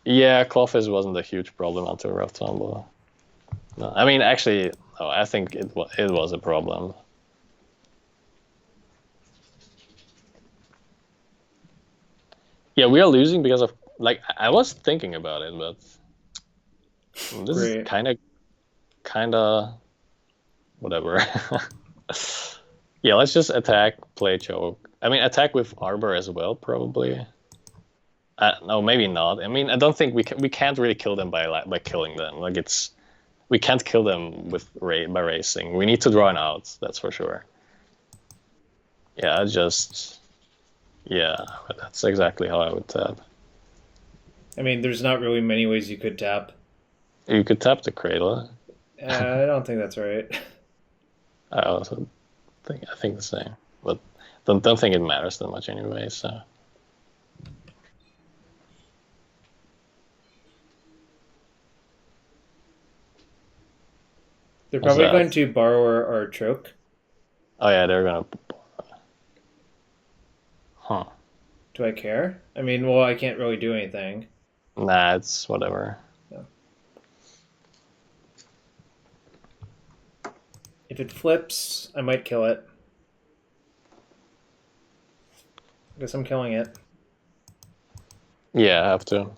[SPEAKER 1] Yeah, Clawfist wasn't a huge problem until Rough Tumble. No, I mean, actually, no, I think it was a problem. Yeah, we are losing because of, like, I was thinking about it, but this is kind of, whatever. Yeah, let's just attack, play choke. I mean, attack with Arbor as well, probably. No, maybe not. I mean, I don't think we can't really kill them by killing them. Like we can't kill them by racing. We need to draw an out. That's for sure. Yeah, that's exactly how I would tap.
[SPEAKER 2] I mean, there's not really many ways you could tap.
[SPEAKER 1] You could tap the Cradle.
[SPEAKER 2] I don't think that's right.
[SPEAKER 1] I also think the same, but don't think it matters that much anyway. So.
[SPEAKER 2] They're probably going to Borrower or Choke.
[SPEAKER 1] Oh yeah, they're gonna. Huh.
[SPEAKER 2] Do I care? I mean, well, I can't really do anything.
[SPEAKER 1] Nah, it's whatever.
[SPEAKER 2] Yeah. If it flips, I might kill it. I guess I'm killing it.
[SPEAKER 1] Yeah, I have to.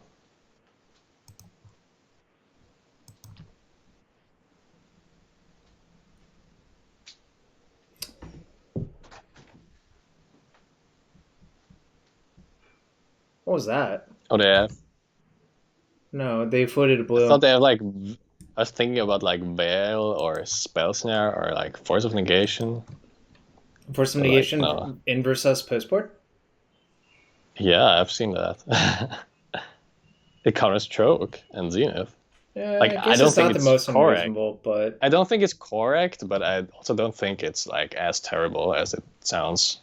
[SPEAKER 2] What was that?
[SPEAKER 1] Oh, they have?
[SPEAKER 2] No, they floated blue.
[SPEAKER 1] I thought they have like. I was thinking about like Veil or Spell Snare or like Force of Negation.
[SPEAKER 2] Force of Negation in versus postboard?
[SPEAKER 1] Yeah, I've seen that. It counters Choke and Zenith.
[SPEAKER 2] Yeah, like, I don't think it's the most unreasonable, but
[SPEAKER 1] I don't think it's correct, but I also don't think it's like as terrible as it sounds.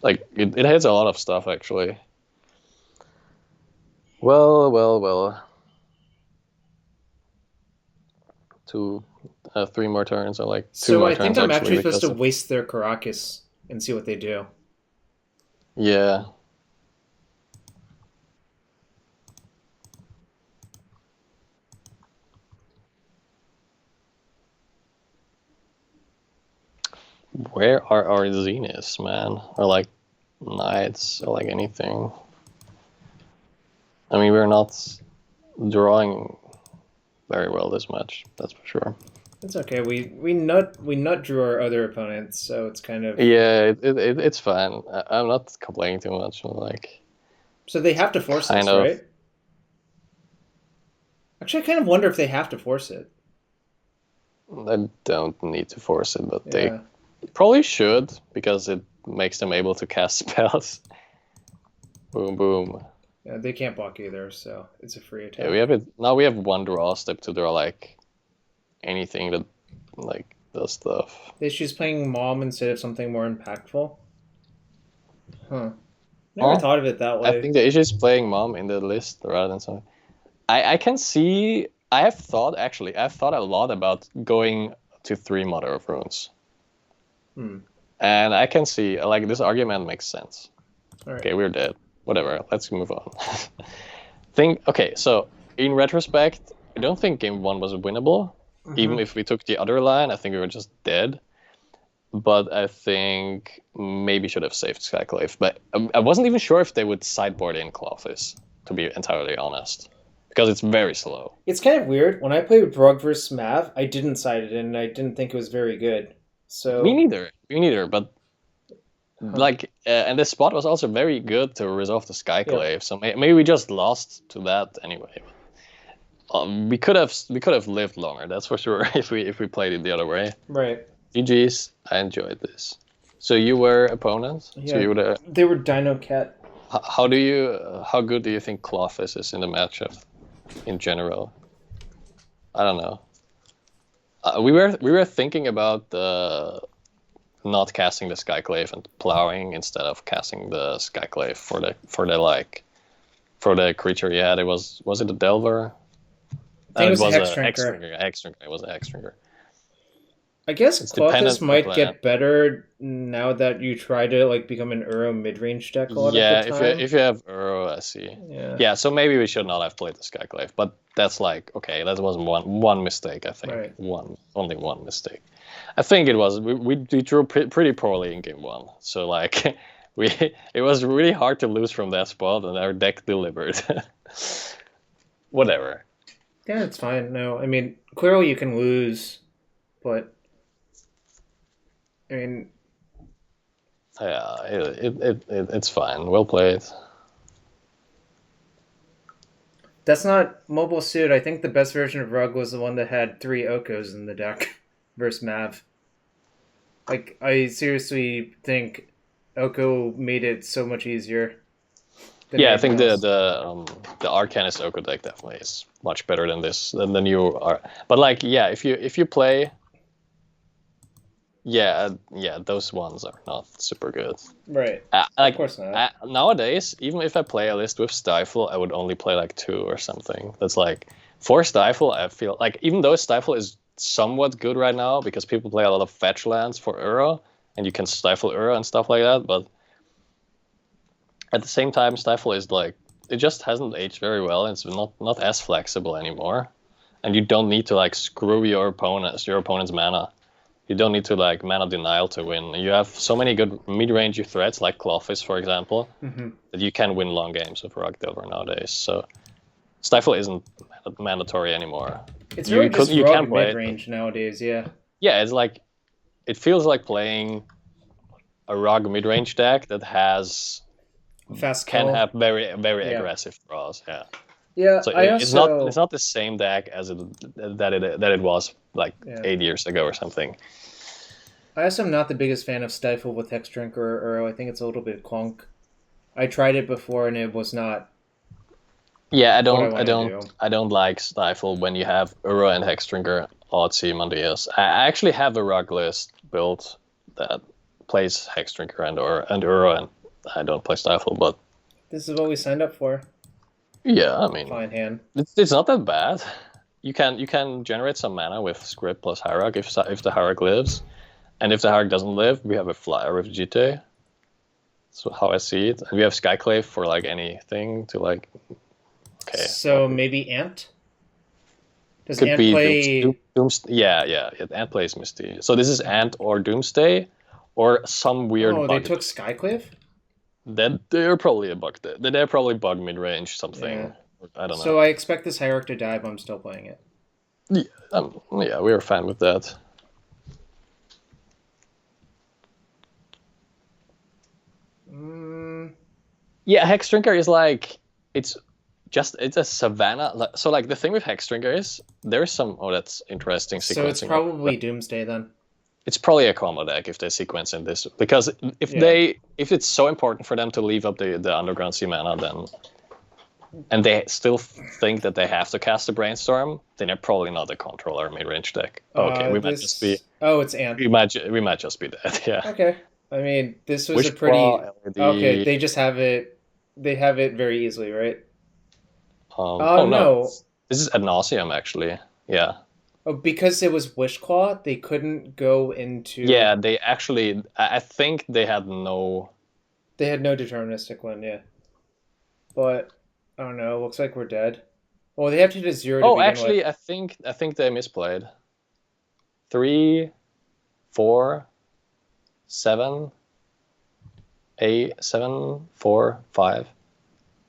[SPEAKER 1] Like it hits a lot of stuff actually. Well. 3 more turns or like 2 more turns.
[SPEAKER 2] So I think I'm actually supposed to waste their Caracas and see what they do.
[SPEAKER 1] Yeah. Where are our Zeniths, man? Or like Knights or like anything? I mean, we're not drawing very well this match, that's for sure.
[SPEAKER 2] It's okay. We nut drew our other opponents, so it's kind of
[SPEAKER 1] it's fine. I'm not complaining too much. Like,
[SPEAKER 2] so they have to force this, right? Actually, I kind of wonder if they have to force it.
[SPEAKER 1] They don't need to force it, but they probably should because it makes them able to cast spells. Boom, boom.
[SPEAKER 2] Yeah, they can't block either, so it's a free attack.
[SPEAKER 1] Yeah, we have it now. We have one draw step to draw like anything that like does stuff.
[SPEAKER 2] She's playing Mom instead of something more impactful. Huh. Never thought of it that way.
[SPEAKER 1] I think the issue is playing Mom in the list rather than something. I can see. I've thought a lot about going to 3 Mother of Runes. And I can see like this argument makes sense.
[SPEAKER 2] All right.
[SPEAKER 1] Okay, we're dead. Whatever, let's move on. Okay, so in retrospect, I don't think game 1 was winnable. Even if we took the other line, I think we were just dead. But I think maybe should have saved Skyclave. But I wasn't even sure if they would sideboard in Clawfist, to be entirely honest. because it's very slow.
[SPEAKER 2] It's kind of weird. When I played Brug vs. Mav, I didn't side it in, and I didn't think it was very good. So
[SPEAKER 1] Me neither. But and the spot was also very good to resolve the Skyclave. So maybe we just lost to that anyway. We could have lived longer. That's for sure. If we played it the other way.
[SPEAKER 2] Right.
[SPEAKER 1] GG's. I enjoyed this. So you were opponents.
[SPEAKER 2] Yeah.
[SPEAKER 1] So you were
[SPEAKER 2] they were Dino Cat.
[SPEAKER 1] How good do you think Clothis is in the matchup, in general? I don't know. We were thinking about not casting the Skyclave and plowing instead of casting the Skyclave for the creature. Yeah, was it a Delver?
[SPEAKER 2] I think it was
[SPEAKER 1] a
[SPEAKER 2] Hexdrinker.
[SPEAKER 1] It was a Hexdrinker.
[SPEAKER 2] I guess Clothis might get better now that you try to become an Uro midrange deck a lot of the time.
[SPEAKER 1] if you have Uro, I see. Yeah, so maybe we should not have played the Skyclave, but that's okay, that was one mistake, I think.
[SPEAKER 2] Right.
[SPEAKER 1] Only one mistake. I think it was we drew pretty poorly in game 1. So it was really hard to lose from that spot, and our deck delivered. Whatever.
[SPEAKER 2] Yeah, it's fine. No, I mean, clearly you can lose, but I mean,
[SPEAKER 1] yeah, it's fine. Well played.
[SPEAKER 2] That's not mobile suit. I think the best version of Rug was the one that had 3 Okos in the deck versus Mav. I seriously think Oko made it so much easier.
[SPEAKER 1] Yeah, I think the Arcanist Oko deck definitely is much better than the new are. But if you play. Yeah, those ones are not super good.
[SPEAKER 2] Right. Of course not.
[SPEAKER 1] Nowadays, even if I play a list with Stifle, I would only play 2 or something. That's for Stifle, I feel even though Stifle is somewhat good right now because people play a lot of fetch lands for Uro, and you can Stifle Uro and stuff like that, but at the same time, Stifle is it just hasn't aged very well, and it's not as flexible anymore, and you don't need to screw your opponent's mana. You don't need to mana denial to win. You have so many good mid-range threats like Clothis, for example, that you can win long games with Rug Delver nowadays. So Stifle isn't mandatory anymore.
[SPEAKER 2] It's really just Rug mid-range nowadays, yeah.
[SPEAKER 1] Yeah, it's it feels like playing a Rug mid-range deck that has can have very aggressive draws. Yeah.
[SPEAKER 2] Yeah,
[SPEAKER 1] so it's not the same deck as it was 8 years ago or something.
[SPEAKER 2] I also am not the biggest fan of Stifle with Hexdrinker or Uro. I think it's a little bit clunk. I tried it before and it was not.
[SPEAKER 1] Yeah, I don't like Stifle when you have Uro and Hexdrinker, Otzi, Mondias. I actually have a Rug list built that plays Hexdrinker and Uro, and I don't play Stifle, but
[SPEAKER 2] this is what we signed up for.
[SPEAKER 1] Yeah, I mean,
[SPEAKER 2] fine hand.
[SPEAKER 1] It's not that bad. You can generate some mana with Script plus Hierarch if the Hierarch lives, and if the Hierarch doesn't live, we have a flyer with GT. That's how I see it. And we have Skyclave for anything to Okay.
[SPEAKER 2] So maybe Ant. Does
[SPEAKER 1] Could
[SPEAKER 2] Ant
[SPEAKER 1] be
[SPEAKER 2] play?
[SPEAKER 1] Yeah. Ant plays Misty. So this is Ant or Doomsday, or some weird.
[SPEAKER 2] Oh, they took Skyclave.
[SPEAKER 1] Then they're probably a bug. They're probably bug mid-range something.
[SPEAKER 2] Yeah.
[SPEAKER 1] I don't know.
[SPEAKER 2] So I expect this Hierarch to die, but I'm still playing it.
[SPEAKER 1] Yeah, we were fine with that. Yeah, Hexdrinker is it's a Savannah. So the thing with Hexdrinker is there's some that's interesting sequencing.
[SPEAKER 2] So it's probably Doomsday then.
[SPEAKER 1] It's probably a combo deck if they sequence in this, because if it's so important for them to leave up the Underground Sea mana, then and they still think that they have to cast a Brainstorm, then they're probably not a controller mid-range deck. Okay, we might just be.
[SPEAKER 2] Oh, it's Ant.
[SPEAKER 1] We might just be that. Yeah.
[SPEAKER 2] Okay. I mean, this was a pretty. Okay, they just have it. They have it very easily, right? No.
[SPEAKER 1] This is Ad Nauseam, actually. Yeah.
[SPEAKER 2] Oh, because it was Wishclaw, they couldn't go into.
[SPEAKER 1] Yeah, they actually. I think they had no.
[SPEAKER 2] They had no deterministic one, yeah. But I don't know. Looks like we're dead. Oh, they have to do 0 to begin
[SPEAKER 1] actually,
[SPEAKER 2] with.
[SPEAKER 1] I think they misplayed. 3, 4, 7, 8, 7, 4, 5.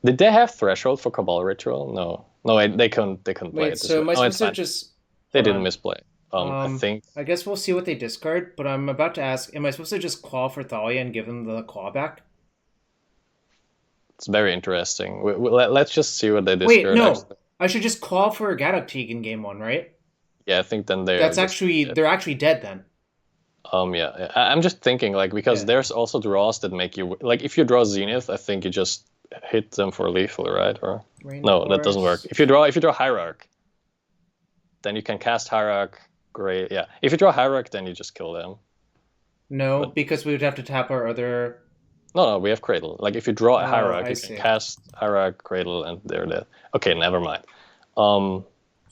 [SPEAKER 1] Did they have Threshold for Cabal Ritual? No. No, they couldn't play
[SPEAKER 2] Wait,
[SPEAKER 1] it this
[SPEAKER 2] so
[SPEAKER 1] way.
[SPEAKER 2] am I
[SPEAKER 1] Oh, it's
[SPEAKER 2] supposed to
[SPEAKER 1] fine.
[SPEAKER 2] just...
[SPEAKER 1] They
[SPEAKER 2] Hold
[SPEAKER 1] didn't
[SPEAKER 2] on.
[SPEAKER 1] misplay. I think
[SPEAKER 2] I guess we'll see what they discard, but I'm about to ask, am I supposed to just claw for Thalia and give them the claw back?
[SPEAKER 1] it's very interesting. Let's just see what they
[SPEAKER 2] Wait,
[SPEAKER 1] discard.
[SPEAKER 2] no.
[SPEAKER 1] Actually.
[SPEAKER 2] I should just claw for Gadokteeg in game 1, right?
[SPEAKER 1] Yeah, I think then they're
[SPEAKER 2] That's
[SPEAKER 1] just
[SPEAKER 2] actually...
[SPEAKER 1] dead.
[SPEAKER 2] They're actually dead then.
[SPEAKER 1] Yeah. I'm just thinking, like, because
[SPEAKER 2] Yeah.
[SPEAKER 1] there's also draws that make you... Like, if you draw Zenith, I think you just hit them for lethal, right? Or no, that doesn't work. If you draw Hierarch, then you can cast Hierarch. Great, yeah. If you draw Hierarch, then you just kill them.
[SPEAKER 2] No, because we would have to tap our other...
[SPEAKER 1] No, we have Cradle. Like, if you draw a Hierarch, you
[SPEAKER 2] see.
[SPEAKER 1] can cast Hierarch, Cradle, and they're dead. Okay, never mind.
[SPEAKER 2] So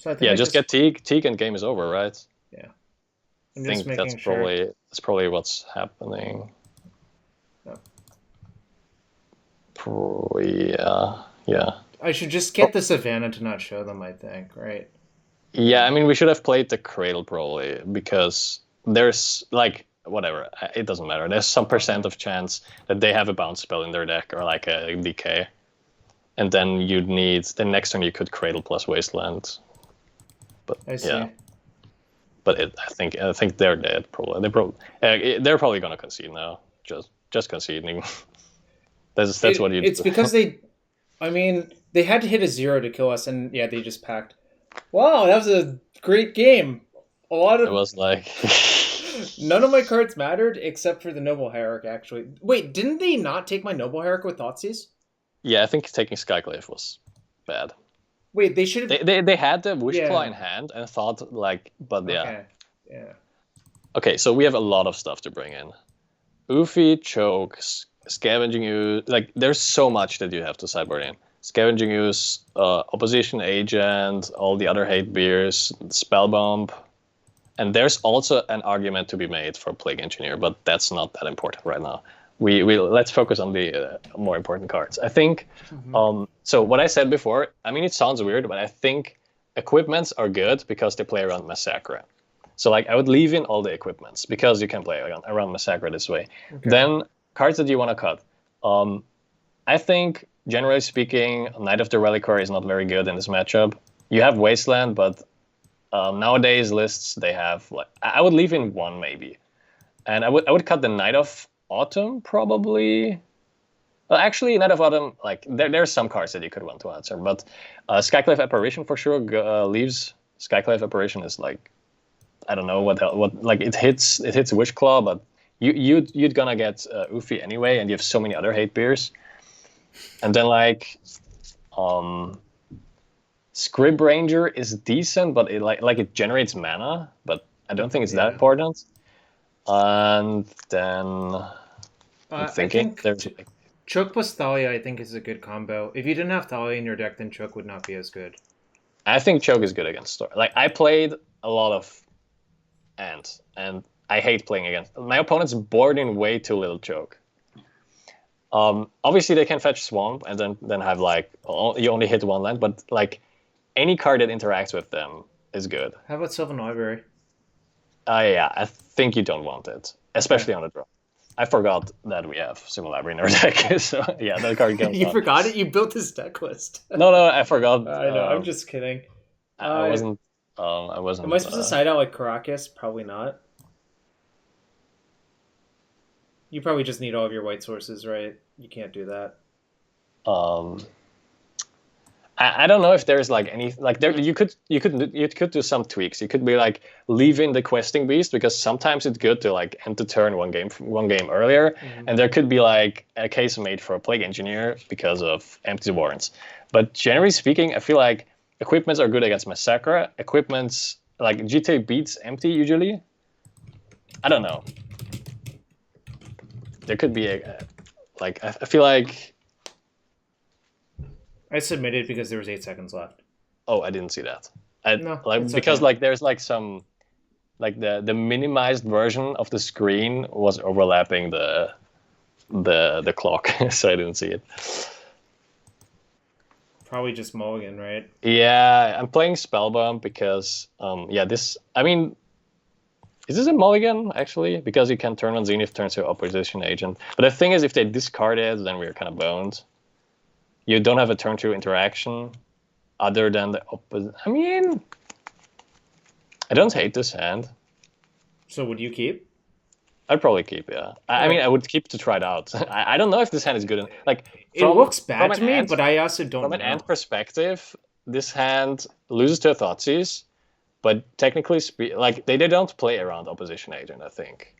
[SPEAKER 2] I think
[SPEAKER 1] Yeah,
[SPEAKER 2] I
[SPEAKER 1] just get Teague and game is over, right?
[SPEAKER 2] Yeah.
[SPEAKER 1] I think that's probably what's happening.
[SPEAKER 2] Oh.
[SPEAKER 1] Yeah.
[SPEAKER 2] I should just get the Savannah to not show them, I think, right?
[SPEAKER 1] Yeah, I mean, we should have played the Cradle probably, because there's, like, whatever, it doesn't matter. There's some percent of chance that they have a bounce spell in their deck, or like a decay. And then you'd need, the next turn you could Cradle plus Wasteland. But
[SPEAKER 2] I see.
[SPEAKER 1] yeah. But I think they're dead, probably. They're probably going to concede now. Just conceding. that's what you do.
[SPEAKER 2] It's because they had to hit a 0 to kill us, and yeah, they just packed. Wow, that was a great game. A lot of...
[SPEAKER 1] It was like...
[SPEAKER 2] None of my cards mattered except for the Noble Hierarch, actually. Wait, didn't they not take my Noble Hierarch with Thoughtseize?
[SPEAKER 1] Yeah, I think taking Skyclave was bad.
[SPEAKER 2] Wait, they should have...
[SPEAKER 1] They had the Wishclaw in hand and thought, like... But yeah.
[SPEAKER 2] Okay, yeah.
[SPEAKER 1] Okay, so we have a lot of stuff to bring in. Oofy, Choke, Scavenging Ooze... Like, there's so much that you have to sideboard in. Scavenging Ooze, Opposition Agent, all the other hate beers, Spellbomb. And there's also an argument to be made for Plague Engineer, but that's not that important right now. Let's focus on the more important cards. I think, so what I said before, I mean, it sounds weird, but I think equipments are good because they play around Massacre. So, like, I would leave in all the equipments because you can play around Massacre this way. Okay. Then, cards that you want to cut. I think, generally speaking, Knight of the Reliquary is not very good in this matchup. You have Wasteland, but nowadays lists, they have, like, I would leave in one maybe. And I would cut the Knight of Autumn, probably. Well, actually, Knight of Autumn, like, there's some cards that you could want to answer, but Skyclave Apparition for sure leaves. Skyclave Apparition is like, I don't know what like it hits Wishclaw, but you'd gonna get Oofy anyway, and you have so many other hate beers. And then like, Scrib Ranger is decent, but it generates mana, but I don't think it's that important. And then I'm thinking there's
[SPEAKER 2] Choke plus Thalia, I think, is a good combo. If you didn't have Thalia in your deck, then Choke would not be as good.
[SPEAKER 1] I think Choke is good against Storm. Like, I played a lot of Ant, and I hate playing against... My opponents board in way too little Choke. Obviously, they can fetch Swamp, and then have, like, you only hit one land, but, like, any card that interacts with them is good.
[SPEAKER 2] How about Sylvan Library?
[SPEAKER 1] Yeah, I think you don't want it, especially on the draw. I forgot that we have Sylvan Library in our deck, so yeah, that card comes
[SPEAKER 2] You forgot it? You built this deck list.
[SPEAKER 1] No, I forgot.
[SPEAKER 2] I know, I'm just kidding.
[SPEAKER 1] I wasn't. Am
[SPEAKER 2] I supposed to side out like Caracas? Probably not. You probably just need all of your white sources, right? You can't do that.
[SPEAKER 1] I don't know if there's like any like there you could do some tweaks. You could be like leaving the questing beast because sometimes it's good to like end the turn one game earlier, and there could be like a case made for a Plague Engineer because of empty warrants. But generally speaking, I feel like equipments are good against Massacre. Equipments like GTA beats empty usually. I don't know. There could be I feel like.
[SPEAKER 2] I submitted because there was 8 seconds left.
[SPEAKER 1] Oh, I didn't see that.
[SPEAKER 2] Because
[SPEAKER 1] like there's like some like the minimized version of the screen was overlapping the clock, so I didn't see it.
[SPEAKER 2] Probably just Mulligan, right?
[SPEAKER 1] Yeah, I'm playing Spellbomb because is this a mulligan actually? Because you can turn on Zenith, turns to Opposition Agent. But the thing is, if they discard it, then we're kind of boned. You don't have a turn 2 interaction. other than the opposite. I mean, I don't hate this hand.
[SPEAKER 2] So would you keep?
[SPEAKER 1] I'd probably keep, yeah. I mean, I would keep to try it out. I don't know if this hand is good. Like,
[SPEAKER 2] it looks bad to me,
[SPEAKER 1] ant,
[SPEAKER 2] but I also don't know.
[SPEAKER 1] From an ant perspective, this hand loses to a Thoughtseize, but technically, like, they don't play around opposition agent, I think.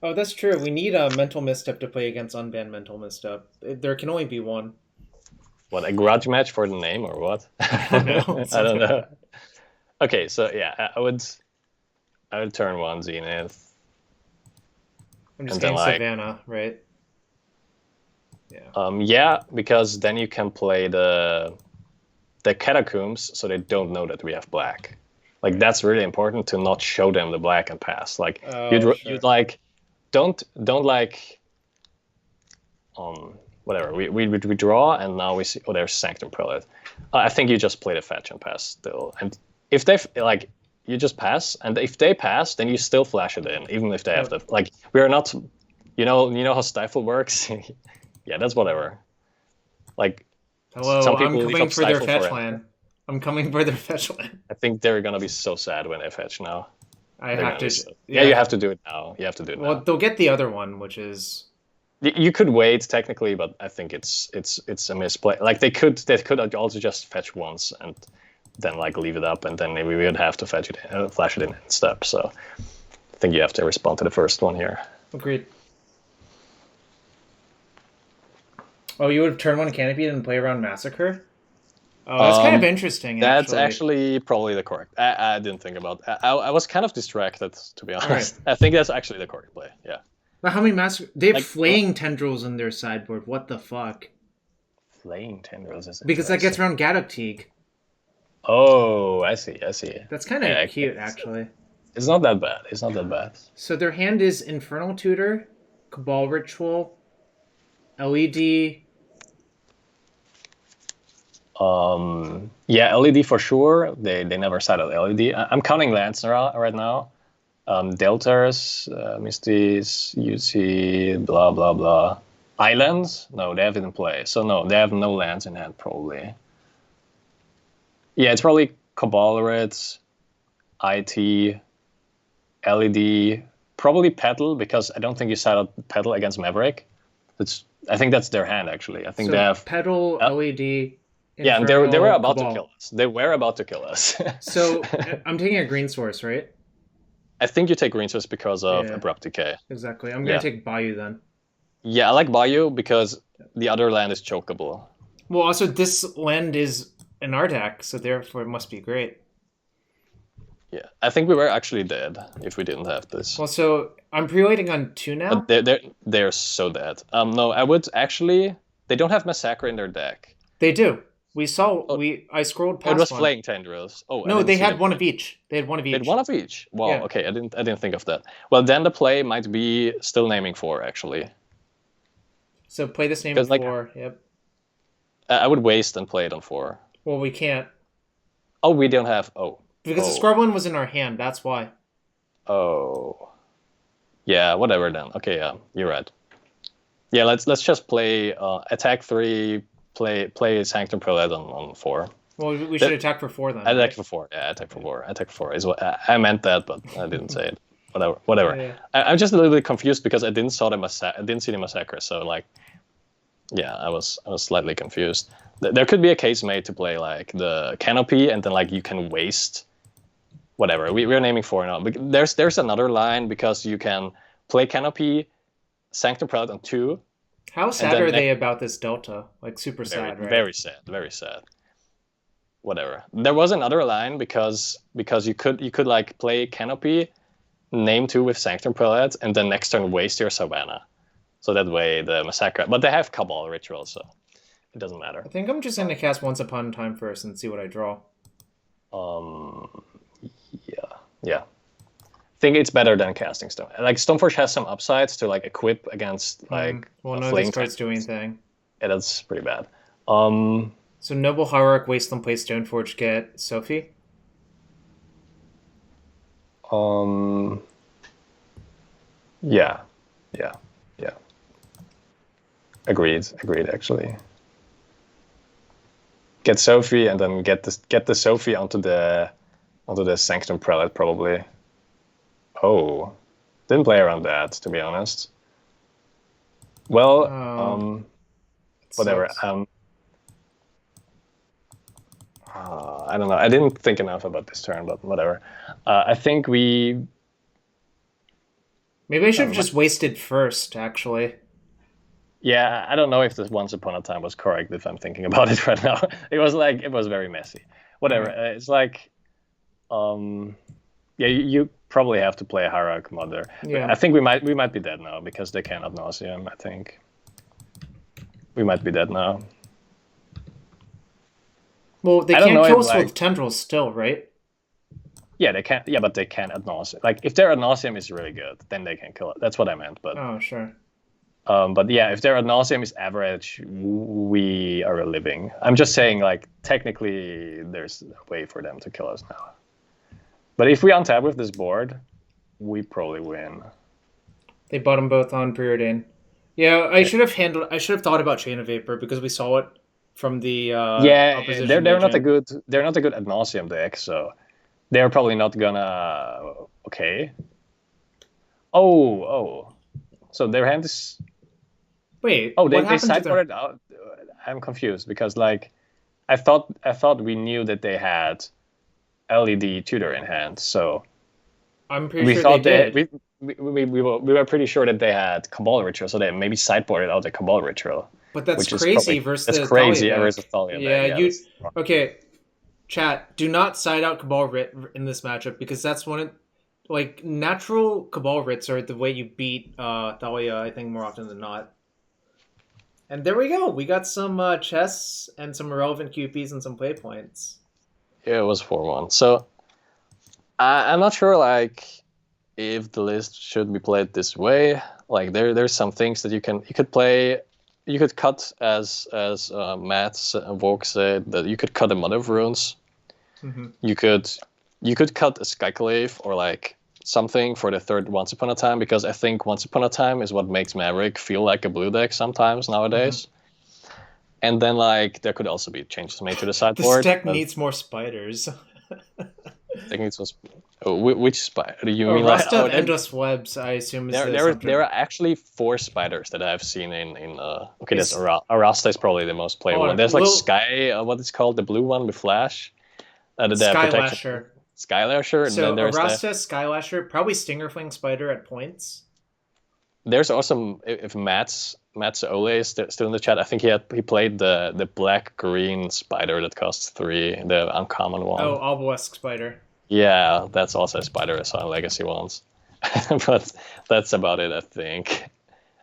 [SPEAKER 2] Oh, that's true. We need a Mental Misstep to play against unbanned Mental Misstep. There can only be one.
[SPEAKER 1] What, a grudge match for the name, or what?
[SPEAKER 2] I don't know.
[SPEAKER 1] I don't know. Okay, so yeah, I would turn 1 Zenith.
[SPEAKER 2] I'm just getting Savannah, right?
[SPEAKER 1] Yeah. Yeah, because then you can play the catacombs, so they don't know that we have black. Like, that's really important to not show them the black and pass. Like, you'd like don't like whatever we draw, and now we see, oh, there's Sanctum Prelate. I think you just play the fetch and pass still, and if they like, you just pass, and if they pass, then you still flash it in, even if they have the, like, we are not, you know how Stifle works. Yeah, that's whatever. Like,
[SPEAKER 2] hello, I'm coming for their fetch land. I'm coming for their fetch land.
[SPEAKER 1] I think they're gonna be so sad when they fetch now.
[SPEAKER 2] I have to.
[SPEAKER 1] Yeah, you have to do it now. You have to do it now.
[SPEAKER 2] Well, they'll get the other one, which is.
[SPEAKER 1] You could wait technically, but I think it's a misplay. Like, they could also just fetch once and then like leave it up, and then we would have to fetch it, flash it in step. So I think you have to respond to the first one here.
[SPEAKER 2] Agreed. Oh, you would turn 1 Canopy and play around Massacre? Oh, that's kind of interesting.
[SPEAKER 1] That's actually probably the correct. I didn't think about. I was kind of distracted, to be honest. Right. I think that's actually the correct play. Yeah.
[SPEAKER 2] But how many Massacre? They have flaying tendrils in their sideboard. What the fuck?
[SPEAKER 1] Flaying tendrils is
[SPEAKER 2] because that gets around Gadok Teague.
[SPEAKER 1] Oh, I see.
[SPEAKER 2] That's kind of cute, actually.
[SPEAKER 1] It's not that bad. It's not that bad.
[SPEAKER 2] So their hand is Infernal Tutor, Cabal Ritual, LED.
[SPEAKER 1] Yeah, LED for sure. They never cited LED. I'm counting lands right now. Deltars, Misties, UC, blah blah blah. Islands? No, they have it in play. So no, they have no lands in hand probably. Yeah, it's probably Cabalerid, IT, LED, probably Petal, because I don't think you side out Petal against Maverick. I think that's their hand actually. I think they have
[SPEAKER 2] Petal, LED.
[SPEAKER 1] Yeah, and they were about to kill us. They were about to kill us.
[SPEAKER 2] So I'm taking a green source, right?
[SPEAKER 1] I think you take green source because of Abrupt Decay.
[SPEAKER 2] Exactly. I'm going to take Bayou then.
[SPEAKER 1] Yeah, I like Bayou because the other land is chokeable.
[SPEAKER 2] Well, also this land is an Ardak, so therefore it must be great.
[SPEAKER 1] Yeah, I think we were actually dead if we didn't have this.
[SPEAKER 2] Well, so I'm pre-waiting on 2 now.
[SPEAKER 1] But they're so dead. No, I would actually. They don't have Massacre in their deck.
[SPEAKER 2] They do. We saw. I scrolled past.
[SPEAKER 1] It was Flaying Tendrils. Oh
[SPEAKER 2] no, they had one of each. They had one of each.
[SPEAKER 1] They had one of each. Wow. Yeah. Okay, I didn't think of that. Well, then the play might be still naming 4 actually.
[SPEAKER 2] So play this name 4. Yep.
[SPEAKER 1] I would waste and play it on 4.
[SPEAKER 2] Well, we can't.
[SPEAKER 1] Oh, we don't have.
[SPEAKER 2] Because the Scrub one was in our hand. That's why.
[SPEAKER 1] Oh. Yeah. Whatever then. Okay. Yeah. You're right. Yeah. Let's just play attack 3. Play Sanctum Prelate on 4.
[SPEAKER 2] Well, we should attack for 4 then.
[SPEAKER 1] Attack for 4. Yeah, attack for 4. Attack for 4 is what I meant that, but I didn't say it. Whatever. Yeah. I'm just a little bit confused because I didn't see the Massacre. So like, yeah, I was slightly confused. There could be a case made to play like the Canopy, and then like you can waste. Whatever. We're naming 4 now. But there's another line because you can play Canopy, Sanctum Prelate on 2.
[SPEAKER 2] How sad are they about this Delta? Like, super sad, right?
[SPEAKER 1] Very sad, very sad. Whatever. There was another line because you could like play Canopy, name 2 with Sanctum Prelate, and then next turn waste your Savannah. So that way the Massacre. But they have Cabal Ritual, so it doesn't matter.
[SPEAKER 2] I think I'm just going to cast Once Upon a Time first and see what I draw.
[SPEAKER 1] Yeah. I think it's better than casting Stone. Like, Stoneforge has some upsides to like equip against like.
[SPEAKER 2] Well, no, these cards do anything.
[SPEAKER 1] Yeah, that's pretty bad.
[SPEAKER 2] So Noble Hierarch, Wasteland, play Stoneforge, get Sophie.
[SPEAKER 1] Yeah. Agreed. Actually. get Sophie and then get the Sophie onto the Sanctum Prelate probably. Oh, didn't play around that, to be honest. Well, whatever. I don't know. I didn't think enough about this turn, but whatever. I think we.
[SPEAKER 2] Maybe I should have just wasted first, actually.
[SPEAKER 1] Yeah, I don't know if this Once Upon a Time was correct. If I'm thinking about it right now, it was very messy. Whatever. It's like, yeah, you probably have to play a Hierarch Mother.
[SPEAKER 2] Yeah.
[SPEAKER 1] I think we might be dead now because they can't ad nauseam. I think we might be dead now.
[SPEAKER 2] Well, they can't kill us with tendrils still, right?
[SPEAKER 1] Yeah, they can't. Yeah, but they can ad nauseam. Like if their ad nauseam is really good, then they can kill it. That's what I meant. But
[SPEAKER 2] oh, sure.
[SPEAKER 1] But yeah, if their ad nauseam is average, we are living. I'm just saying, like technically, there's a way for them to kill us now. But if we untap with this board, we probably win.
[SPEAKER 2] They bought them both on Preordain. Yeah, I should have thought about Chain of Vapor because we saw it from the opposition.
[SPEAKER 1] They're not a good ad nauseam deck, so they're probably not gonna. Okay. Oh. So their hand is.
[SPEAKER 2] Wait.
[SPEAKER 1] Oh, they sideboarded out. I'm confused because like, I thought we knew that they had LED tutor in hand, so
[SPEAKER 2] I'm pretty sure they did.
[SPEAKER 1] We were pretty sure that they had Cabal Ritual, so they maybe sideboarded out the Cabal Ritual.
[SPEAKER 2] But that's crazy versus
[SPEAKER 1] Thalia.
[SPEAKER 2] Yeah, okay. Chat, do not side out Cabal Writ in this matchup because that's one of like natural Cabal Writs are the way you beat Thalia, I think, more often than not. And there we go. We got some chess and some irrelevant QPs and some play points.
[SPEAKER 1] Yeah, it was 4-1. So I'm not sure like if the list should be played this way. Like there's some things that you could play. You could cut as Matt Vogue said that you could cut a Mother of Runes.
[SPEAKER 2] Mm-hmm.
[SPEAKER 1] You could cut a Skyclave or like something for the third Once Upon a Time because I think Once Upon a Time is what makes Maverick feel like a blue deck sometimes nowadays. Mm-hmm. And then, like, there could also be changes made to the sideboard.
[SPEAKER 2] This deck needs more spiders.
[SPEAKER 1] Deck needs more which spider? Do you mean
[SPEAKER 2] like endless webs? I assume
[SPEAKER 1] there are actually 4 spiders that I've seen in. Okay, that's Arasta is probably the most playable one. There's like Sky, what it's called, the blue one with Flash.
[SPEAKER 2] Skylasher.
[SPEAKER 1] Skylasher.
[SPEAKER 2] So
[SPEAKER 1] and then there's
[SPEAKER 2] Arasta, Skylasher, probably Stingerfling Spider at points.
[SPEAKER 1] There's also if Matt's Ole is still in the chat. I think he played the black-green spider that costs 3, the uncommon one.
[SPEAKER 2] Oh, Obelisk Spider.
[SPEAKER 1] Yeah, that's also a spider I saw in Legacy once. But that's about it, I think.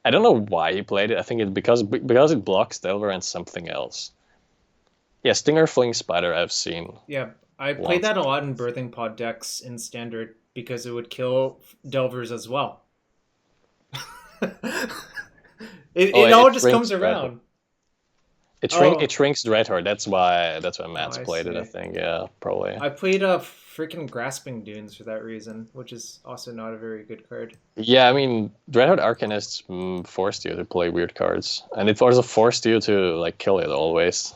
[SPEAKER 1] I don't know why he played it. I think it's because it blocks Delver and something else. Yeah, Stinger Fling Spider I've seen.
[SPEAKER 2] Yeah, I played that a lot in Birthing Pod decks in Standard because it would kill Delvers as well. It all just comes around.
[SPEAKER 1] It shrinks Dreadhorde. That's why Matt's played it, I think. Yeah, probably.
[SPEAKER 2] I played freaking Grasping Dunes for that reason, which is also not a very good card.
[SPEAKER 1] Yeah, I mean, Dreadhorde Arcanists forced you to play weird cards, and it also forced you to like kill it always.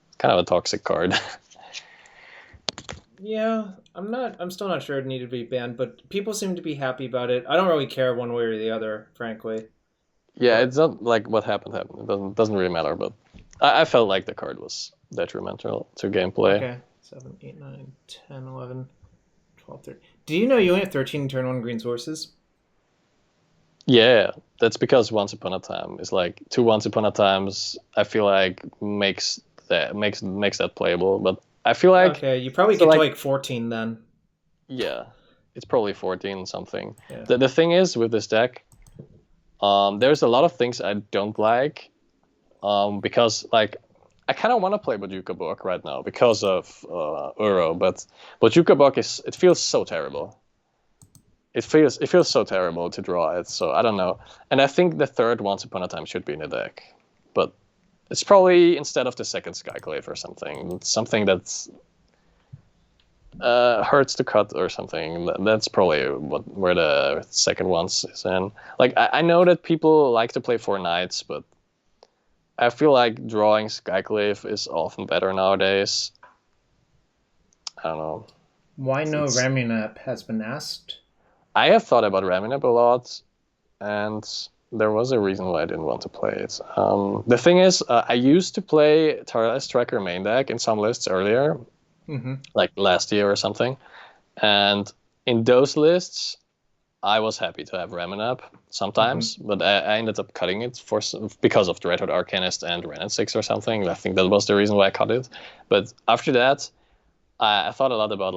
[SPEAKER 1] It's kind of a toxic card.
[SPEAKER 2] Yeah, I'm still not sure it needed to be banned, but people seem to be happy about it. I don't really care one way or the other, frankly.
[SPEAKER 1] Yeah, it's not like what happened. It doesn't really matter, but I felt like the card was detrimental to gameplay.
[SPEAKER 2] Okay, 7, 8, 9, 10, 11, 12, 13. Do you know you only have 13 turn 1 green sources?
[SPEAKER 1] Yeah, that's because Once Upon a Time is like 2 Once Upon a Times. I feel like makes that playable, but I feel like
[SPEAKER 2] okay, you probably get to like 14 then.
[SPEAKER 1] Yeah, it's probably 14 something.
[SPEAKER 2] Yeah.
[SPEAKER 1] The thing is with this deck, there's a lot of things I don't like, because like I kind of want to play Bojuka Book right now because of Uro, but Bojuka Book it feels so terrible. It feels so terrible to draw it, so I don't know. And I think the third Once Upon a Time should be in the deck, but it's probably instead of the second Skyclave or something that's hurts to cut or something. That's probably where the second one is in. Like I know that people like to play 4 Knights, but I feel like drawing Skyclave is often better nowadays. I don't know.
[SPEAKER 2] Why no Ramunap has been asked?
[SPEAKER 1] I have thought about Ramunap a lot, and there was a reason why I didn't want to play it. The thing is, I used to play Tireless Tracker main deck in some lists earlier, like last year or something. And in those lists, I was happy to have Ramunap sometimes, but I ended up cutting it because of Dreadhorde Arcanist and Renin 6 or something. I think that was the reason why I cut it. But after that, I thought a lot about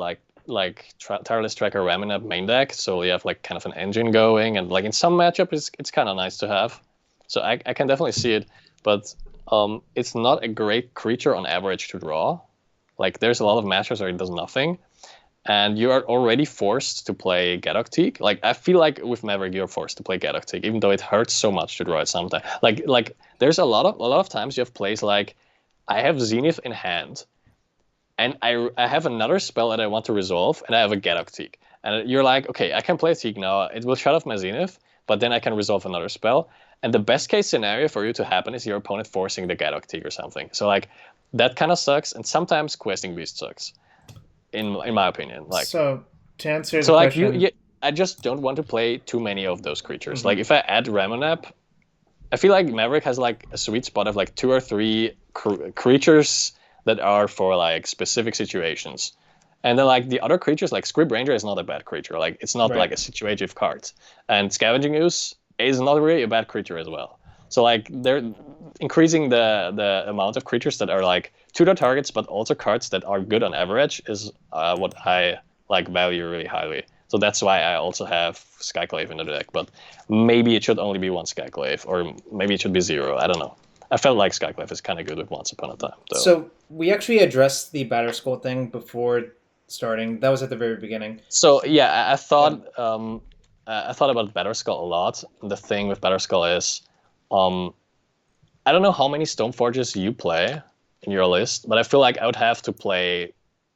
[SPEAKER 1] Tireless Tracker Ramunap main deck, so you have like kind of an engine going, and like in some matchup it's kind of nice to have. So I can definitely see it, but it's not a great creature on average to draw. Like there's a lot of matchups where it does nothing, and you are already forced to play Gadokteak. Like I feel like with Maverick you're forced to play Gadokteak, even though it hurts so much to draw it sometimes. Like there's a lot of times you have plays like I have Zenith in hand. And I have another spell that I want to resolve, and I have a Gadokteak. And you're like, okay, I can play Teak now. It will shut off my Zenith, but then I can resolve another spell. And the best case scenario for you to happen is your opponent forcing the Gadokteak or something. So like that kind of sucks, and sometimes Questing Beast sucks, in my opinion. Like
[SPEAKER 2] so to answer the question,
[SPEAKER 1] I just don't want to play too many of those creatures. Like if I add Ramunap, I feel like Maverick has like a sweet spot of like 2 or 3 creatures that are for like specific situations, and then like the other creatures, like Scrib Ranger is not a bad creature. Like it's not like a situative card, and Scavenging Ooze is not really a bad creature as well. So like they're increasing the amount of creatures that are like tutor targets, but also cards that are good on average is what I like value really highly. So that's why I also have Skyclave in the deck. But maybe it should only be 1 Skyclave, or maybe it should be 0. I don't know. I felt like Skyclave is kind of good with Once Upon a Time, though.
[SPEAKER 2] So we actually addressed the Batterskull thing before starting. That was at the very beginning.
[SPEAKER 1] So yeah, I thought about Batterskull a lot. The thing with Batterskull is, I don't know how many Stoneforges you play in your list, but I feel like I would have to play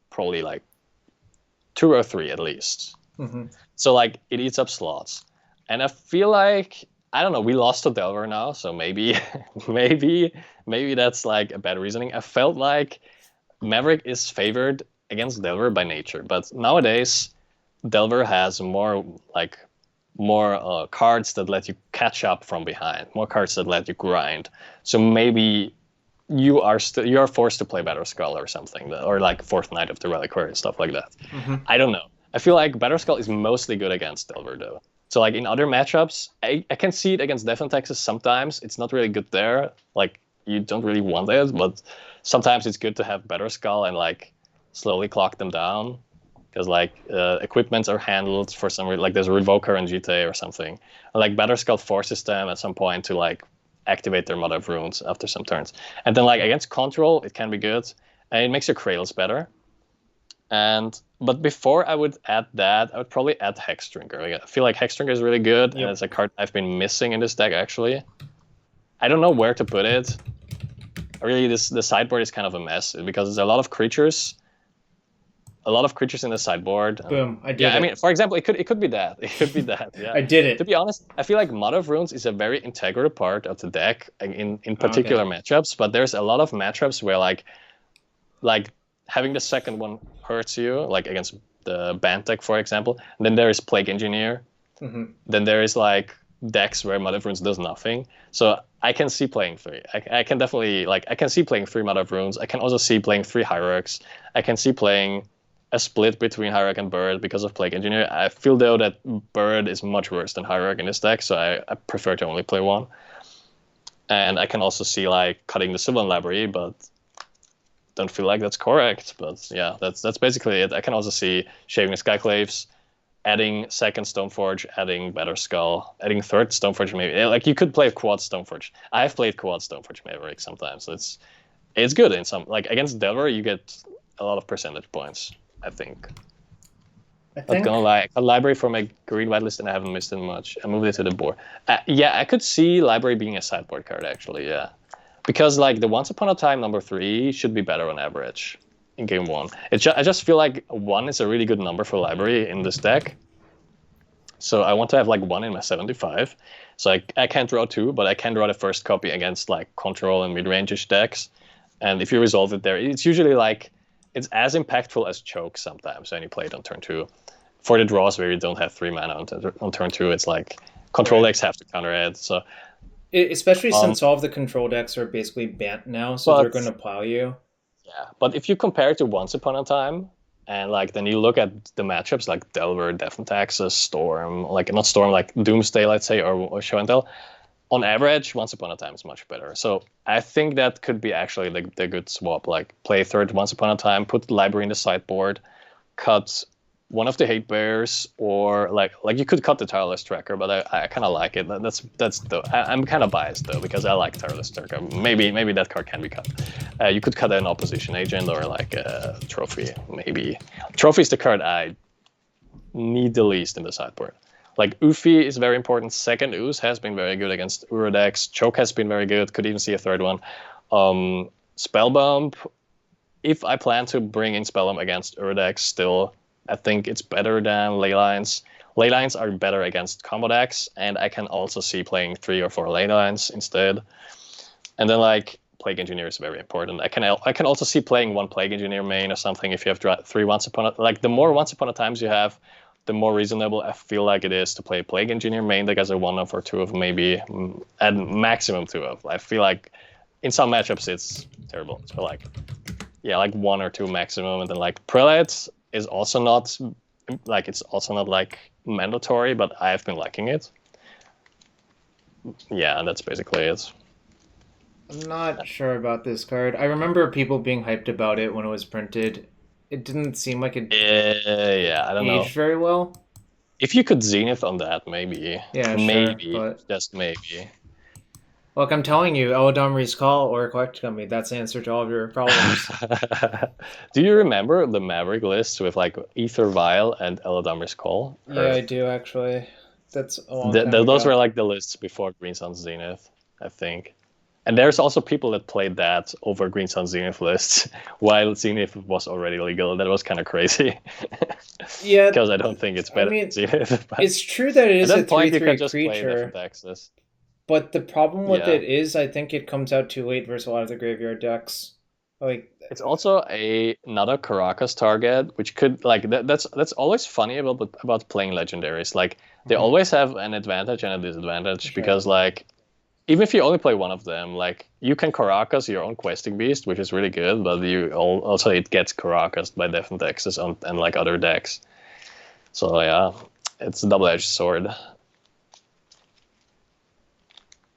[SPEAKER 1] probably like 2 or 3 at least. So like it eats up slots, and I feel like, I don't know, we lost to Delver now, so maybe that's like a bad reasoning. I felt like Maverick is favored against Delver by nature, but nowadays Delver has more cards that let you catch up from behind, more cards that let you grind. So maybe you are forced to play Batterskull or something, or like Fourth Knight of the Reliquary and stuff like that. I don't know. I feel like Batterskull is mostly good against Delver though. So like in other matchups, I can see it against Death and Texas sometimes. It's not really good there. Like you don't really want it, but sometimes it's good to have Batterskull and like slowly clock them down, because like equipments are handled for some reason. Like there's a Revoker in GTA or something. And, like Batterskull forces them at some point to like activate their Mother of Runes after some turns. And then like against Control, it can be good, and it makes your Cradles better. But before I would add that, I would probably add Hexdrinker. I feel like Hexdrinker is really good, and it's a card I've been missing in this deck, actually. I don't know where to put it. Really, the sideboard is kind of a mess, because there's a lot of creatures in the sideboard.
[SPEAKER 2] Boom, I did it.
[SPEAKER 1] Yeah, I mean, for example, it could be that. It could be that, yeah.
[SPEAKER 2] I did it.
[SPEAKER 1] To be honest, I feel like Mother of Runes is a very integral part of the deck in particular matchups, but there's a lot of matchups where like having the second one hurts you, like against the Band deck, for example. And then there is Plague Engineer. Then there is like decks where Mother of Runes does nothing. So I can see playing 3. I can definitely, like, I can see playing 3 Mother of Runes. I can also see playing 3 Hierarchs. I can see playing a split between Hierarch and Bird because of Plague Engineer. I feel though that Bird is much worse than Hierarch in this deck, so I prefer to only play 1. And I can also see like cutting the Sylvan Library, but don't feel like that's correct. But yeah, that's basically it. I can also see shaving the Skyclaves, adding second Stoneforge, adding Batterskull, adding third Stoneforge maybe. Like you could play quad Stoneforge. I've played quad Stoneforge Maverick sometimes. So it's good in some, like against Delver you get a lot of percentage points, I think. Not gonna lie, a library for my green white list and I haven't missed it much. I moved it to the board. Yeah, I could see library being a sideboard card actually, yeah. Because like the Once Upon a Time number 3 should be better on average in game 1. I just feel like 1 is a really good number for library in this deck. So I want to have like 1 in my 75. So I can't draw 2, but I can draw the first copy against like control and mid-range decks. And if you resolve it there, it's usually like, it's as impactful as choke sometimes when you play it on turn 2. For the draws where you don't have 3 mana on turn 2, it's like control decks have to counter it. So
[SPEAKER 2] especially since all of the control decks are basically banned now, so they're going to plow you.
[SPEAKER 1] Yeah, but if you compare it to Once Upon a Time, and like then you look at the matchups like Delver, Death and Taxes, Storm, like not Storm, like Doomsday, let's say, or Show and Tell, on average, Once Upon a Time is much better. So I think that could be actually the good swap. Like play third Once Upon a Time, put the library in the sideboard, cut one of the hate bears, or like you could cut the Tireless Tracker, but I kind of like it. I'm kind of biased though because I like Tireless Tracker. Maybe that card can be cut. You could cut an opposition agent or like a trophy. Maybe trophy is the card I need the least in the sideboard. Like Ufi is very important. Second Ooze has been very good against Uro decks. Choke has been very good. Could even see a third one. Spellbomb. If I plan to bring in Spellbomb against Uro decks, still I think it's better than Leylines. Leylines are better against combo decks, and I can also see playing 3 or 4 Leylines instead. And then like Plague Engineer is very important. I can also see playing 1 Plague Engineer main or something if you have 3 Once Upon a... Like the more Once Upon a Times you have, the more reasonable I feel like it is to play Plague Engineer main deck as a 1 of or 2 of, maybe at maximum 2 of. I feel like in some matchups it's terrible. So like, yeah, like 1 or 2 maximum, and then like Prelates is also not like, it's also not like mandatory, but I've been liking it. Yeah, and that's basically it.
[SPEAKER 2] I'm not sure about this card. I remember people being hyped about it when it was printed. It didn't seem like it
[SPEAKER 1] I don't know.
[SPEAKER 2] aged very well.
[SPEAKER 1] If you could Zenith on that, maybe.
[SPEAKER 2] Yeah,
[SPEAKER 1] maybe,
[SPEAKER 2] sure, but
[SPEAKER 1] just maybe.
[SPEAKER 2] Look, I'm telling you, Eladamri's Call or Collect Company, that's the answer to all of your problems.
[SPEAKER 1] Do you remember the Maverick list with like Ether Vial and Eladamri's Call?
[SPEAKER 2] Yeah, I do actually. That's a long time
[SPEAKER 1] Those
[SPEAKER 2] ago.
[SPEAKER 1] were like the lists before Green Sun Zenith, I think. And there's also people that played that over Green Sun Zenith lists while Zenith was already legal. That was kind of crazy.
[SPEAKER 2] Yeah,
[SPEAKER 1] because I don't think it's better than Zenith. But
[SPEAKER 2] it's true that it is a 3/3
[SPEAKER 1] creature.
[SPEAKER 2] But the problem with it is, I think it comes out too late versus a lot of the graveyard decks. Like,
[SPEAKER 1] it's also another Caracas target, which could like that's always funny about playing legendaries. Like they always have an advantage and a disadvantage because like even if you only play one of them, like you can Caracas your own questing beast, which is really good, but you also it gets Caracas by different decks and like other decks. So yeah, it's a double-edged sword.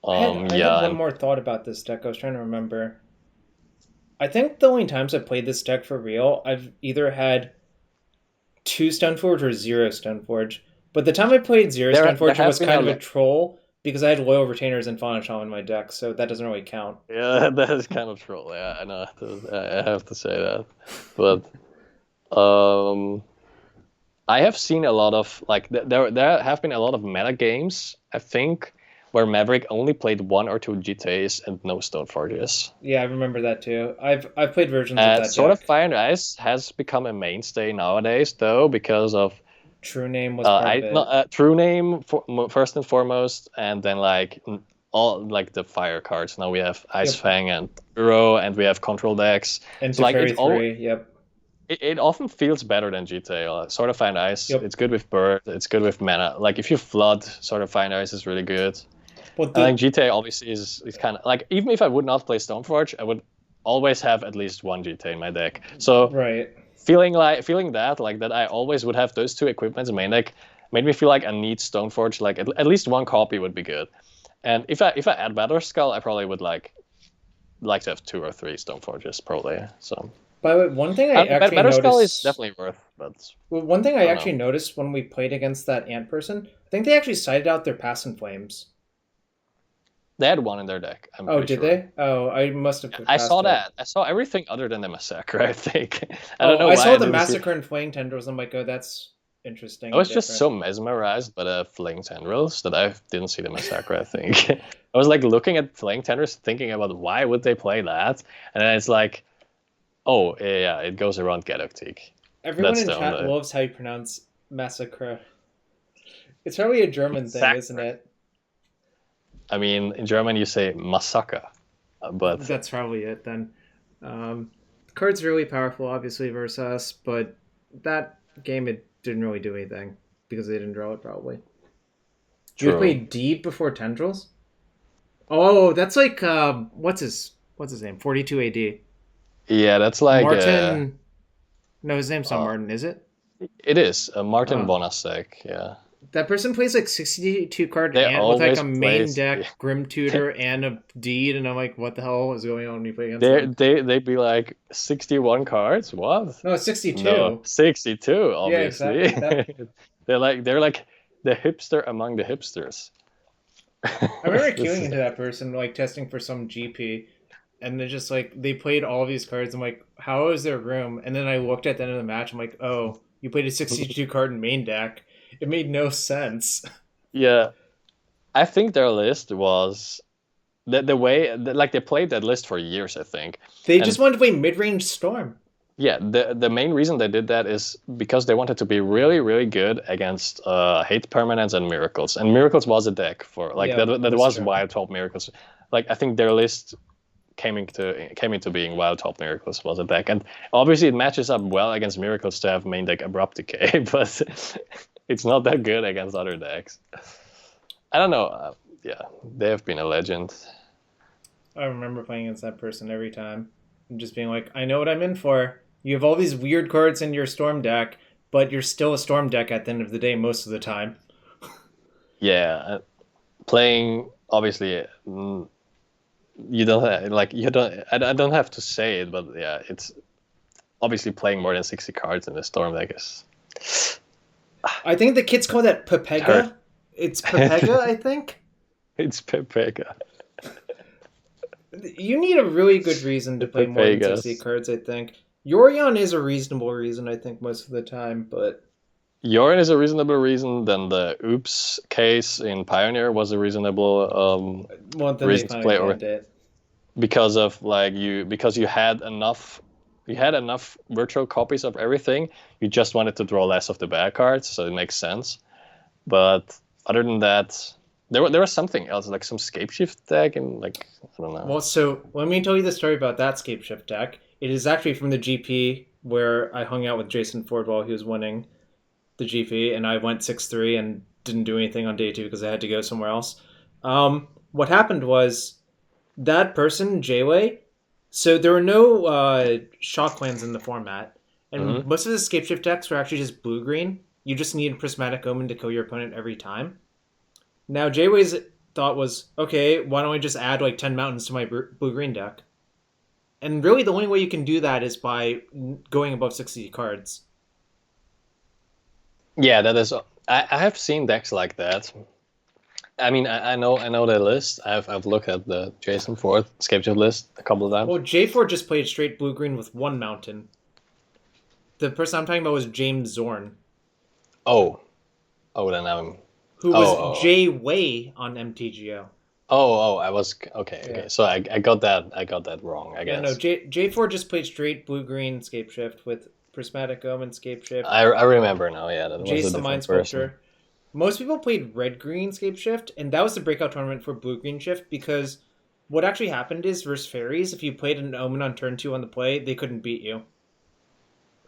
[SPEAKER 2] I had one more thought about this deck. I was trying to remember. I think the only times I played this deck for real, I've either had 2 Stoneforge or 0 Stoneforge. But the time I played 0 Stoneforge was kind of a troll because I had Loyal Retainers and Fauna Shaman in my deck, so that doesn't really count.
[SPEAKER 1] Yeah, that is kind of troll. Yeah, I know. I have to say that. But I have seen a lot of like there have been a lot of meta games, I think, where Maverick only played 1 or 2 GTAs and no Stoneforges.
[SPEAKER 2] Yeah, I remember that too. I've played versions of that
[SPEAKER 1] Sword
[SPEAKER 2] deck.
[SPEAKER 1] of Fire and Ice has become a mainstay nowadays, though, because of
[SPEAKER 2] True Name was part of it.
[SPEAKER 1] True Name first and foremost, and then like all like the fire cards. Now we have Ice Fang and Uro, and we have control decks.
[SPEAKER 2] And so, like it's 3, yep.
[SPEAKER 1] It often feels better than GTA. Sword of Fire and Ice, it's good with Bird, it's good with mana. Like if you flood, Sword of Fire and Ice is really good. I think GTA obviously is kind of like, even if I would not play Stoneforge, I would always have at least 1 GTA in my deck. So feeling that I always would have those 2 equipments in main deck made me feel like I need Stoneforge. Like at least 1 copy would be good. And if I add Battle Skull, I probably would like to have 2 or 3 Stoneforges probably. So.
[SPEAKER 2] By the way, one thing I actually
[SPEAKER 1] Battle
[SPEAKER 2] noticed...
[SPEAKER 1] Skull is definitely worth, but...
[SPEAKER 2] Well, one thing I actually noticed when we played against that ant person, I think they actually cited out their Pass and Flames.
[SPEAKER 1] They had 1 in their deck.
[SPEAKER 2] Did they? Oh, I must have.
[SPEAKER 1] I saw that. I saw everything other than the Massacre, I think. I don't know.
[SPEAKER 2] I saw the Massacre and Flaying Tendrils. I'm like, oh, that's interesting.
[SPEAKER 1] I was just so mesmerized by the Flaying Tendrils that I didn't see the Massacre, I think. I was like looking at Flaying Tendrils, thinking about why would they play that? And then it's like, oh, yeah, it goes around Gadoktik.
[SPEAKER 2] Everyone in chat loves how you pronounce Massacre. It's probably a German thing,
[SPEAKER 1] Exactly.
[SPEAKER 2] isn't it?
[SPEAKER 1] I mean, in German you say Massaker, but
[SPEAKER 2] That's probably it then. The card's really powerful, obviously, versus us, but that game it didn't really do anything because they didn't draw it probably. You
[SPEAKER 1] true.
[SPEAKER 2] play Deed before Tendrils? Oh, that's like what's his name? 42 AD.
[SPEAKER 1] Yeah, that's like
[SPEAKER 2] Martin. No, his name's not Martin, is it?
[SPEAKER 1] it is Martin
[SPEAKER 2] Oh.
[SPEAKER 1] Bonasek. Yeah,
[SPEAKER 2] That person plays like 62 card
[SPEAKER 1] they
[SPEAKER 2] and with like
[SPEAKER 1] always
[SPEAKER 2] a main
[SPEAKER 1] plays.
[SPEAKER 2] deck, Grim Tutor, and a Deed, and I'm like, what the hell is going on when you play against
[SPEAKER 1] They
[SPEAKER 2] them?
[SPEAKER 1] they'd be like 61 cards. What?
[SPEAKER 2] No, it's 62.
[SPEAKER 1] No, 62.
[SPEAKER 2] Yeah,
[SPEAKER 1] Obviously,
[SPEAKER 2] exactly.
[SPEAKER 1] they're like the hipster among the hipsters.
[SPEAKER 2] I remember queuing into that person, like testing for some GP, and they're just like, they played all these cards. I'm like, how is there room? And then I looked at the end of the match. I'm like, oh, you played a 62 card main deck. It made no sense.
[SPEAKER 1] Yeah, I think their list was the way like they played that list for years. I think.
[SPEAKER 2] They
[SPEAKER 1] And
[SPEAKER 2] just wanted to play mid-range Storm.
[SPEAKER 1] yeah, the main reason they did that is because they wanted to be really, really good against hate permanents and miracles. And miracles was a deck for like
[SPEAKER 2] Yeah,
[SPEAKER 1] that
[SPEAKER 2] that's
[SPEAKER 1] was
[SPEAKER 2] true.
[SPEAKER 1] wild top miracles. Like I think their list came into being wild top miracles was a deck. And obviously it matches up well against miracles to have main deck abrupt decay, but it's not that good against other decks. I don't know. Yeah, they have been a legend.
[SPEAKER 2] I remember playing against that person every time and just being like, I know what I'm in for. You have all these weird cards in your Storm deck, but you're still a Storm deck at the end of the day most of the time.
[SPEAKER 1] Yeah, playing obviously. You don't have, like you don't. I don't have to say it, but yeah, it's obviously playing more than 60 cards in the Storm deck is.
[SPEAKER 2] I think the kids call that Pepega.
[SPEAKER 1] Hurt.
[SPEAKER 2] It's Pepega, I think.
[SPEAKER 1] It's Pepega.
[SPEAKER 2] You need a really good reason to play more than
[SPEAKER 1] Pepegas.
[SPEAKER 2] 60 cards, I think. Yorion is a reasonable reason, I think, most of the time, but
[SPEAKER 1] Yorin is a reasonable reason. Then the Oops case in Pioneer was a reasonable
[SPEAKER 2] well, then
[SPEAKER 1] reason
[SPEAKER 2] they
[SPEAKER 1] to play,
[SPEAKER 2] finally
[SPEAKER 1] or
[SPEAKER 2] banned it.
[SPEAKER 1] because of like you had enough. You had enough virtual copies of everything. You just wanted to draw less of the bad cards, so it makes sense. But other than that, there was something else, like some Scapeshift deck, and like I don't know.
[SPEAKER 2] Well, so let me tell you the story about that Scapeshift deck. It is actually from the GP where I hung out with Jason Ford while he was winning the GP, and I went 6-3 and didn't do anything on day 2 because I had to go somewhere else. What happened was that person, Jayway, so there were no shock lands in the format, and most of the Scapeshift decks were actually just blue-green. You just needed Prismatic Omen to kill your opponent every time. Now, Jayway's thought was, okay, why don't I just add like 10 mountains to my blue-green deck? And really the only way you can do that is by going above 60 cards.
[SPEAKER 1] Yeah, that is. I have seen decks like that. I mean, I know the list. I've looked at the Jason Ford Scapeshift list a couple of times.
[SPEAKER 2] Well, J4 just played straight blue-green with one mountain. The person I'm talking about was James Zorn,
[SPEAKER 1] Oh, then I'm.
[SPEAKER 2] who was Jayway on MTGO.
[SPEAKER 1] I was okay.
[SPEAKER 2] Yeah.
[SPEAKER 1] Okay, so I got that wrong. I
[SPEAKER 2] Yeah,
[SPEAKER 1] guess.
[SPEAKER 2] no, J4 just played straight blue-green Scapeshift with Prismatic Omen Scapeshift.
[SPEAKER 1] I remember now. Yeah, that was a
[SPEAKER 2] Jason
[SPEAKER 1] different
[SPEAKER 2] Mind
[SPEAKER 1] person.
[SPEAKER 2] Sculptor. Most people played red-green Scapeshift, and that was the breakout tournament for blue-green shift because what actually happened is versus fairies, if you played an Omen on turn 2 on the play, they couldn't beat you.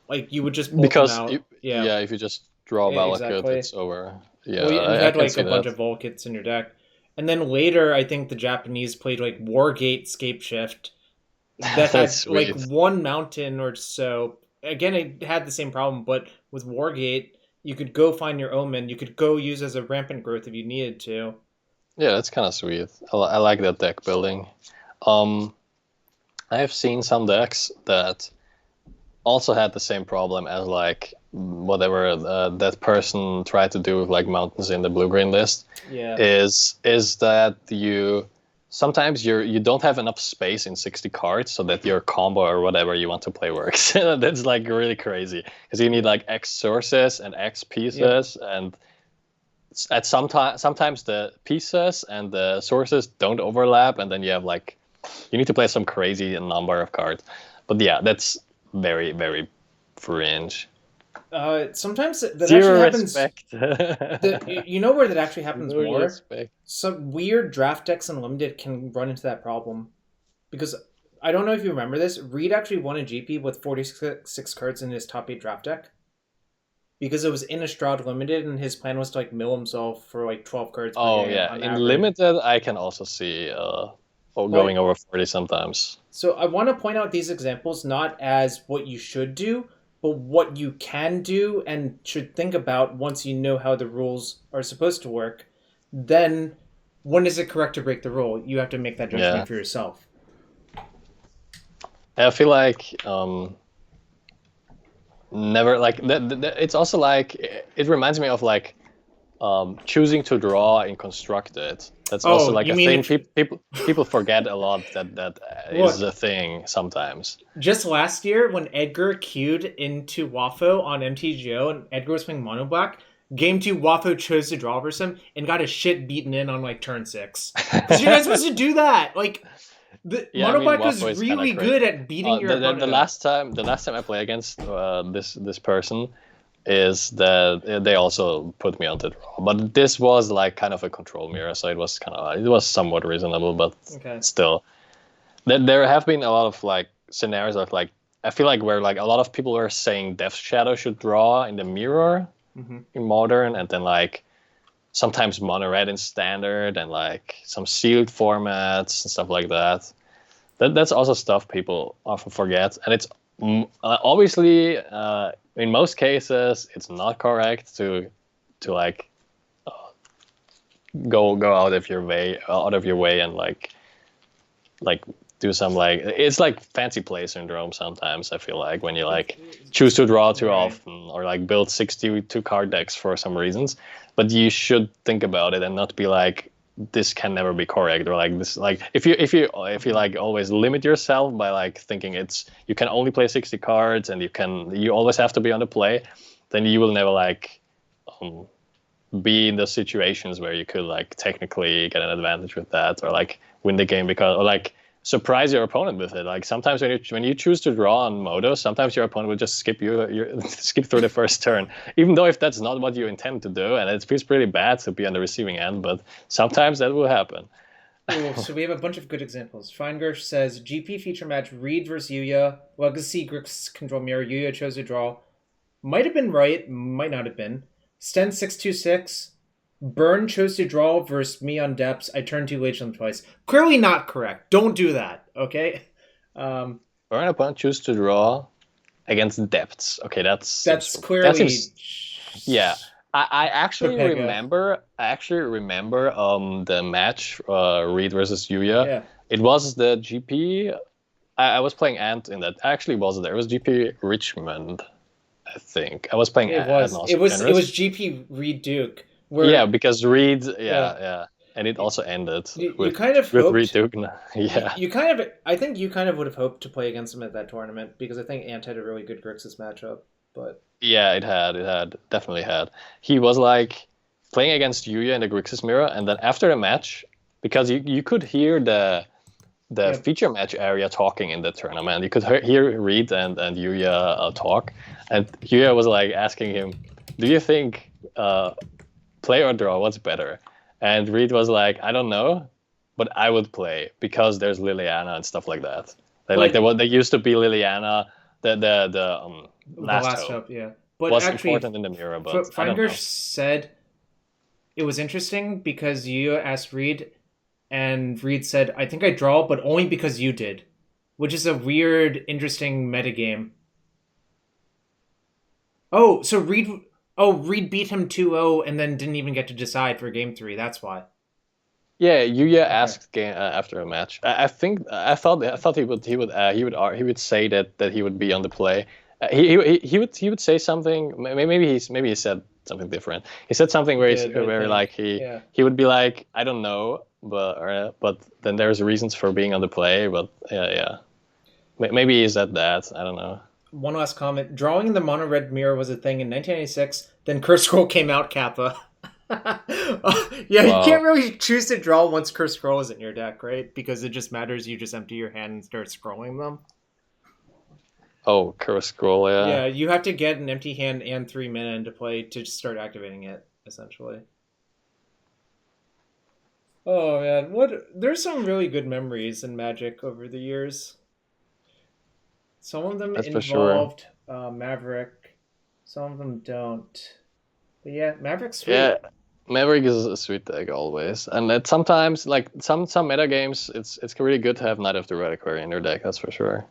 [SPEAKER 2] Like, you would just bolt
[SPEAKER 1] Because
[SPEAKER 2] them out.
[SPEAKER 1] if you just draw
[SPEAKER 2] Yeah,
[SPEAKER 1] Valakut,
[SPEAKER 2] exactly.
[SPEAKER 1] it's over. Yeah,
[SPEAKER 2] Well, you
[SPEAKER 1] I
[SPEAKER 2] had
[SPEAKER 1] can
[SPEAKER 2] like
[SPEAKER 1] see
[SPEAKER 2] a bunch
[SPEAKER 1] that.
[SPEAKER 2] of Volkits in your deck. And then later, I think the Japanese played like Wargate Scapeshift that had
[SPEAKER 1] That's
[SPEAKER 2] like
[SPEAKER 1] sweet.
[SPEAKER 2] one mountain or so. Again, it had the same problem, but with Wargate, you could go find your Omen. You could go use as a rampant growth if you needed to.
[SPEAKER 1] Yeah, that's kind of sweet. I like that deck building. I have seen some decks that also had the same problem as like whatever that person tried to do with like mountains in the blue-green list.
[SPEAKER 2] Yeah.
[SPEAKER 1] Is that you sometimes you don't have enough space in 60 cards so that your combo or whatever you want to play works. That's like really crazy because you need like X sources and X pieces, and at sometimes the pieces and the sources don't overlap, and then you have like you need to play some crazy number of cards. But yeah, that's very, very fringe.
[SPEAKER 2] Sometimes that
[SPEAKER 1] Zero
[SPEAKER 2] actually happens.
[SPEAKER 1] respect.
[SPEAKER 2] You know where that actually happens
[SPEAKER 1] No
[SPEAKER 2] more?
[SPEAKER 1] respect.
[SPEAKER 2] Some weird draft decks Unlimited can run into that problem. Because I don't know if you remember this, Reed actually won a GP with 46 cards in his top 8 draft deck. Because it was in a Stroud Limited, and his plan was to like mill himself for like 12 cards per
[SPEAKER 1] Oh
[SPEAKER 2] game
[SPEAKER 1] yeah,
[SPEAKER 2] on
[SPEAKER 1] in
[SPEAKER 2] average.
[SPEAKER 1] limited I can also see going over 40 sometimes.
[SPEAKER 2] So I want to point out these examples not as what you should do, but what you can do and should think about once you know how the rules are supposed to work. Then, when is it correct to break the rule? You have to make that judgment for yourself.
[SPEAKER 1] I feel like never like it's also like it reminds me of like choosing to draw in constructed. That's also like a thing people forget a lot that is a thing sometimes.
[SPEAKER 2] Just last year when Edgar queued into Wafo on MTGO and Edgar was playing mono black, game 2 Wafo chose to draw versus him and got his shit beaten in on like turn 6. Because you're not supposed to do that. Like mono black was really good at beating your opponent.
[SPEAKER 1] The last time I played against this person is that they also put me on the draw, but this was like kind of a control mirror, so it was somewhat reasonable, but still, there have been a lot of like scenarios of like I feel like where like a lot of people were saying Death Shadow should draw in the mirror in modern, and then like sometimes mono red in standard, and like some sealed formats and stuff like that. That's also stuff people often forget, and it's obviously in most cases it's not correct to like go out of your way and like do some like it's like fancy play syndrome sometimes. I feel like when you like choose to draw too often or like build 62 card decks for some reasons, but you should think about it and not be like this can never be correct, or like this like if you like always limit yourself by like thinking you can only play 60 cards and you always have to be on the play, then you will never like be in those situations where you could like technically get an advantage with that, or like win the game or like surprise your opponent with it. Like sometimes when you choose to draw on Modo, sometimes your opponent will just skip skip through the first turn, even though if that's not what you intend to do, and it feels pretty bad to be on the receiving end, but sometimes that will happen.
[SPEAKER 2] Ooh, so we have a bunch of good examples. Feingersh says GP feature match Reed versus Yuya, Legacy Grix control mirror, Yuya chose to draw. Might have been right, might not have been. Sten 626. Burn chose to draw versus me on depths. I turned too late to them twice. Clearly not correct. Don't do that, okay?
[SPEAKER 1] Burn opponent choose to draw against depths. Okay, that's
[SPEAKER 2] clearly...
[SPEAKER 1] yeah. I actually remember the match Reed versus Yuya. Yeah. It was the GP. I was playing Ant in that. I actually wasn't there. It was GP Richmond, I think. I was playing
[SPEAKER 2] It was GP Reed Duke.
[SPEAKER 1] Yeah, because Reed, yeah, and it also ended with Reed Duke. Yeah,
[SPEAKER 2] I think you kind of would have hoped to play against him at that tournament because I think Ant had a really good Grixis matchup. But
[SPEAKER 1] yeah, it definitely had. He was like playing against Yuya in the Grixis mirror, and then after the match, because you could hear the feature match area talking in the tournament, you could hear Reed and Yuya talk, and Yuya was like asking him, "Do you think play or draw, what's better?" And Reed was like, "I don't know, but I would play because there's Liliana and stuff like that. They used to be Liliana, the last hope,
[SPEAKER 2] yeah. But
[SPEAKER 1] was
[SPEAKER 2] actually,
[SPEAKER 1] important in the mirror." But
[SPEAKER 2] Feingersh said it was interesting because you asked Reed, and Reed said, "I think I draw, but only because you did," which is a weird, interesting metagame. Oh, so Reed beat him 2-0 and then didn't even get to decide for game 3. That's why.
[SPEAKER 1] Yeah, Yuya asked after a match. I thought he would say that he would be on the play. He would say something. Maybe he said something different. He said something where he would be like, "I don't know, but then there's reasons for being on the play." But yeah. Maybe he said that. I don't know.
[SPEAKER 2] One last comment. Drawing in the mono red mirror was a thing in 1996. Then Curse Scroll came out, Kappa. You can't really choose to draw once Curse Scroll is in your deck, right? Because it just matters. You just empty your hand and start scrolling them.
[SPEAKER 1] Oh, Curse Scroll, yeah.
[SPEAKER 2] Yeah, you have to get an empty hand and 3 mana into play to start activating it, essentially. Oh man, there's some really good memories in Magic over the years. Some of them
[SPEAKER 1] That's for sure.
[SPEAKER 2] involved Maverick, some of them don't. But yeah, Maverick's sweet.
[SPEAKER 1] Yeah, Maverick is a sweet deck always, and sometimes like some meta games, it's really good to have Knight of the Reliquary in your deck. That's for sure.